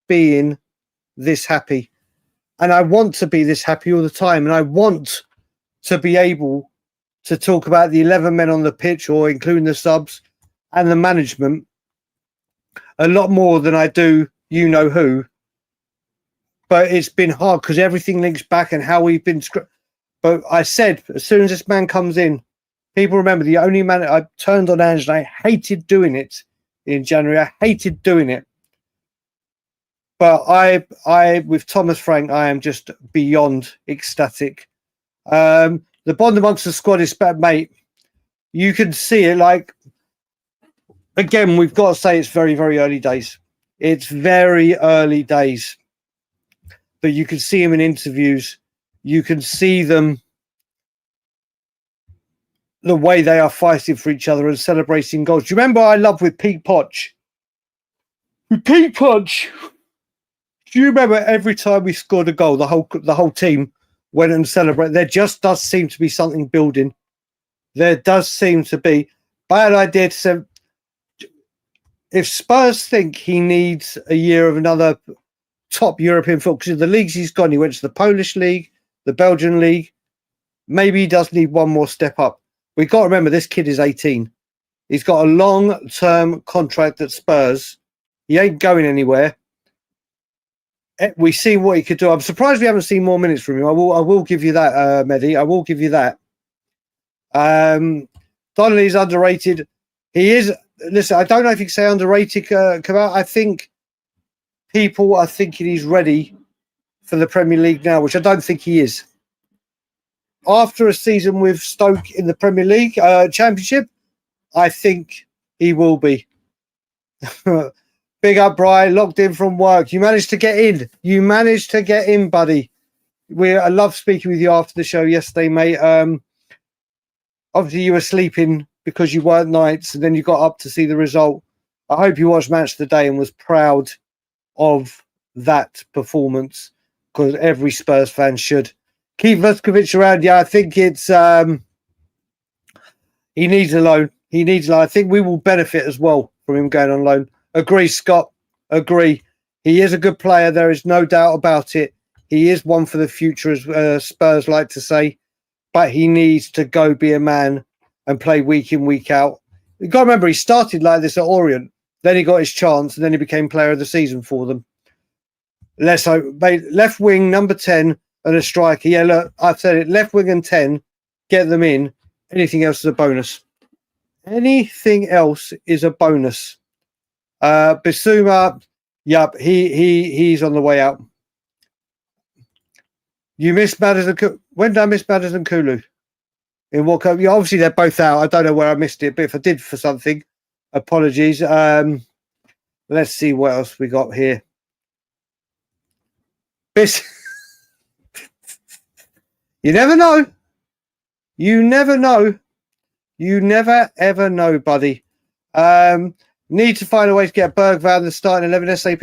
being this happy. And I want to be this happy all the time. And I want to be able to talk about the 11 men on the pitch, or including the subs and the management, a lot more than I do you know who. But it's been hard because everything links back and how we've been. But I said, as soon as this man comes in, people remember the only man I turned on Ange, and I hated doing it in January. I hated doing it. But I, with Thomas Frank, I am just beyond ecstatic. The bond amongst the squad is, mate, you can see it. Like, again, we've got to say it's very, very early days. It's very early days. But you can see them in interviews. You can see them, the way they are fighting for each other and celebrating goals. Do you remember I love with Pete Poch? With Pete Poch, do you remember every time we scored a goal, the whole team went and celebrated? There just does seem to be something building. There does seem to be. Bad idea to say, if Spurs think he needs a year of another top European football, because the leagues he's gone, he went to the Polish league, the Belgian league. Maybe he does need one more step up. We've got to remember this kid is 18. He's got a long-term contract at Spurs. He ain't going anywhere. We see what he could do. I'm surprised we haven't seen more minutes from him. I will give you that, Mehdi. I will give you that. Donnelly's underrated. He is. Listen, I don't know if you can say underrated, Kamal. I think people are thinking he's ready for the Premier League now, which I don't think he is. After a season with Stoke in the Premier League Championship, I think he will be. Big up, Brian, locked in from work. You managed to get in. You managed to get in, buddy. I love speaking with you after the show yesterday, mate. Obviously, you were sleeping because you weren't nights, and then you got up to see the result. I hope you watched Match of the Day and was proud of that performance, because every Spurs fan should. Keep Vuskovic around. Yeah, I think it's he needs a loan. He needs a loan. I think we will benefit as well from him going on loan. Agree, Scott. Agree. He is a good player. There is no doubt about it. He is one for the future, as Spurs like to say. But he needs to go be a man and play week in, week out. You've got to remember, he started like this at Orient. Then he got his chance, and then he became player of the season for them. Left wing, number 10, and a striker. Yeah, look, I've said it. Left wing and 10, get them in. Anything else is a bonus. Anything else is a bonus. Bissouma, yep, he's on the way out. You missed Madders. When did I miss Madders and Kulu? In what? Yeah, obviously they're both out. I don't know where I missed it, but if I did for something, apologies. Let's see what else we got here. You never know. You never know. You never ever know, buddy. Need to find a way to get Bergvall in the starting 11 SAP.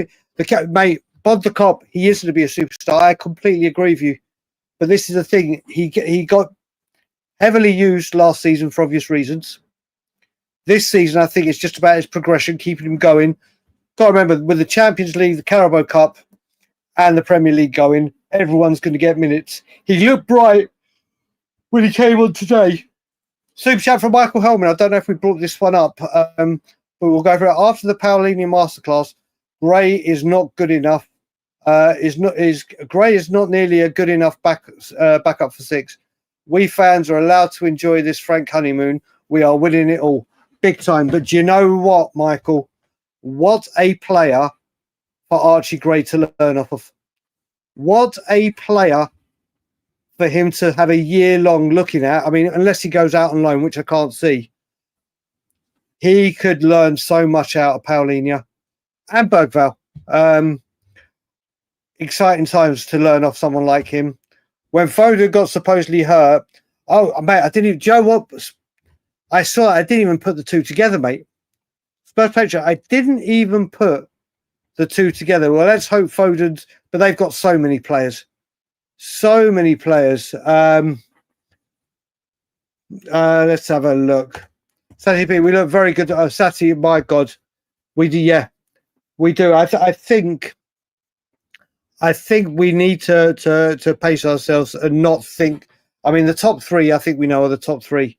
Mate, Bod the Cop, he is going to be a superstar. I completely agree with you. But this is the thing. He got heavily used last season for obvious reasons. This season, I think it's just about his progression, keeping him going. Got to remember, with the Champions League, the Carabao Cup, and the Premier League going, everyone's going to get minutes. He looked bright when he came on today. Super chat from Michael Hellman. I don't know if we brought this one up, but we'll go for it. After the Paolini masterclass, Gray is not good enough. Gray is not nearly a good enough backup for 6. We fans are allowed to enjoy this Frank honeymoon. We are winning it all, big time. But do you know what, Michael? What a player for Archie Gray to learn off of. What a player for him to have a year long looking at. I mean, unless he goes out on loan, which I can't see. He could learn so much out of Paulinho and Bergvall. Exciting times to learn off someone like him. When Foden got supposedly hurt, oh, mate, I didn't even, Joe, what? I saw it, I didn't even put the two together, mate. Spurs picture, I didn't even put the two together. Well, let's hope Foden's, but they've got so many players. So many players. Let's have a look. Sati B, we look very good. Sati, my God. We do, yeah. We do. I think we need to pace ourselves and not think. I mean, the top three, I think we know are the top three.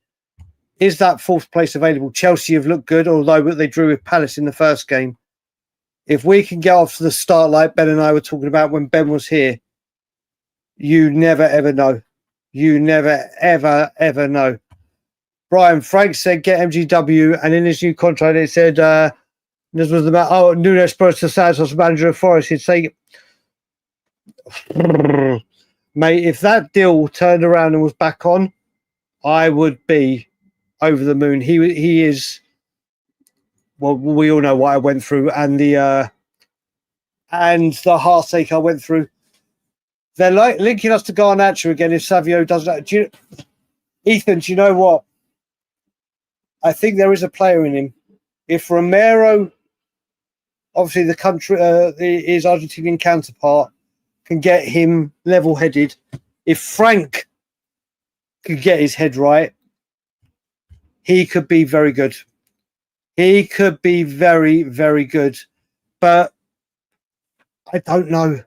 Is that fourth place available? Chelsea have looked good, although they drew with Palace in the first game. If we can get off to the start like Ben and I were talking about when Ben was here, you never, ever know. You never, ever know. Brian Frank said, get MGW, and in his new contract, it said, this was about, Nuno Spurs to Santos, manager of Forest. He'd say, mate, if that deal turned around and was back on, I would be over the moon. He is, well, we all know what I went through and the heartache I went through. They're like linking us to Garnacho again if Savio doesn't. Ethan, do you know what? I think there is a player in him. If Romero, obviously the country, his Argentinian counterpart, can get him level-headed, if Frank could get his head right, he could be very good. He could be very, very good. But I don't know.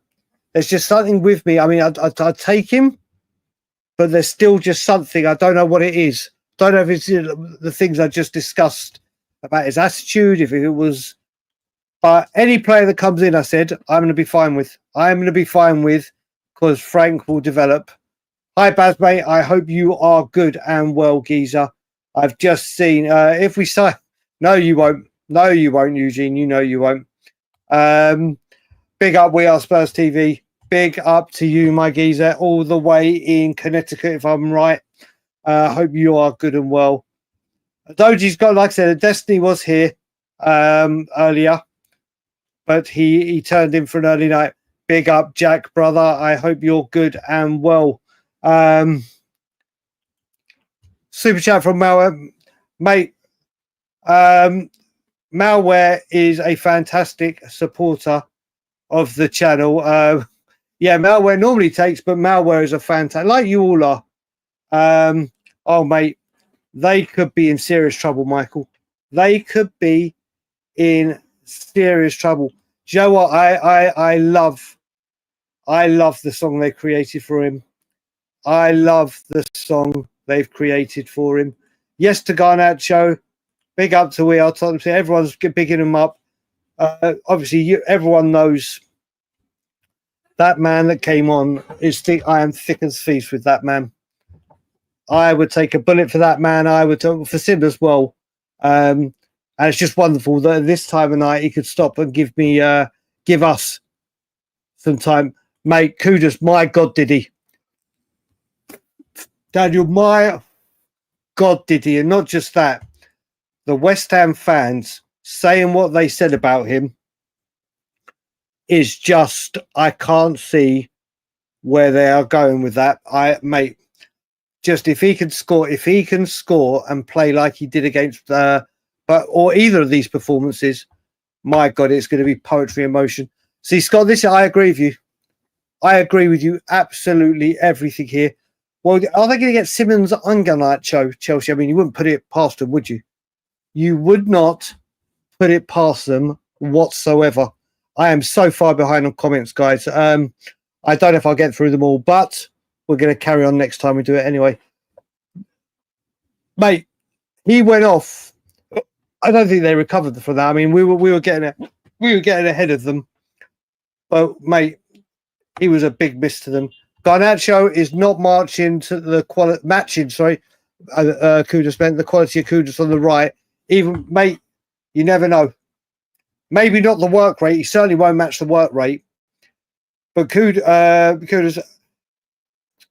There's just something with me. I mean, I'd take him, but there's still just something. I don't know what it is. Don't know if it's the things I just discussed about his attitude, if it was... But any player that comes in, I said, I'm going to be fine with. I'm going to be fine with because Frank will develop. Hi, Baz, mate. I hope you are good and well, geezer. I've just seen... if we sign... No, you won't. No, you won't, Eugene. You know you won't. Big up, We Are Spurs TV. Big up to you, my geezer, all the way in Connecticut, if I'm right. Hope you are good and well. Udogie's got, like I said, Destiny was here earlier, but he turned in for an early night. Big up, Jack, brother. I hope you're good and well. Super chat from Malware. Mate, Malware is a fantastic supporter of the channel. Yeah, Malware normally takes, but Malware is a fantastic, like you all are. Oh, mate, they could be in serious trouble, Michael. They could be in serious trouble. Do you know what? I love the song they created for him. I love the song they've created for him. Yes to Garnacho. Big up to We Are Tottenham. Everyone's bigging him up. Obviously, everyone knows that man that came on is thick. I am thick as thieves with that man. I would take a bullet for that man. I would for Sim as well. And it's just wonderful that this time of night he could stop and give us some time. Mate, kudos, my God, did he? Daniel, my God, did he? And not just that, the West Ham fans saying what they said about him is just, I can't see where they are going with that. Mate, just if he can score and play like he did against or either of these performances, my God, it's going to be poetry in motion. See, Scott, I agree with you. I agree with you absolutely everything here. Well, are they going to get Simmons and Garnacho, Chelsea? I mean, you wouldn't put it past them, would you? You would not put it past them whatsoever. I am so far behind on comments, guys. I don't know if I'll get through them all, but we're going to carry on next time we do it anyway. Mate, he went off. I don't think they recovered from that. I mean, we were getting ahead of them, but mate, he was a big miss to them. Garnacho is not matching the quality of Kudus on the right. Even, mate, you never know. Maybe not the work rate. He certainly won't match the work rate. But Kudus,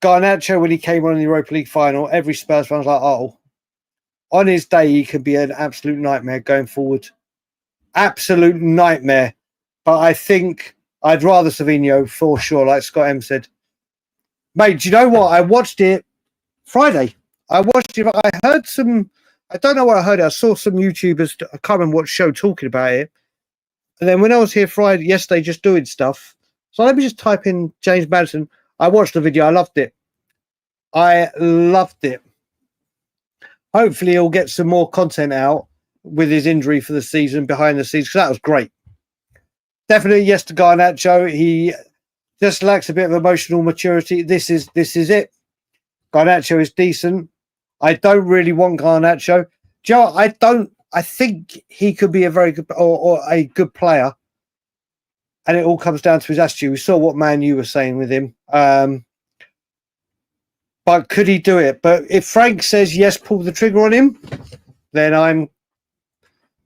Garnacho, when he came on in the Europa League final, every Spurs fan was like, oh, on his day, he could be an absolute nightmare going forward. Absolute nightmare. But I think I'd rather Savinho for sure, like Scott M said. Mate, do you know what? I watched it Friday. I heard some, I don't know what I heard. I saw some YouTubers, I can't remember what show, talking about it. And then when I was here yesterday just doing stuff, so let me just type in James Maddison. I watched the video. I loved it. Hopefully he'll get some more content out with his injury for the season, behind the scenes, because that was great. Definitely yes to Garnacho. He just lacks a bit of emotional maturity. This is it. Garnacho is decent. I don't really want Garnacho. Joe, I think he could be a very good or a good player. And it all comes down to his attitude. We saw what Man U were saying with him. But could he do it? But if Frank says yes, pull the trigger on him, then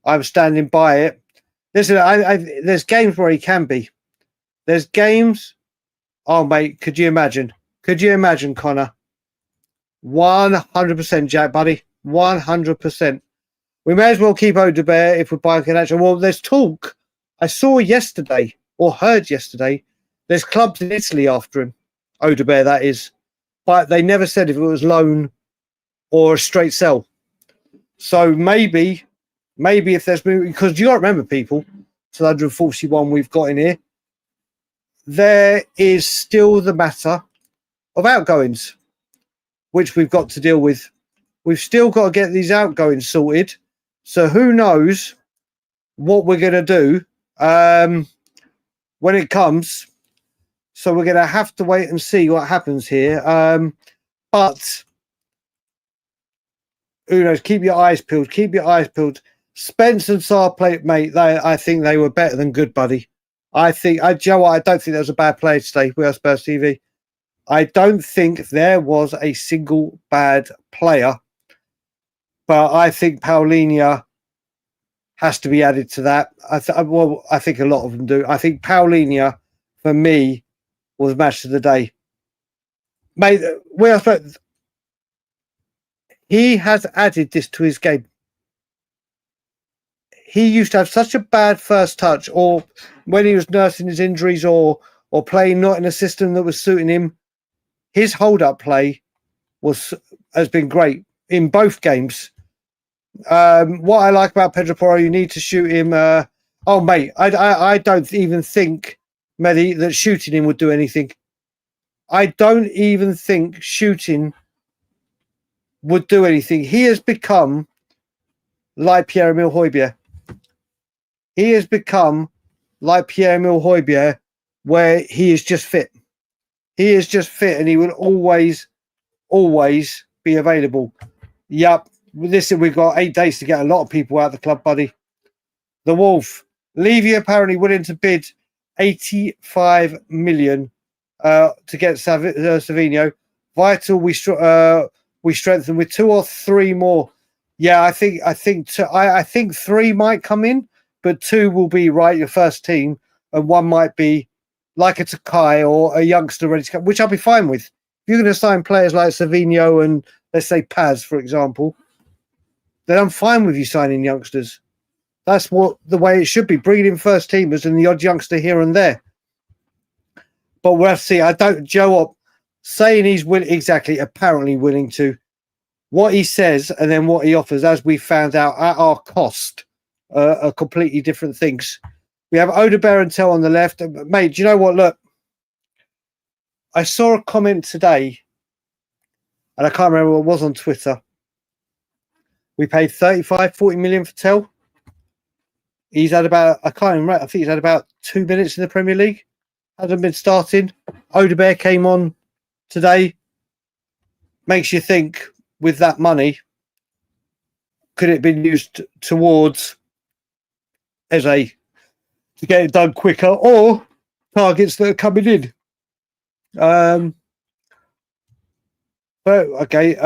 I'm standing by it. Listen, there's games where he can be. There's games. Oh, mate, could you imagine? Could you imagine, Connor? 100%, Jack, buddy. 100%. We may as well keep Odegaard if we're buying Garnacho. Well, there's talk. I saw yesterday, or heard yesterday, there's clubs in Italy after him. Odegaard, that is. But they never said if it was loan or a straight sell. So maybe if there's movement, because you got to remember, people, it's 141 we've got in here. There is still the matter of outgoings, which we've got to deal with. We've still got to get these outgoings sorted. So who knows what we're going to do when it comes. So we're going to have to wait and see what happens here. But who knows? Keep your eyes peeled. Keep your eyes peeled. Spence and Sarr played, mate. I think they were better than good, buddy. Joe, I don't think there was a bad play today with our Spurs TV. I don't think there was a single bad player. But I think Paulinho has to be added to that. I think a lot of them do. I think Paulinho, for me, was match of the day. Mate, he has added this to his game. He used to have such a bad first touch, or when he was nursing his injuries, or playing not in a system that was suiting him. His hold-up play has been great in both games. What I like about Pedro Porro, you need to shoot him. Mate, I don't even think, Mehdi, that shooting him would do anything. I don't even think shooting would do anything. He has become like Pierre-Emile Højbjerg. He has become like Pierre-Emile Højbjerg, where he is just fit. He is just fit, and he will always be available. Yep. Listen, we've got 8 days to get a lot of people out of the club, buddy. The Wolf. Levy apparently willing to bid 85 million to get Savinho. Vital, we strengthen with 2 or 3 more. Yeah, I think 3 might come in, but 2 will be your first team, and 1 might be like a Takai or a youngster ready to come, which I'll be fine with. If you're going to sign players like Savinho and let's say Paz, for example, then I'm fine with you signing youngsters. That's the way it should be. Bringing in first teamers and the odd youngster here and there. But we'll have to see. Joe, saying he's apparently willing to. What he says and then what he offers, as we found out at our cost, are completely different things. We have Odegaard and Tell on the left. Mate, do you know what? Look, I saw a comment today, and I can't remember what it was on Twitter. We paid 40 million for Tell. He's had I can't remember, I think he's had about 2 minutes in the Premier League. Hasn't been starting. Odegaard came on today. Makes you think, with that money, could it have been used towards Eze to get it done quicker, or targets that are coming in? But okay.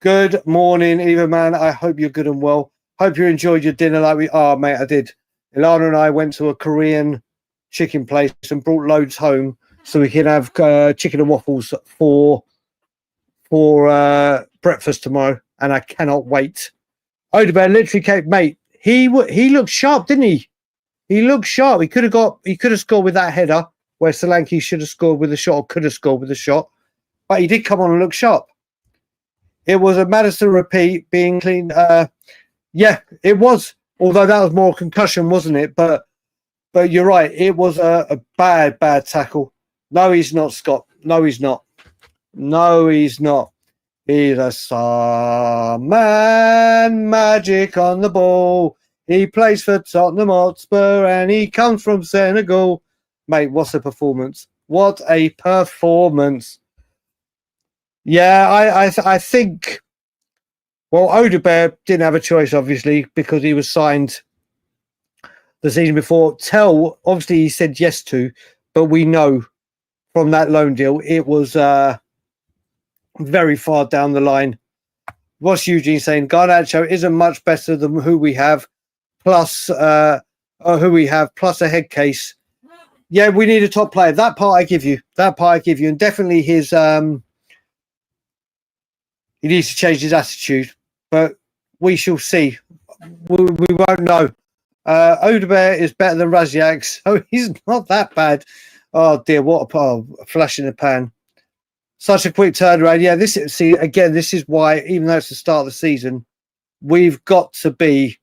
Good morning, Eva man. I hope you're good and well. Hope you enjoyed your dinner like we are, mate. I did. Ilana and I went to a Korean chicken place and brought loads home so we can have chicken and waffles for breakfast tomorrow, and I cannot wait. Odegaard literally came, mate. He looked sharp, didn't he? He looked sharp. He could have scored with that header where Solanke should have scored with a shot, or could have scored with a shot, but he did come on and look sharp. It was a Maddison repeat being clean. Yeah, it was. Although that was more concussion, wasn't it? But you're right. It was a bad tackle. No, he's not, Scott. No, he's not. No, he's not. He's a some man, magic on the ball. He plays for Tottenham Hotspur and he comes from Senegal. Mate, what's a performance? What a performance. Yeah, I think, well, Udogie didn't have a choice, obviously, because he was signed the season before. Tell, obviously, he said yes to, but we know from that loan deal, it was very far down the line. What's Eugene saying? Garnacho isn't much better than who we have, plus a head case. Yeah, we need a top player. That part I give you. And definitely his he needs to change his attitude, but we shall see. We won't know. Udogie is better than Raziak, so he's not that bad. Oh dear, what a flash in the pan. Such a quick turnaround. Yeah, this is why, even though it's the start of the season, we've got to be,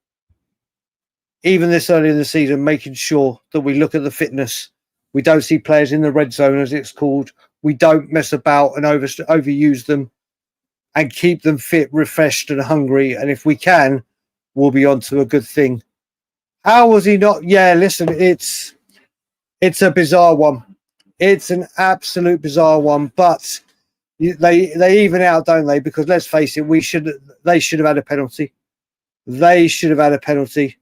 even this early in the season, making sure that we look at the fitness. We don't see players in the red zone, as it's called. We don't mess about and overuse them, and keep them fit, refreshed and hungry. And if we can, we'll be on to a good thing. How was he not? Yeah, listen, it's a bizarre one. It's an absolute bizarre one, but they even out, don't they? Because let's face it, they should have had a penalty. They should have had a penalty.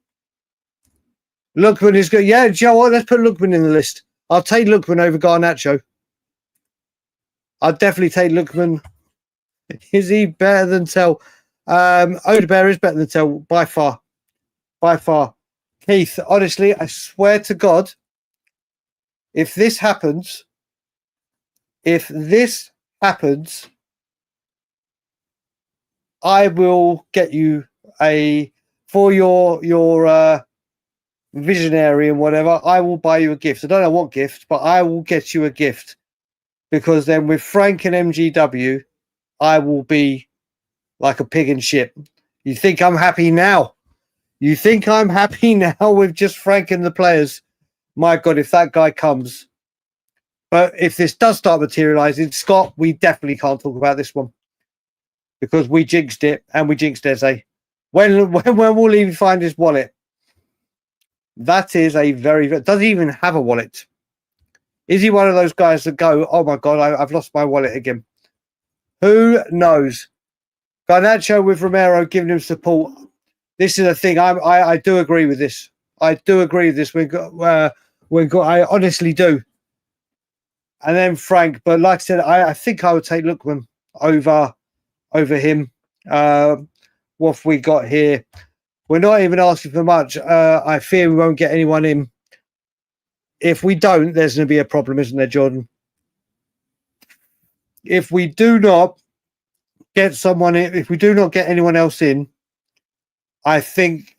Lookman is good. Yeah, Joe, what? Let's put Lookman in the list. I'll take Lookman over Garnacho. I'll definitely take Lookman. Is he better than Tell? Udogie is better than Tell by far. By far. Keith, honestly, I swear to God, if this happens, I will get you for your visionary and whatever, I will buy you a gift. I don't know what gift, but I will get you a gift, because then with Frank and MGW, I will be like a pig in shit. You think I'm happy now? You think I'm happy now with just Frank and the players? My God, if that guy comes. But if this does start materialising, Scott, we definitely can't talk about this one, because we jinxed it, and we jinxed Eze. When will he find his wallet? That is a does he even have a wallet? Is he one of those guys that go, oh my God, I've lost my wallet again? Who knows? Garnacho with Romero giving him support. This is a thing. I do agree with this. I do agree with this. I honestly do. And then Frank, but like I said, I think I would take Lookman over him. What have we got here? We're not even asking for much. I fear we won't get anyone in. If we don't, there's going to be a problem, isn't there, Jordan? If we do not get someone in, if we do not get anyone else in, I think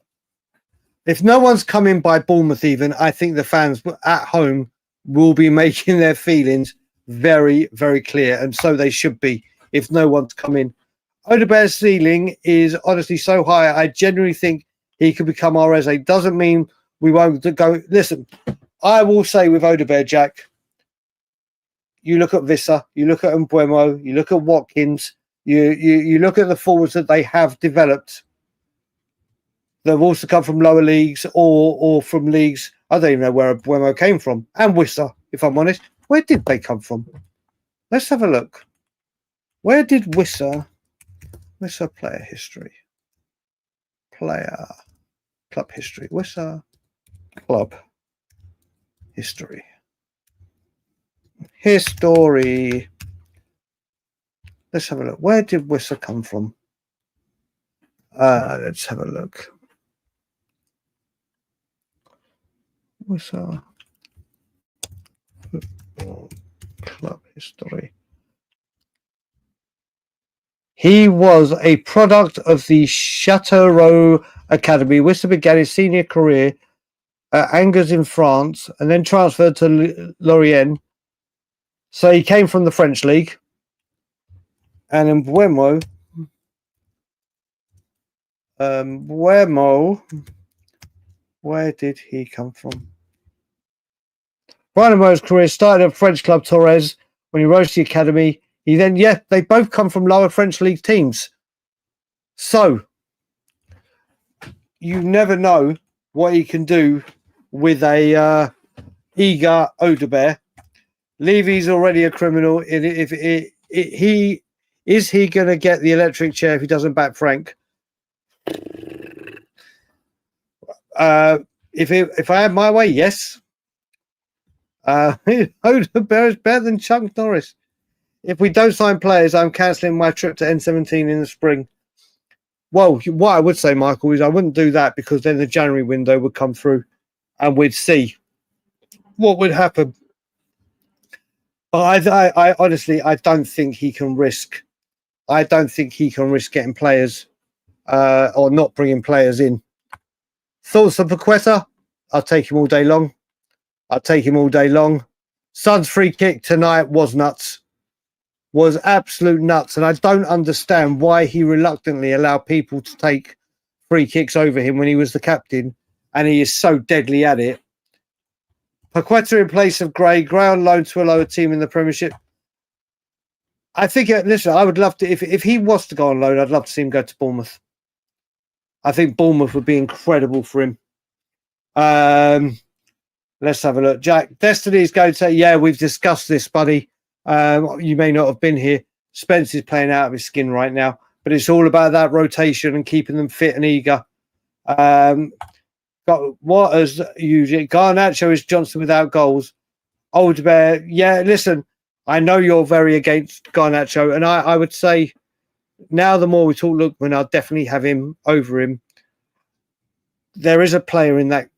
if no one's coming by Bournemouth even, I think the fans at home will be making their feelings very, very clear. And so they should be if no one's coming. Udogie's ceiling is honestly so high. I genuinely think he could become our Eze. Doesn't mean we won't go. Listen, I will say with Udogie, Jack, you look at Vissa, you look at Mbuemo, you look at Watkins, you look at the forwards that they have developed. They've also come from lower leagues or from leagues. I don't even know where Mbuemo came from. And Wissa, if I'm honest. Where did they come from? Let's have a look. Where did Wissa player history? Club history. Wissa club history. History. Let's have a look. Where did Wissa come from? Let's have a look. Wissa football club history. He was a product of the Châteauroux Academy. Wissa began his senior career at Angers in France and then transferred to Lorient. So he came from the French league. And Mbuemo Where did he come from? Brian Mo's career started at French club Torres when he rose to the academy. He then, they both come from lower French league teams. So, you never know what he can do with a eager Udogie. Levy's already a criminal. Is he going to get the electric chair if he doesn't back Frank? If I had my way, yes. Udogie is better than Chuck Norris. If we don't sign players, I'm cancelling my trip to N17 in the spring. Well, what I would say, Michael, is I wouldn't do that because then the January window would come through and we'd see what would happen. But I honestly, I don't think he can risk. I don't think he can risk getting players or not bringing players in. Thoughts on Paqueta? I'll take him all day long. Son's free kick tonight was nuts. Was absolute nuts. And I don't understand why he reluctantly allowed people to take free kicks over him when he was the captain. And he is so deadly at it. Paqueta in place of Gray on loan to a lower team in the Premiership. I think, listen, I would love to, if he was to go on loan, I'd love to see him go to Bournemouth. I think Bournemouth would be incredible for him. Let's have a look. Jack, Destiny's going to say, yeah, we've discussed this, buddy. You may not have been here. Spence is playing out of his skin right now, but it's all about that rotation and keeping them fit and eager. What as usually Garnacho is Johnson without goals. Old Bear, yeah, listen, I know you're very against Garnacho, and I would say now the more we talk Lookman, I'll definitely have him over him. There is a player in that.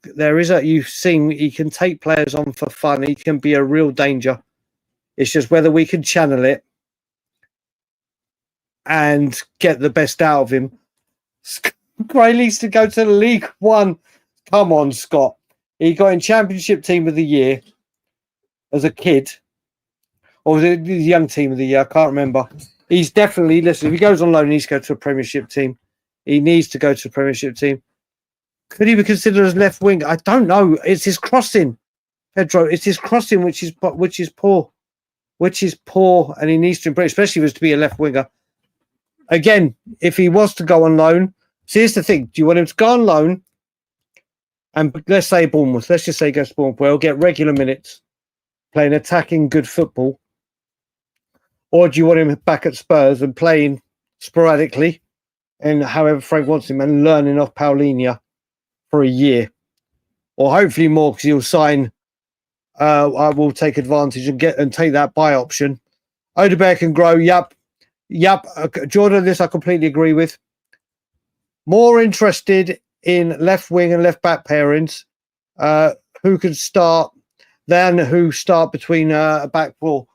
You've seen he can take players on for fun. He can be a real danger. It's just whether we can channel it and get the best out of him. Gray needs to go to League One. Come on, Scott. He got in Championship Team of the Year as a kid. Or was it the Young Team of the Year? I can't remember. He's definitely, listen, if he goes on loan, he needs to go to a Premiership team. He needs to go to a Premiership team. Could he be considered as left wing? I don't know. It's his crossing, Pedro. It's his crossing, which is poor. Which is poor, and he needs to improve, especially if he was to be a left winger. Again, if he was to go on loan, see, here's the thing. Do you want him to go on loan? And let's say Bournemouth. Let's just say he goes to Bournemouth, where he'll get regular minutes, playing attacking good football. Or do you want him back at Spurs and playing sporadically and however Frank wants him and learning off Paulinho for a year? Or hopefully more because he'll sign. I will take advantage and take that buy option. Udogie can grow. Yup. Jordan, this I completely agree with. More interested in left wing and left back pairings who can start than who start between a back four.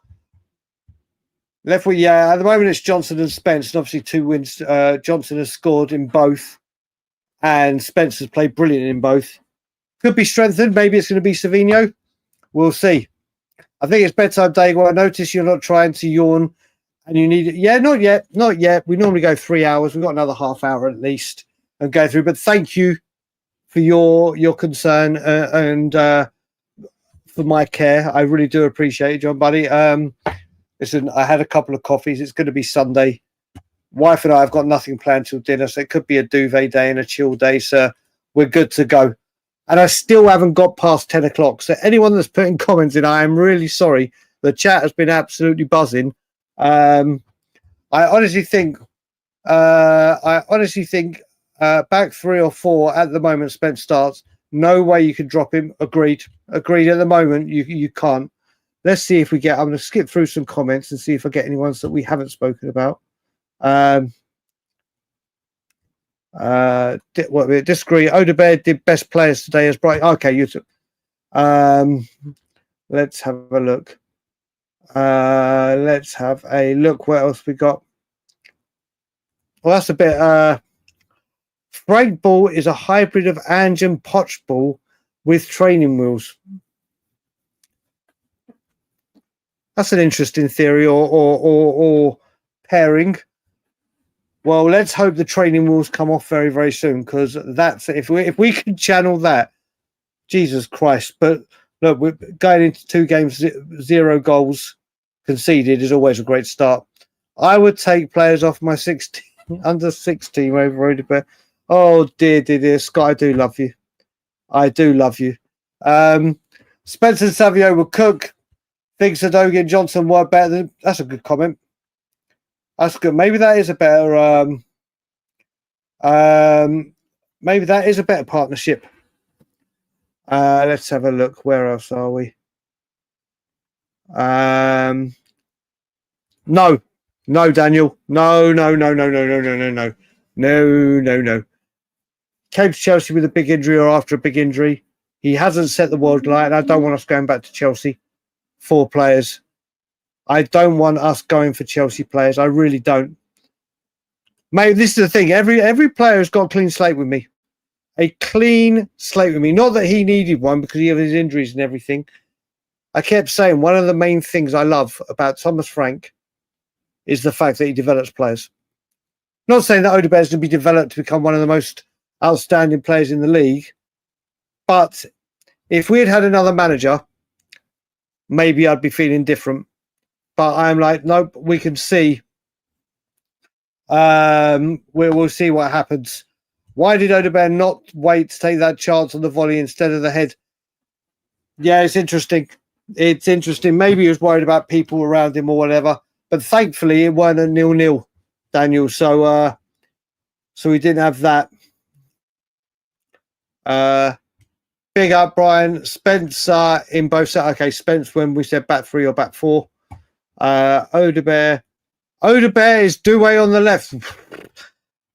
Left wing, yeah. At the moment, it's Johnson and Spence, and obviously 2 wins. Johnson has scored in both, and Spence has played brilliant in both. Could be strengthened. Maybe it's going to be Savinho. We'll see. I think it's bedtime, Dago. I notice you're not trying to yawn, and you need it. Yeah, not yet. We normally go 3 hours. We've got another half hour at least and go through. But thank you for your concern and for my care. I really do appreciate it, John Buddy. Listen, I had a couple of coffees. It's going to be Sunday. Wife and I have got nothing planned till dinner, so it could be a duvet day and a chill day. So we're good to go. And I still haven't got past 10 o'clock. So anyone that's putting comments in, I am really sorry. The chat has been absolutely buzzing. I honestly think back 3 or 4 at the moment, Spence starts. No way you can drop him. Agreed. At the moment, you can't. Let's see if we get. I'm going to skip through some comments and see if I get any ones that we haven't spoken about. Disagree. Udogie did best players today as bright. Okay, you took. Let's have a look. What else we got? Well, that's a bit. Frank ball is a hybrid of Ange and Poch ball with training wheels. That's an interesting theory or pairing. Well, let's hope the training wheels come off very, very soon, because that's if we can channel that, Jesus Christ. But look, we're going into 2 games, 0 goals conceded is always a great start. I would take players off my 16, under 16 over Udogie. Oh, dear. Scott, I do love you. I do love you. Spence and Savio will cook. Thinks Udogie and Johnson were better than... That's a good comment. That's good. Maybe that is a better... maybe that is a better partnership. Let's have a look. Where else are we? No, Daniel. No. Came to Chelsea with a big injury or after a big injury. He hasn't set the world light, and I don't want us going back to Chelsea. 4 players. I don't want us going for Chelsea players. I really don't. Mate, this is the thing. Every player has got a clean slate with me. A clean slate with me. Not that he needed one because of his injuries and everything. I kept saying one of the main things I love about Thomas Frank is the fact that he develops players. Not saying that Udogie is going to be developed to become one of the most outstanding players in the league, but if we had another manager, maybe I'd be feeling different. But I'm like, nope, we can see. We'll see what happens. Why did Udogie not wait to take that chance on the volley instead of the head? Yeah, it's interesting. It's interesting. Maybe he was worried about people around him or whatever. But thankfully, it weren't a 0-0, Daniel. So we didn't have that. Big up, Brian. Spence in both sets. Okay, Spence when we said back 3 or back 4. Udogie is Doué on the left.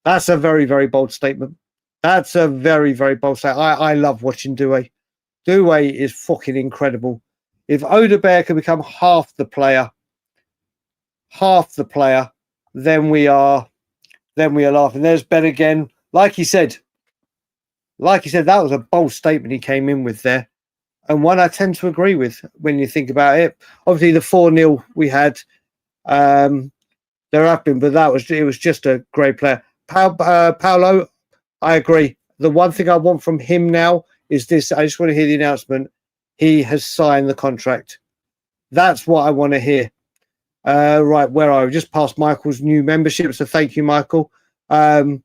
That's a very, very bold statement. That's a very, very bold statement. I love watching Doué. Doué is fucking incredible. If Udogie can become half the player, then we are laughing. There's Ben again. Like he said, that was a bold statement he came in with there. And one I tend to agree with when you think about it. Obviously, the 4-0 we had, there have been, but it was just a great player. Paolo, I agree. The one thing I want from him now is this. I just want to hear the announcement. He has signed the contract. That's what I want to hear. Right, where are we? Just past Michael's new membership. So thank you, Michael. They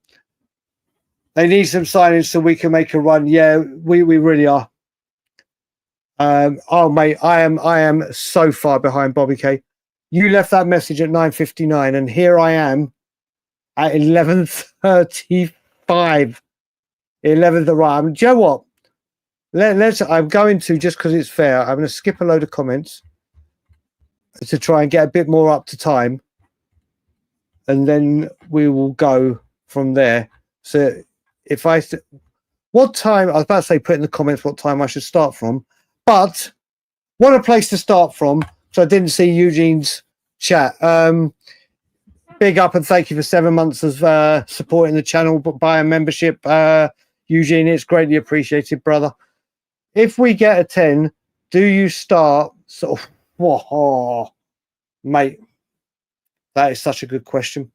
need some signings so we can make a run. Yeah, we really are. Oh, mate, I am so far behind Bobby K. You left that message at 9:59, and here I am at 11:35. 11th, right. Do you know what? I'm going to, just because it's fair, I'm going to skip a load of comments to try and get a bit more up to time, and then we will go from there. So what time, I was about to say put in the comments what time I should start from, but what a place to start from. So I didn't see Eugene's chat. Big up and thank you for 7 months of supporting the channel by a membership. Eugene, it's greatly appreciated, brother. If we get a 10, do you start sort of... Whoa, mate, that is such a good question.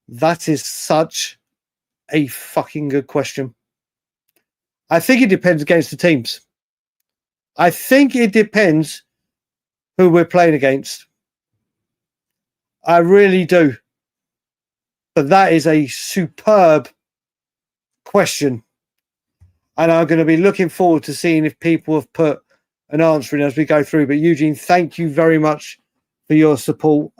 That is such a fucking good question. I think it depends against the teams. I think it depends who we're playing against. I really do. But that is a superb question. And I'm going to be looking forward to seeing if people have put an answer in as we go through. But Eugene, thank you very much for your support.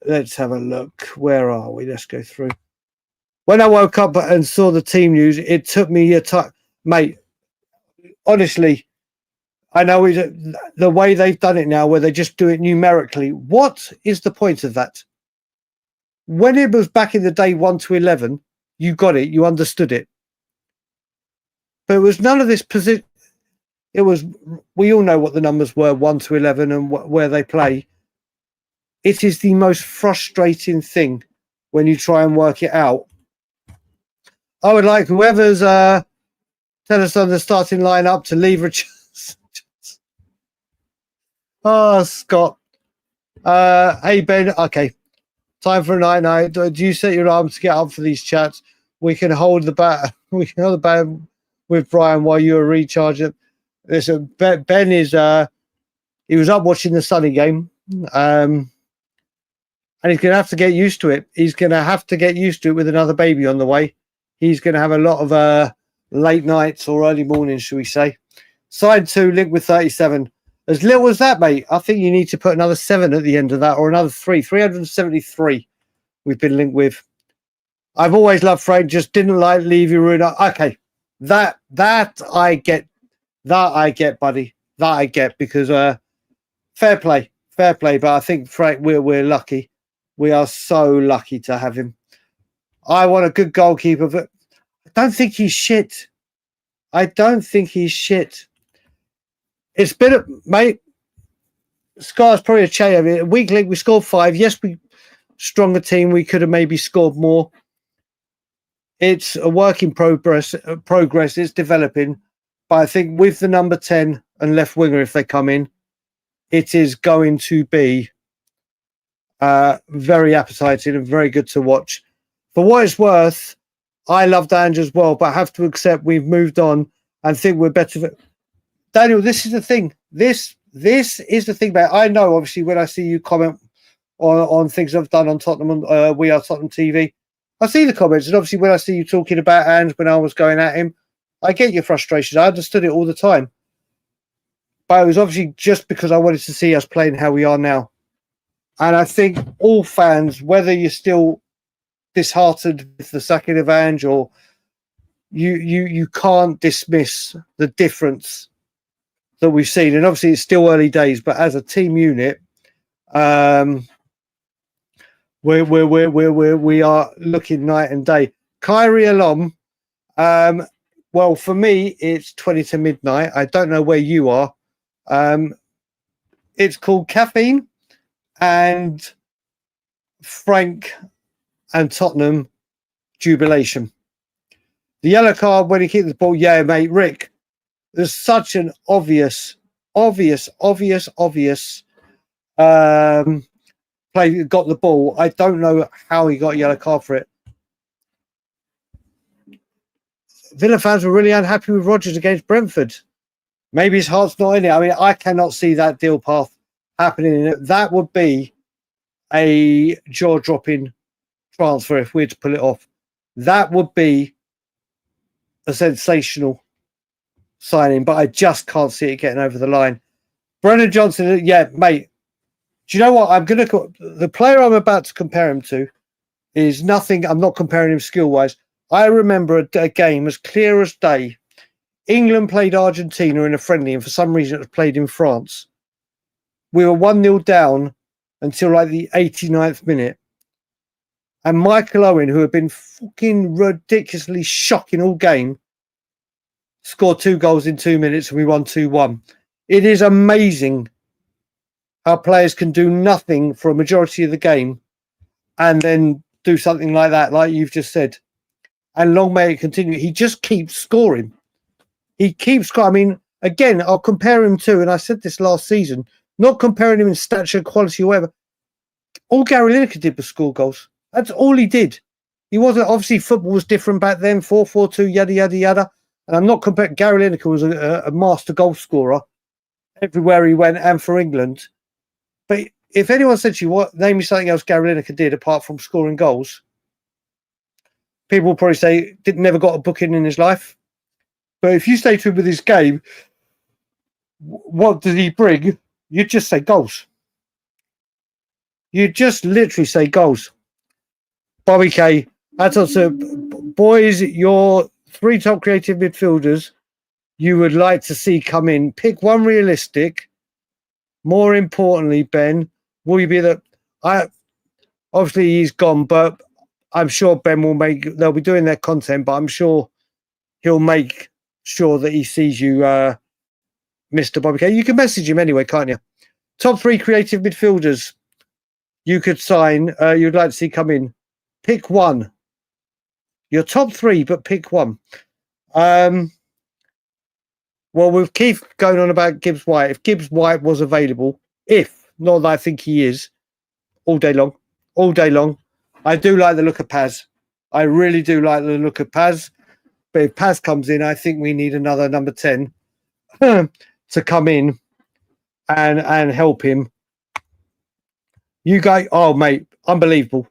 Let's have a look. Where are we? Let's go through. When I woke up and saw the team news, it took me a time. Mate, honestly, I know the way they've done it now, where they just do it numerically. What is the point of that? When it was back in the day 1 to 11, you got it, you understood it. But it was none of this position. It was, we all know what the numbers were, 1 to 11 and where they play. It is the most frustrating thing when you try and work it out. I would like whoever's tell us on the starting lineup to leave a chance. Oh, Scott. Hey, Ben. Okay. Time for a night. Do you set your alarm to get up for these chats? we can hold the bat. We can hold the bat with Brian while you're recharging. Listen, Ben is he was up watching the Sunny game, and he's going to have to get used to it. He's going to have to get used to it with another baby on the way. He's going to have a lot of late nights or early mornings, shall we say. Side 2, linked with 37. As little as that, mate. I think you need to put another 7 at the end of that, or another 3. 373 we've been linked with. I've always loved Frank, just didn't like Levy Runa. Okay, that I get. That I get, buddy. That I get, because fair play. But I think Frank, we're lucky. We are so lucky to have him. I want a good goalkeeper, but I don't think he's shit. It's been, mate. Scar's probably a chair. Week link, we scored 5. Yes, we stronger team. We could have maybe scored more. It's a work in progress. It's developing. But I think with the number 10 and left winger, if they come in, it is going to be very appetizing and very good to watch. For what it's worth, I love Ange as well, but I have to accept we've moved on and think we're better. Daniel, this is the thing. This is the thing, mate. I know, obviously, when I see you comment on things I've done on Tottenham, We Are Tottenham TV, I see the comments. And obviously, when I see you talking about Ange when I was going at him, I get your frustration. I understood it all the time. But it was obviously just because I wanted to see us playing how we are now. And I think all fans, whether you're still disheartened with the sacking of Ange, or you can't dismiss the difference that we've seen. And obviously it's still early days, but as a team unit, we are looking night and day. Kyrie Alom, well, for me, it's 20 to midnight. I don't know where you are. It's called Caffeine and Frank and Tottenham Jubilation. The yellow card when he kicked the ball. Yeah, mate, Rick. There's such an obvious play. Got the ball. I don't know how he got a yellow card for it. Villa fans were really unhappy with Rodgers against Brentford. Maybe his heart's not in it. I mean, I cannot see that deal path happening. That would be a jaw-dropping transfer if we had to pull it off. That would be a sensational signing, but I just can't see it getting over the line. Brennan Johnson, yeah, mate. Do you know what? The player I'm about to compare him to is nothing. I'm not comparing him skill-wise. I remember a game as clear as day. England played Argentina in a friendly, and for some reason it was played in France. We were 1-0 down until like the 89th minute. And Michael Owen, who had been fucking ridiculously shocking all game, scored 2 goals in 2 minutes and we won 2-1. It is amazing how players can do nothing for a majority of the game and then do something like that, like you've just said. And long may it continue. He just keeps scoring. He keeps scoring. I mean, again, I'll compare him to, and I said this last season, not comparing him in stature, quality, or whatever. All Gary Lineker did was score goals. That's all he did. He wasn't, obviously, football was different back then, 4-4-2, yada, yada, yada. And I'm not comparing, Gary Lineker was a master goal scorer everywhere he went and for England. But if anyone said to you, name me something else Gary Lineker did apart from scoring goals, people will probably say, never got a booking in his life. But if you stay to him with his game, what did he bring? You'd just say goals. You'd just literally say goals. Bobby K, that's also, boys, your 3 top creative midfielders you would like to see come in. Pick one realistic. More importantly, Ben, will you be obviously he's gone, but I'm sure Ben will they'll be doing their content, but I'm sure he'll make sure that he sees you, Mr. Bobby K. You can message him anyway, can't you? Top 3 creative midfielders you could sign, you'd like to see come in. Pick one. Your top 3, but pick one. Well, with Keith going on about Gibbs White, if Gibbs White was available, not that I think he is, all day long, I do like the look of Paz. I really do like the look of Paz. But if Paz comes in, I think we need another number 10 to come in and help him. You guys, oh mate, unbelievable,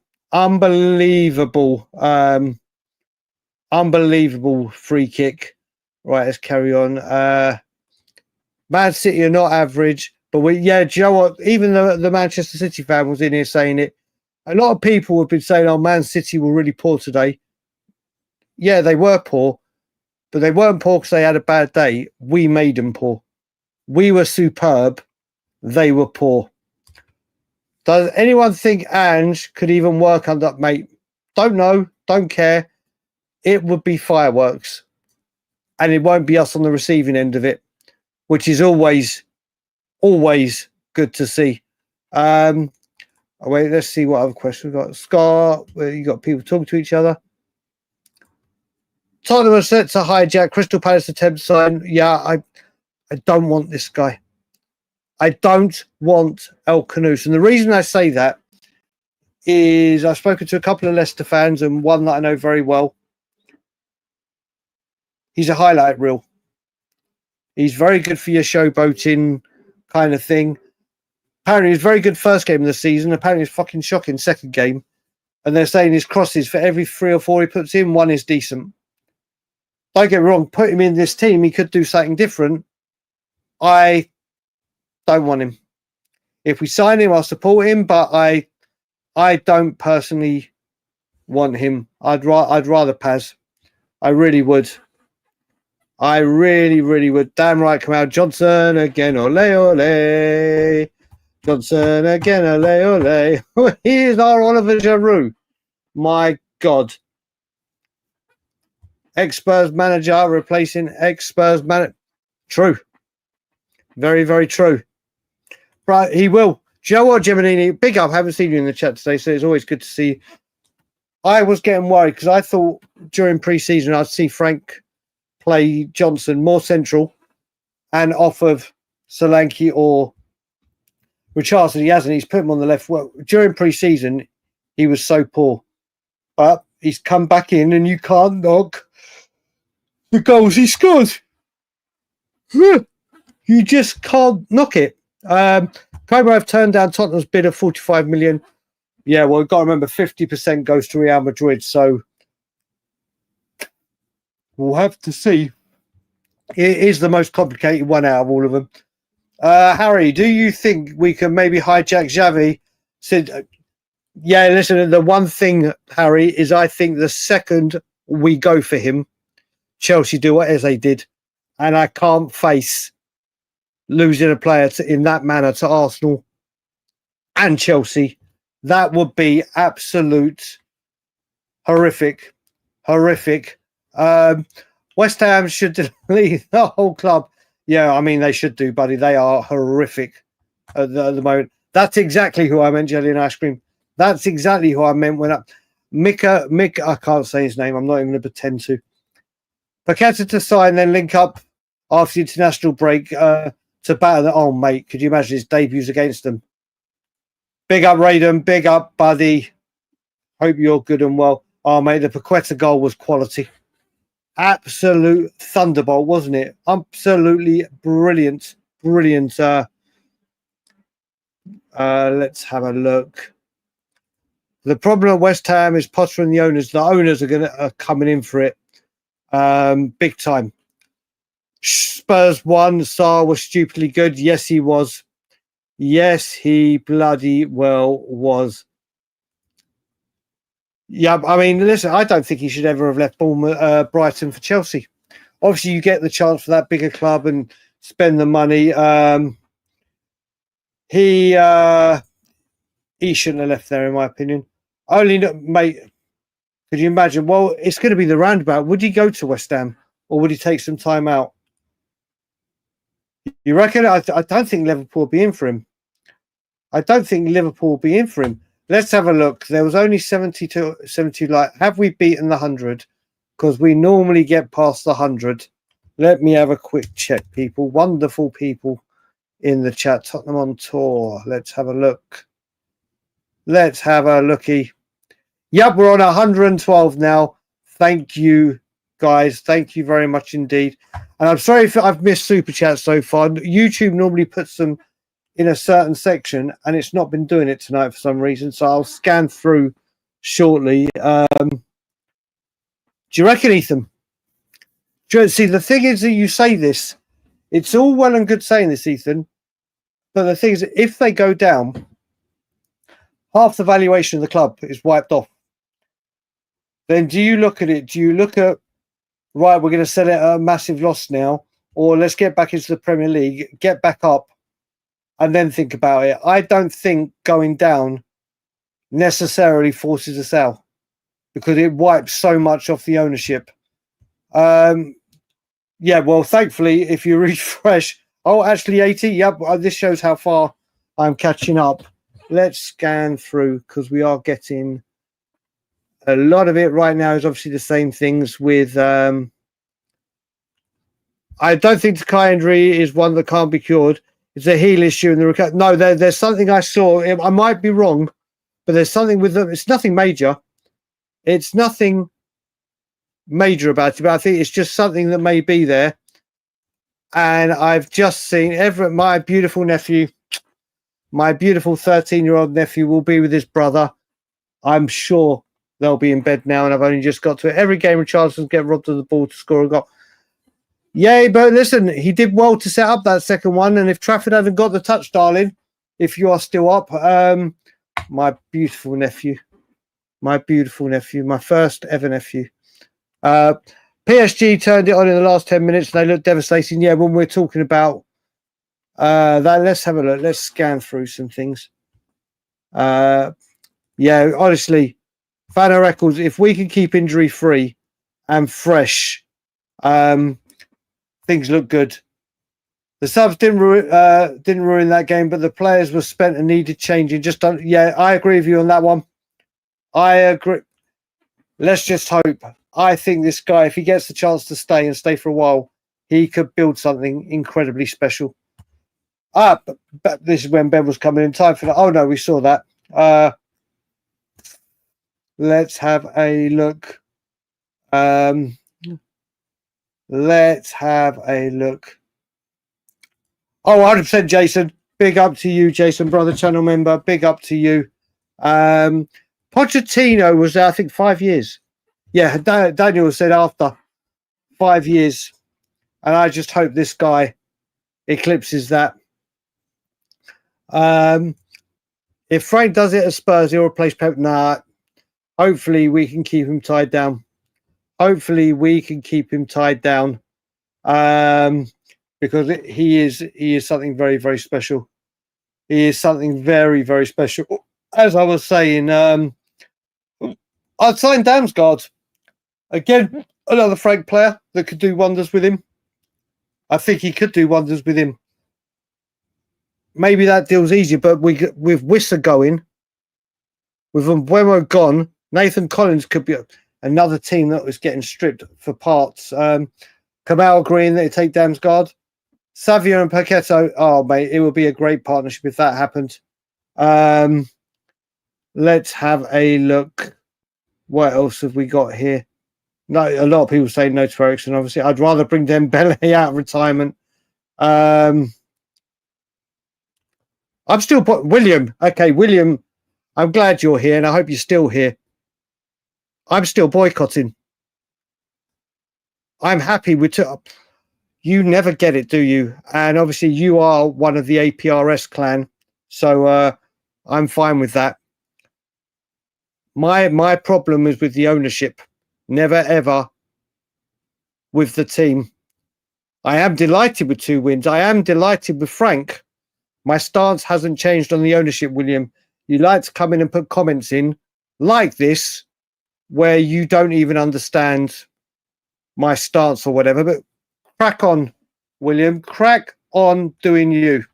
unbelievable free kick. Right, let's carry on. Man City are not average, but do you know what? Even the Manchester City fan was in here saying it. A lot of people have been saying, "Oh, Man City were really poor today." Yeah, they were poor, but they weren't poor because they had a bad day. We made them poor. We were superb. They were poor. Does anyone think Ange could even work under, mate? Don't know. Don't care. It would be fireworks. And it won't be us on the receiving end of it, which is always good to see. Wait, let's see what other questions we've got. Scott, where you got people talking to each other. Tottenham are set to hijack Crystal Palace attempt sign. Yeah, I don't want this guy. I don't want El Kanous. And the reason I say that is I've spoken to a couple of Leicester fans and one that I know very well. He's a highlight reel. He's very good for your showboating kind of thing. Apparently, he's very good first game of the season. Apparently, he's fucking shocking second game. And they're saying his crosses, for every 3 or 4 he puts in, 1 is decent. Don't get me wrong, put him in this team, he could do something different. I don't want him. If we sign him, I'll support him, but I don't personally want him. I'd rather Paz. I really would. I really would. Damn right, come out. Johnson again, ole ole. Johnson again, ole ole. He is our Oliver Giroud. My God. Ex-Spurs manager replacing ex-Spurs manager. True. Very, very true. Right, he will. Do you know what, Geminini? Big up. Haven't seen you in the chat today, so it's always good to see you. I was getting worried because I thought during pre-season I'd see Frank play Johnson more central and off of Solanke or Richardson. He hasn't. He's put him on the left. Well, during pre-season, he was so poor. But he's come back in and you can't knock the goals he scored. You just can't knock it. Cobra have turned down Tottenham's bid of 45 million. Yeah, well, we've got to remember 50% goes to Real Madrid, so we'll have to see. It is the most complicated one out of all of them. Harry, do you think we can maybe hijack Xavi? Yeah, listen, the one thing, Harry, is I think the second we go for him, Chelsea do what Eze did, and I can't face losing a player in that manner to Arsenal and Chelsea. That would be absolute horrific. West Ham should delete the whole club. Yeah, I mean, they should do, buddy. They are horrific at the moment. That's exactly who I meant, Jelly and Ice Cream. That's exactly who I meant when Mick, I can't say his name. I'm not even going to pretend to. Paqueta to sign, then link up after the international break to batter the... Oh, mate, could you imagine his debuts against them? Big up, Raiden. Big up, buddy. Hope you're good and well. Oh, mate, the Paqueta goal was quality. Absolute thunderbolt, wasn't it? Absolutely brilliant. Let's have a look. The problem at West Ham is Potter and the owners. The owners are coming in for it big time. Spurs won. Sarr was stupidly good. Yes, he was. Yes, he bloody well was. Yeah, I mean, listen, I don't think he should ever have left Brighton for Chelsea. Obviously, you get the chance for that bigger club and spend the money. He shouldn't have left there, in my opinion. Only, mate, could you imagine? Well, it's going to be the roundabout. Would he go to West Ham or would he take some time out? You reckon? I don't think Liverpool will be in for him. Let's have a look. There was only 72 like. Have we beaten the 100? Because we normally get past the 100. Let me have a quick check, people. Wonderful people in the chat. Tottenham on tour. Let's have a look. Let's have a looky. Yep, we're on 112 now. Thank you, guys. Thank you very much indeed. And I'm sorry if I've missed super chats so far. YouTube normally puts them in a certain section, and it's not been doing it tonight for some reason. So I'll scan through shortly. Do you reckon, Ethan? See, the thing is that you say this. It's all well and good saying this, Ethan. But the thing is, if they go down, half the valuation of the club is wiped off. Then do you look at it? Do you look at, right, we're going to sell it at a massive loss now, or let's get back into the Premier League, get back up, and then think about it? I don't think going down necessarily forces us out because it wipes so much off the ownership. Yeah, well, thankfully, if you refresh, oh, actually 80, yep, this shows how far I'm catching up. Let's scan through because we are getting a lot of it right now. Is obviously the same things with, I don't think the Kai injury is one that can't be cured. It's a heel issue in the recovery. No, there's something I saw. I might be wrong, but there's something with them. It's nothing major. It's nothing major about it, but I think it's just something that may be there. And I've just seen Everett, my beautiful nephew, my beautiful 13-year-old nephew will be with his brother. I'm sure they'll be in bed now, and I've only just got to it. Every game Richardson's get robbed of the ball to score a goal. Yay, but listen, he did well to set up that second one, and if Trafford hadn't got the touch, darling, if you are still up, my beautiful nephew, my first ever nephew. PSG turned it on in the last 10 minutes. They look devastating. Yeah, when we're talking about that, let's have a look. Let's scan through some things. Yeah, honestly, Fano Records, if we can keep injury free and fresh, things look good. The subs didn't ruin that game, but the players were spent and needed changing. Yeah, I agree with you on that one. I agree. Let's just hope. I think this guy, if he gets the chance to stay for a while, he could build something incredibly special. But this is when Ben was coming in time for that. Oh no, we saw that. Let's have a look. Let's have a look. Oh, 100% Jason. Big up to you, Jason, brother channel member. Big up to you. Pochettino was there, I think, 5 years. Yeah, Daniel said after 5 years. And I just hope this guy eclipses that. If Frank does it at Spurs, he'll replace Pep. Nah, hopefully we can keep him tied down. Because he is something very, very special. He is something very, very special. As I was saying, I'd sign Damsgaard. Again, another Frank player that could do wonders with him. I think he could do wonders with him. Maybe that deal's easier, but with Wissa going, with Mbeumo gone, Nathan Collins could be another team that was getting stripped for parts. Kamal Green, they take Damsgaard. Savio and Paquetá. Oh, mate, it would be a great partnership if that happened. Let's have a look. What else have we got here? No, a lot of people say no to Eriksen, obviously. I'd rather bring Dembele out of retirement. I'm still... William. Okay, William, I'm glad you're here, and I hope you're still here. I'm still boycotting. I'm happy with... You never get it, do you? And obviously you are one of the APRS clan, so I'm fine with that. My problem is with the ownership. Never, ever with the team. I am delighted with 2 wins. I am delighted with Frank. My stance hasn't changed on the ownership, William. You like to come in and put comments in like this where you don't even understand my stance or whatever, but crack on, William. Crack on doing you.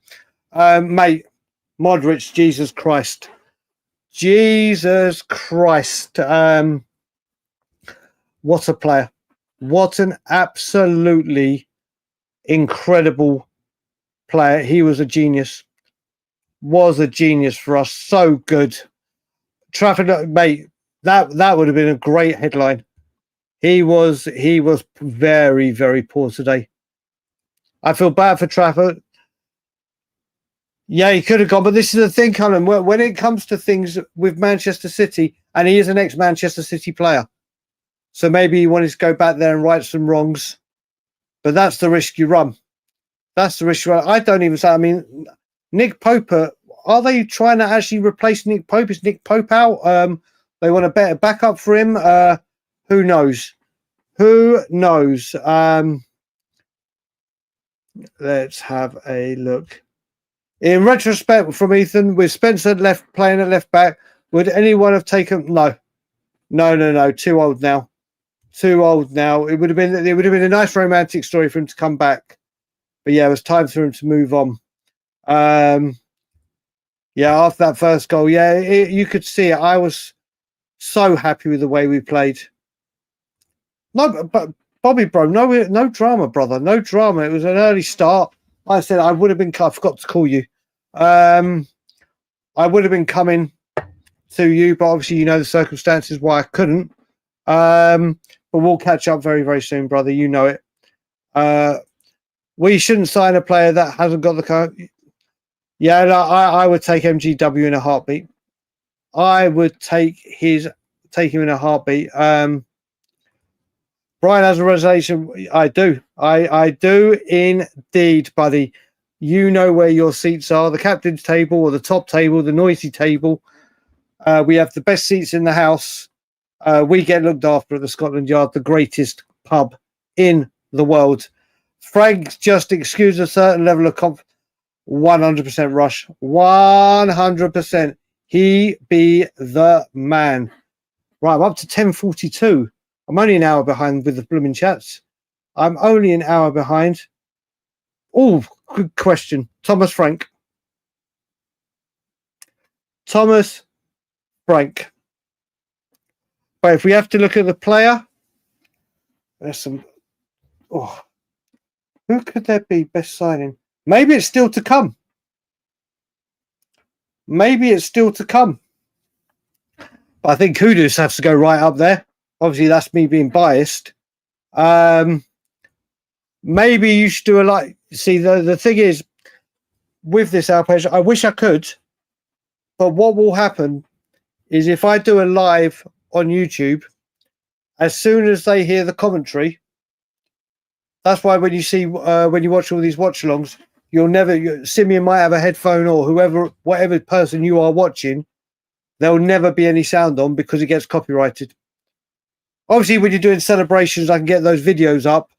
Mate, Modric, Jesus Christ. Jesus Christ. What a player. What an absolutely incredible player. He was a genius. Was a genius for us. So good. Trafford, mate, That would have been a great headline. He was very, very poor today. I feel bad for Trafford. Yeah, he could have gone, but this is the thing, Colin. When it comes to things with Manchester City, and he is an ex-Manchester City player, so maybe he wanted to go back there and right some wrongs. But that's the risk you run. That's the risk you run. I don't even say. I mean, Nick Pope. Are they trying to actually replace Nick Pope? Is Nick Pope out? They want a better backup for him. Who knows? Who knows? Let's have a look. In retrospect, from Ethan, with Spencer playing at left back, would anyone have taken? No. Too old now. It would have been a nice romantic story for him to come back, but yeah, it was time for him to move on. Yeah, after that first goal, yeah, you could see it. I was so happy with the way we played. No, but Bobby, bro, no drama, brother, no drama. It was an early start. Like I said, I would have been. I forgot to call you. I would have been coming to you, but obviously you know the circumstances why I couldn't. But we'll catch up very, very soon, brother. You know it. We shouldn't sign a player that hasn't got the car. Yeah, no, I would take MGW in a heartbeat. I would take him in a heartbeat. Brian has a reservation. I do. I do indeed, buddy. You know where your seats are, the captain's table or the top table, the noisy table. We have the best seats in the house. We get looked after at the Scotland Yard, the greatest pub in the world. Frank just excused a certain level of confidence. 100% Rush. 100%. He be the man. Right, I'm up to 10:42. I'm only an hour behind with the blooming chats. I'm only an hour behind. Oh, good question. Thomas Frank. Thomas Frank. But if we have to look at the player, there's some. Oh, who could there be best signing? Maybe it's still to come. Maybe it's still to come. But I think Kudus has to go right up there. Obviously, that's me being biased. Maybe you should do a like. See, the thing is, with this Alpage, I wish I could. But what will happen is if I do a live on YouTube, as soon as they hear the commentary, that's why when you watch all these watch-alongs, Simeon might have a headphone or whatever person you are watching, there'll never be any sound on because it gets copyrighted. Obviously, when you're doing celebrations, I can get those videos up.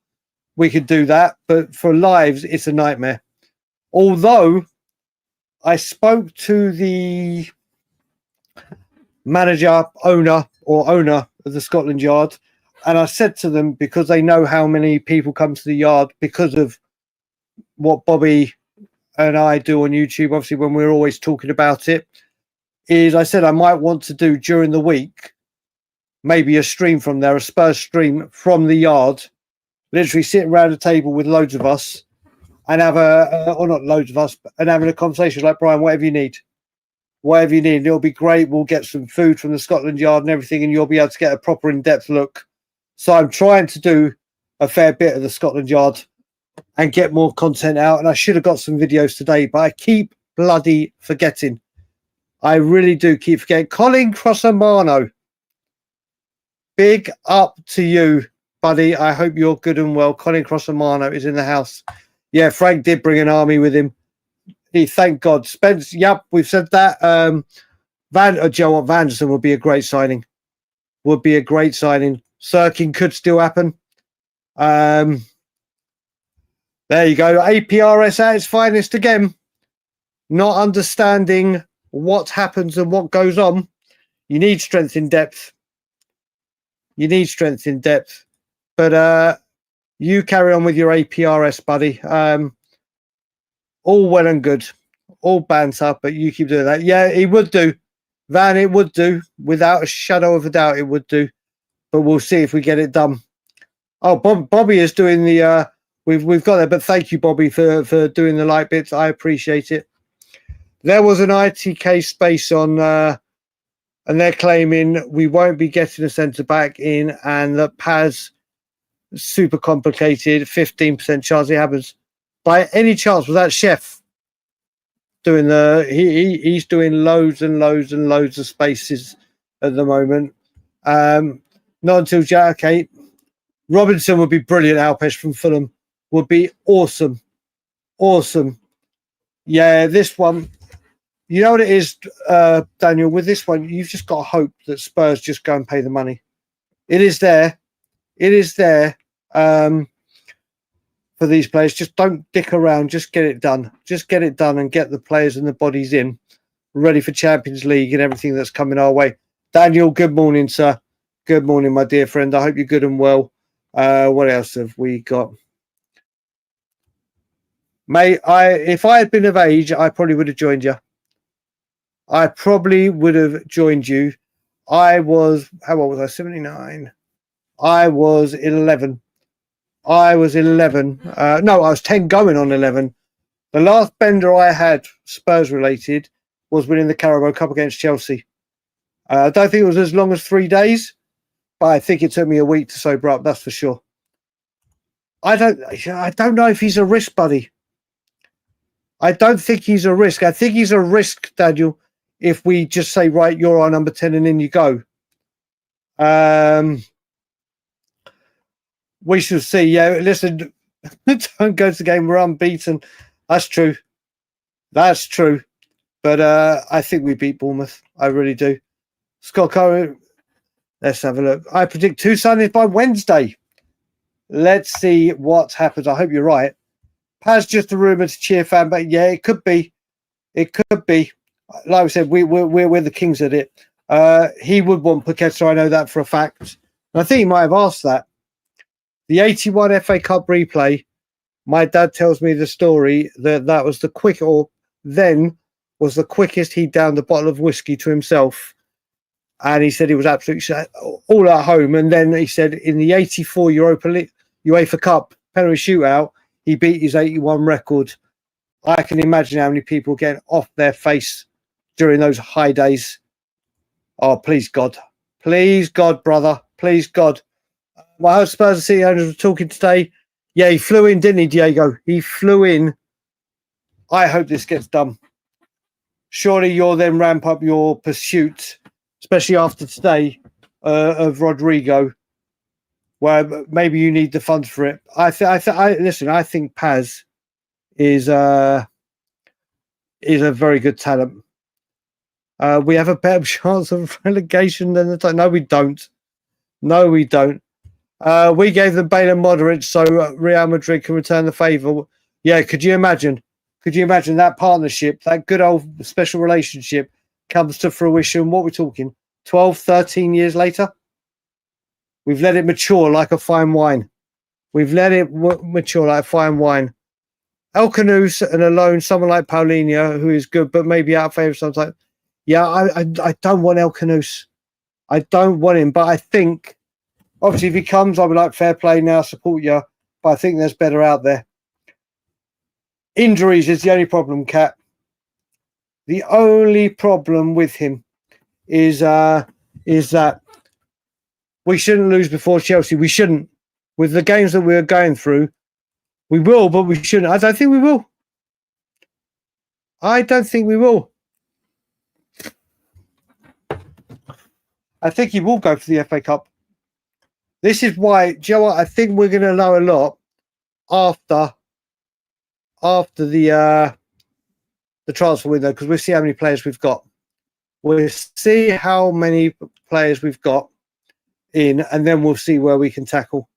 We could do that, but for lives, it's a nightmare. Although I spoke to the owner of the Scotland Yard, and I said to them, because they know how many people come to the yard because of what Bobby and I do on YouTube, obviously when we're always talking about it, is I said I might want to do during the week, maybe a stream from there, a Spurs stream from the yard, literally sitting around a table with loads of us and have or not loads of us, and having a conversation like, Brian, whatever you need. It'll be great. We'll get some food from the Scotland Yard and everything, and you'll be able to get a proper in-depth look. So I'm trying to do a fair bit of the Scotland Yard and get more content out. And I should have got some videos today, but I keep bloody forgetting. I really do keep forgetting. Colin Crossamano, big up to you, buddy. I hope you're good and well. Colin Crossamano is in the house. Yeah, Frank did bring an army with him. Thank God. Spence, yep, we've said that. Joe Vanderson would be a great signing. Sirkin could still happen. There you go. APRS at its finest again. Not understanding what happens and what goes on. You need strength in depth. But you carry on with your APRS, buddy. All well and good. All banter, but you keep doing that. Yeah, it would do. Van, it would do. Without a shadow of a doubt, it would do. But we'll see if we get it done. Oh, Bobby is doing the... We've got there, but thank you, Bobby, for doing the light bits. I appreciate it. There was an ITK space on and they're claiming we won't be getting a centre back in, and that Paz super complicated, 15% chance it happens. By any chance, was that Chef doing he's doing loads and loads and loads of spaces at the moment. Not until okay. Robinson would be brilliant. Alpesh from Fulham would be awesome. Yeah, this one, you know what it is, Daniel, with this one, you've just got to hope that Spurs just go and pay the money. It is there for these players. Just don't dick around, just get it done and get the players and the bodies in, ready for Champions League and everything that's coming our way. Daniel, good morning, sir. Good morning, my dear friend. I hope you're good and well. What else have we got? Mate, if I had been of age, I probably would have joined you. I was, how old was I? 79. I was 11. No, I was 10 going on 11. The last bender I had, Spurs related, was winning the Carabao Cup against Chelsea. I don't think it was as long as 3 days, but I think it took me a week to sober up, that's for sure. I don't know if he's a risk, buddy. I don't think he's a risk. I think he's a risk, Daniel, if we just say, right, you're our number 10 and in you go. We shall see. Yeah, listen, don't go to the game. We're unbeaten. That's true. But I think we beat Bournemouth. I really do. Scott Cohen, let's have a look. I predict 2 signings by Wednesday. Let's see what happens. I hope you're right. Paz just a rumour to cheer fan, but yeah, it could be. Like we said, we're the kings at it. He would want Paqueta. I know that for a fact. And I think he might have asked that. The 81 FA Cup replay, my dad tells me the story that was the quickest he downed a bottle of whiskey to himself. And he said he was absolutely all at home. And then he said in the 84 UEFA Cup penalty shootout, he beat his 81 record. I can imagine how many people getting off their face during those high days. Oh, please God, brother, please God. My host Spurs and City owners were talking today. Yeah, he flew in, didn't he, Diego? He flew in. I hope this gets done. Surely you'll then ramp up your pursuit, especially after today, of Rodrigo, where maybe you need the funds for it. I think Paz is a very good talent. We have a better chance of relegation than the time. No, we don't. We gave them Bale and Modric so Real Madrid can return the favour. Yeah, could you imagine that partnership, that good old special relationship comes to fruition? What we're talking, 12, 13 years later? We've let it mature like a fine wine. El Canus and alone, someone like Paulinho, who is good, but maybe out of favour sometimes. Yeah, I don't want El Canus. I don't want him, but I think, obviously, if he comes, I'll be like, fair play now, support you. But I think there's better out there. Injuries is the only problem, Kat. The only problem with him is that we shouldn't lose before Chelsea. We shouldn't. With the games that we're going through, we will, but we shouldn't. I don't think we will. I think he will go for the FA Cup. This is why, do you know what? I think we're going to know a lot after the transfer window, because we'll see how many players we've got. We'll see how many players we've got in, and then we'll see where we can tackle.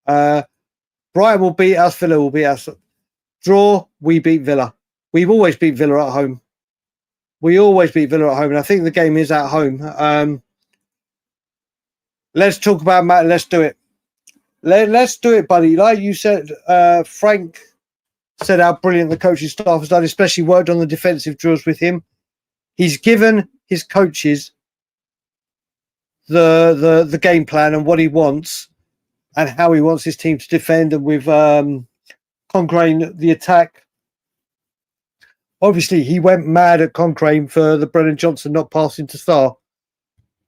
Brighton will beat us. Villa will beat us. Draw, we beat Villa. We've always beat Villa at home. And I think the game is at home. Let's talk about Matt. Let's do it. Let's do it, buddy. Like you said, Frank said how brilliant the coaching staff has done, especially worked on the defensive drills with him. He's given his coaches the game plan and what he wants and how he wants his team to defend. And with Cochrane, the attack. Obviously, he went mad at Cochrane for the Brennan Johnson not passing to Sarr.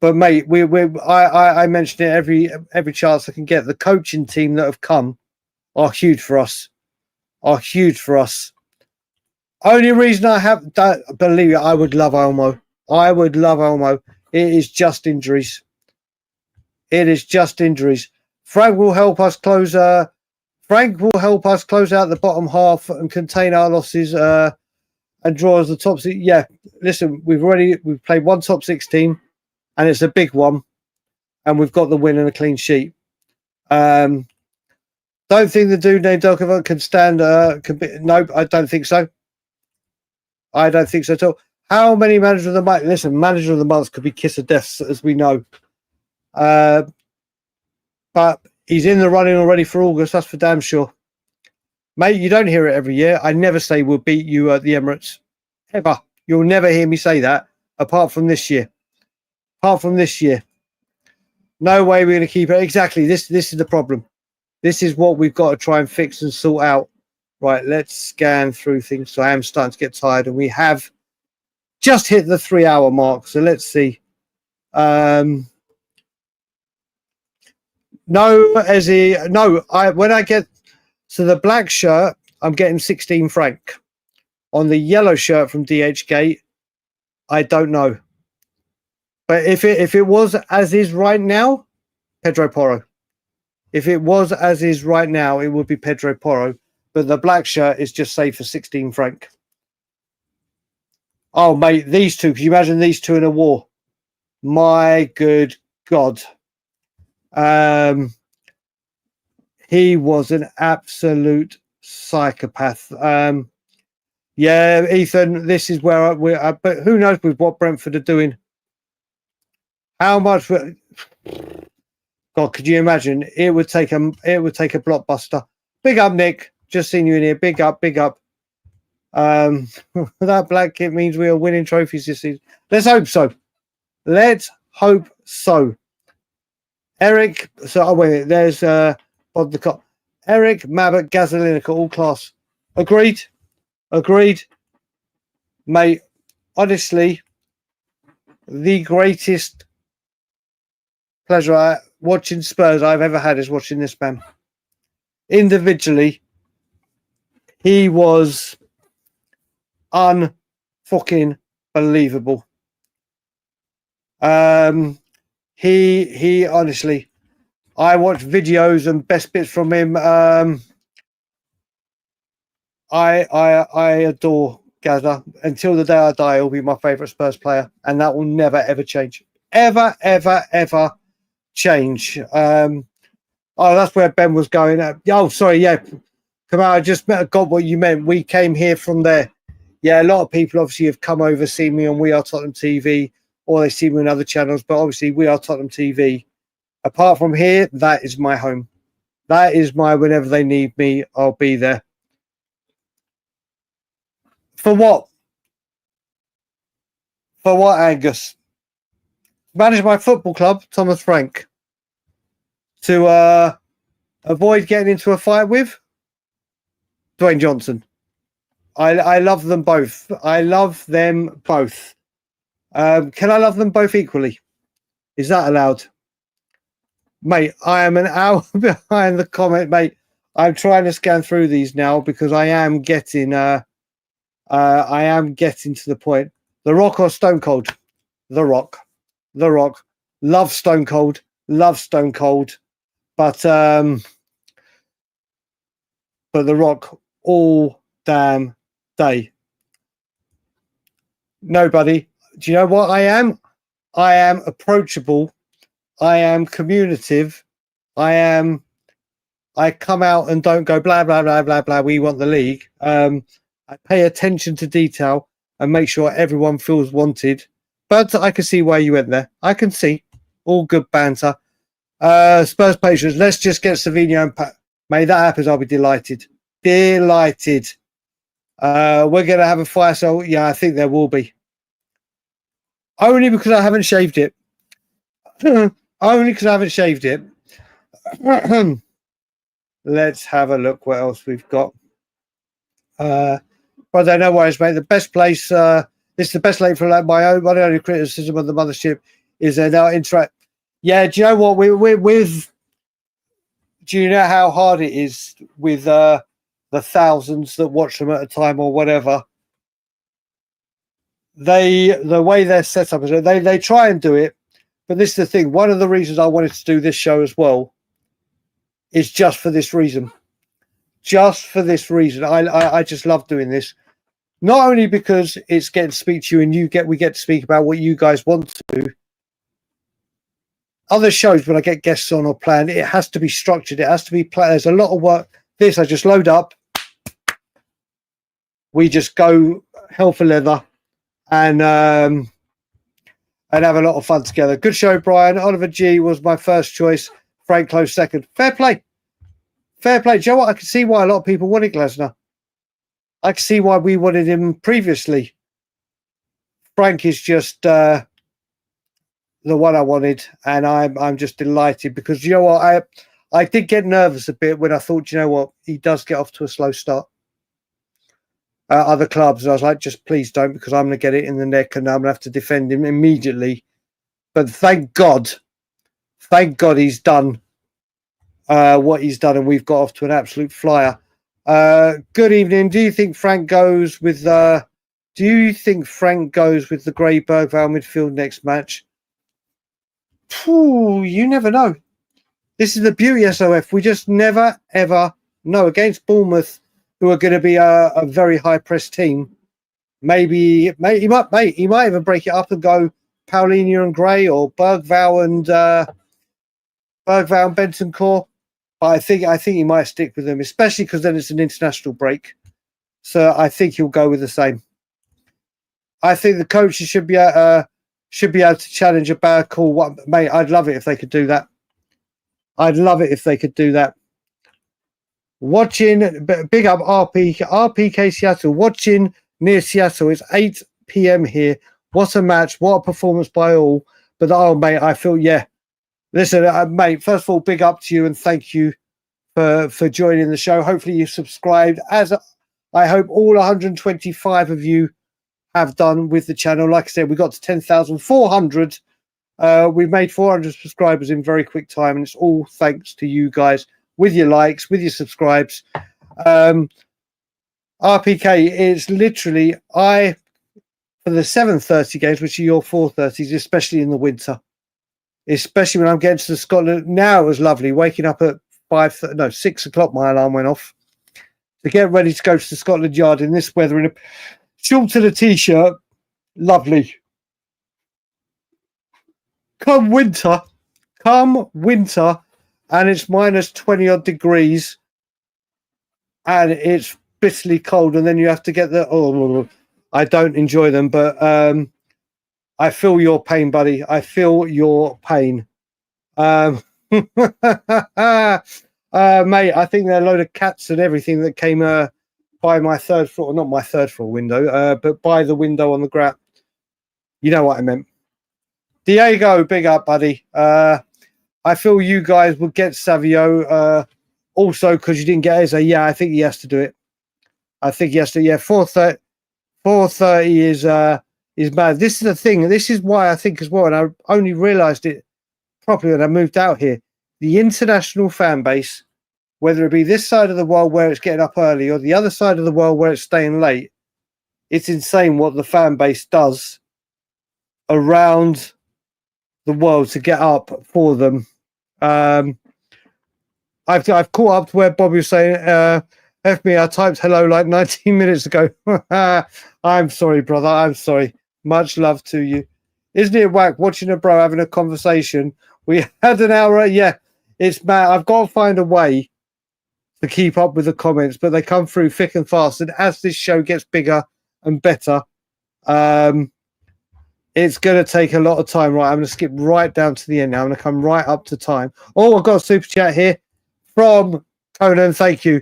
But mate, I mention it every chance I can get. The coaching team that have come are huge for us. Are huge for us. Only reason I have that, believe it, I would love Elmo. I would love Elmo. It is just injuries. It is just injuries. Frank will help us close. Frank will help us close out the bottom half and contain our losses. And draw as the top six. Yeah, listen, we've played one top 6 team, and it's a big one, and we've got the win and a clean sheet. Don't think the dude named Djokovic can stand. Nope, I don't think so. I don't think so at all. How many manager of the month? Listen, manager of the month could be kiss of death, as we know. But he's in the running already for August. That's for damn sure. Mate, you don't hear it every year. I never say we'll beat you at the Emirates. Ever. You'll never hear me say that, apart from this year. Apart from this year. No way we're going to keep it. Exactly. This is the problem. This is what we've got to try and fix and sort out. Right, let's scan through things. So I am starting to get tired, and we have just hit the 3-hour mark. So let's see. No, Ezzy. No, when I get... So the black shirt, I'm getting 16 franc. On the yellow shirt from DH Gate, I don't know. But if it was as is right now, Pedro Porro. If it was as is right now, it would be Pedro Porro. But the black shirt is just saved for 16 franc. Oh, mate, these two. Can you imagine these two in a war? My good God. He was an absolute psychopath. Yeah, Ethan, this is where we're. But who knows with what Brentford are doing? How much? God, could you imagine? It would take a blockbuster. Big up, Nick. Just seen you in here. Big up, big up. That black kit means we are winning trophies this season. Let's hope so. Let's hope so. Eric. So wait. There's on the cop. Eric, Mabbott, Gazolinica, all class. Agreed. Agreed. Mate, honestly, the greatest pleasure watching Spurs I've ever had is watching this man. Individually, he was unfucking believable. He honestly, I watched videos and best bits from him. I adore Gaza. Until the day I die, he'll be my favourite Spurs player, and that will never ever change. Ever, ever, ever change. Oh, that's where Ben was going. Oh, sorry, yeah. Come on, I just got what you meant. We came here from there. Yeah, a lot of people obviously have come over, seen me on We Are Tottenham TV, or they see me on other channels, but obviously We Are Tottenham TV. Apart from here, that is my home. That is my, whenever they need me, I'll be there. For what? For what, Angus? Manage my football club, Thomas Frank. To avoid getting into a fight with Dwayne Johnson. I love them both. I love them both. Can I love them both equally? Is that allowed? Mate, I am an hour behind the comment, mate. I'm trying to scan through these now because I am getting to the point. The Rock or Stone Cold? The Rock. The Rock. Love Stone Cold. Love Stone Cold. But The Rock all damn day. Nobody. Do you know what I am? I am approachable. I am communicative. I come out and don't go blah blah blah blah blah. We want the league. I pay attention to detail and make sure everyone feels wanted. But I can see why you went there. I can see. All good banter. Spurs patrons, let's just get Savinho and Pat. May that happens, I'll be delighted. Delighted. We're going to have a fire sale. Yeah, I think there will be. Only because I haven't shaved it. Only because I haven't shaved it. Let's have a look what else we've got. But no worries, mate. The best place, this is the best late for my only criticism of the mothership is there now interact? Yeah, do you know what? Do you know how hard it is with the thousands that watch them at a time or whatever? The way they're set up is they try and do it, but this is the thing. One of the reasons I wanted to do this show as well is just for this reason. Just for this reason, I just love doing this. Not only because it's getting to speak to you and we get to speak about what you guys want to. Other shows, when I get guests on or planned, it has to be structured. It has to be planned. There's a lot of work. This, I just load up. We just go hell for leather and have a lot of fun together. Good show, Brian. Oliver G was my first choice. Frank close second. Fair play. Fair play. Do you know what? I can see why a lot of people wanted Glasner. I can see why we wanted him previously. Frank is just the one I wanted, and I'm just delighted because you know what? I did get nervous a bit when I thought, you know what? He does get off to a slow start. Other clubs, and I was like, just please don't, because I'm going to get it in the neck and I'm going to have to defend him immediately. But thank God he's done what he's done, and we've got off to an absolute flyer. Good evening. Do you think Frank goes with the Grey Bergvall midfield next match? You never know. This is the beauty of SOF. We just never ever know. Against Bournemouth, who are going to be a very high press team, maybe he might even break it up and go Paulinho and Gray or Bergvall and Bentancur. But I think he might stick with them, especially because then it's an international break. So I think he'll go with the same. I think the coaches should be able to challenge a bad call. What, mate? I'd love it if they could do that. Watching, big up RPK Seattle. Watching near Seattle. It's 8 p.m. here. What a match! What a performance by all. But mate, I feel Listen, mate. First of all, big up to you and thank you for joining the show. Hopefully, you subscribed, as I hope all 125 of you have done with the channel. Like I said, we got to 10,400. We've made 400 subscribers in very quick time, and it's all thanks to you guys with your likes, with your subscribes. RPK is literally for the 7:30 games, which are your 4:30s, especially in the winter, especially when I'm getting to Scotland. Now it was lovely waking up at 6 o'clock. My alarm went off to get ready to go to the Scotland Yard in this weather in a shorts and a t-shirt. Lovely. Come winter, and it's minus 20 odd degrees, and it's bitterly cold, and then you have to get I don't enjoy them, but I feel your pain, buddy. I feel your pain. Mate, I think there are a load of cats and everything that came by my third floor, not my third floor window, but by the window on the ground. You know what I meant. Diego, big up, buddy. I feel you guys will get Savio also because you didn't get Eze. Yeah, I think he has to do it. I think he has to. Yeah, 4:30 is mad. This is the thing. This is why I think as well, and I only realised it properly when I moved out here. The international fan base, whether it be this side of the world where it's getting up early or the other side of the world where it's staying late, it's insane what the fan base does around the world to get up for them. I've caught up to where Bobby was saying, F me, I typed hello like 19 minutes ago. I'm sorry, brother. I'm sorry. Much love to you. Isn't it whack watching a bro having a conversation? We had an hour. Yeah, it's mad. I've got to find a way to keep up with the comments, but they come through thick and fast. And as this show gets bigger and better, it's going to take a lot of time. Right, I'm going to skip right down to the end now. I'm going to come right up to time. Oh, I've got a super chat here from Conan. Thank you.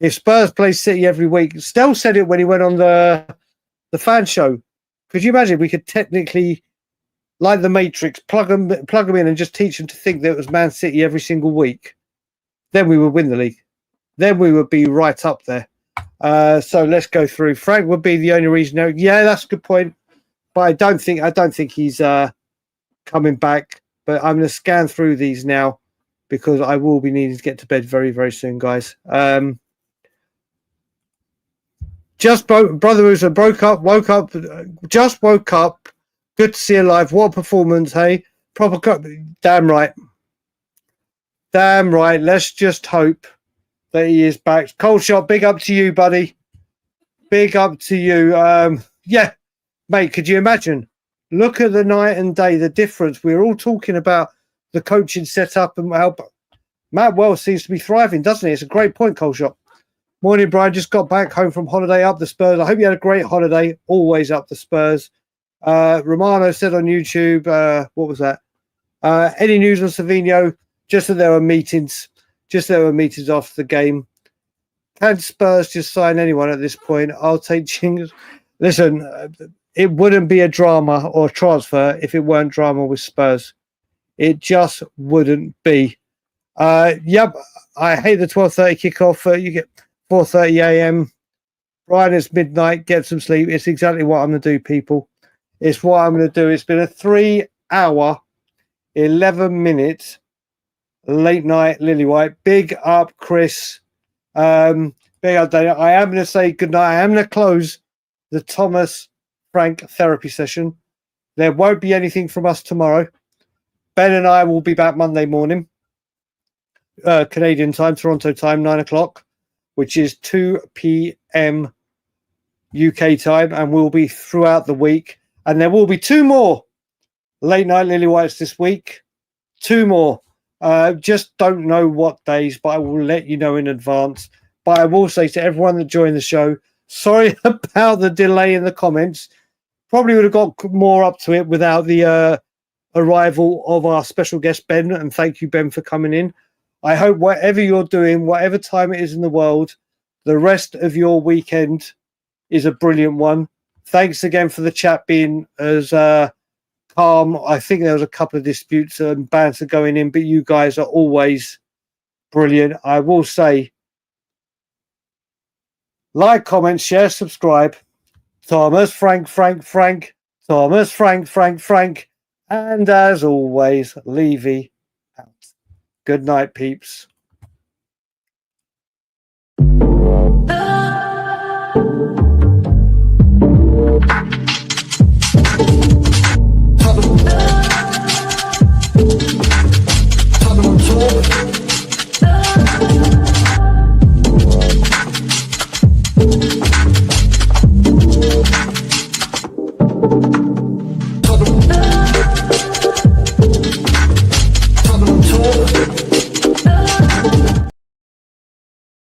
If Spurs play City every week, Stell said it when he went on the fan show. Could you imagine we could technically, like the Matrix, plug them in and just teach them to think that it was Man City every single week? Then we would win the league. Then we would be right up there. So let's go through. Frank would be the only reason. Yeah, that's a good point. But I don't think he's going coming back. But I'm going to scan through these now because I will be needing to get to bed very, very soon, guys. Brother Uso woke up, just woke up. Good to see you live. What a performance, hey? Proper cup. Damn right. Damn right. Let's just hope that he is back. Cold shot, big up to you, buddy. Big up to you. Yeah, mate, could you imagine? Look at the night and day, the difference. We're all talking about the coaching setup and how Matt Wells seems to be thriving, doesn't he? It's a great point, Cold shot. Morning, Brian. Just got back home from holiday. Up the Spurs. I hope you had a great holiday. Always up the Spurs. Romano said on YouTube, what was that? Any news on Savinho? Just that there were meetings. Just there were meetings after the game. Can Spurs just sign anyone at this point? I'll take Ching. Listen, it wouldn't be a drama or transfer if it weren't drama with Spurs. It just wouldn't be. Yep, I hate the 12:30 kickoff. You get 4:30 a.m. Brian, it's midnight. Get some sleep. It's exactly what I'm going to do, people. It's what I'm going to do. It's been a 3-hour, 11-minute late night Lilywhite. Big up, Chris. Big up, Daniel. I am going to say goodnight. I am going to close the Thomas Frank therapy session. There won't be anything from us tomorrow. Ben and I will be back Monday morning. Canadian time, Toronto time, 9 o'clock, which is 2 p.m. UK time, and we'll be throughout the week. And there will be 2 more late night Lilywhites this week. 2 more. Just don't know what days, but I will let you know in advance. But I will say to everyone that joined the show, sorry about the delay in the comments. Probably would have got more up to it without the arrival of our special guest, Ben. And thank you, Ben, for coming in. I hope whatever you're doing, whatever time it is in the world, the rest of your weekend is a brilliant one. Thanks again for the chat being as calm. I think there was a couple of disputes and banter going in, but you guys are always brilliant. I will say, like, comment, share, subscribe. Thomas, Frank. Thomas, Frank. And as always, Levy out. Good night, peeps.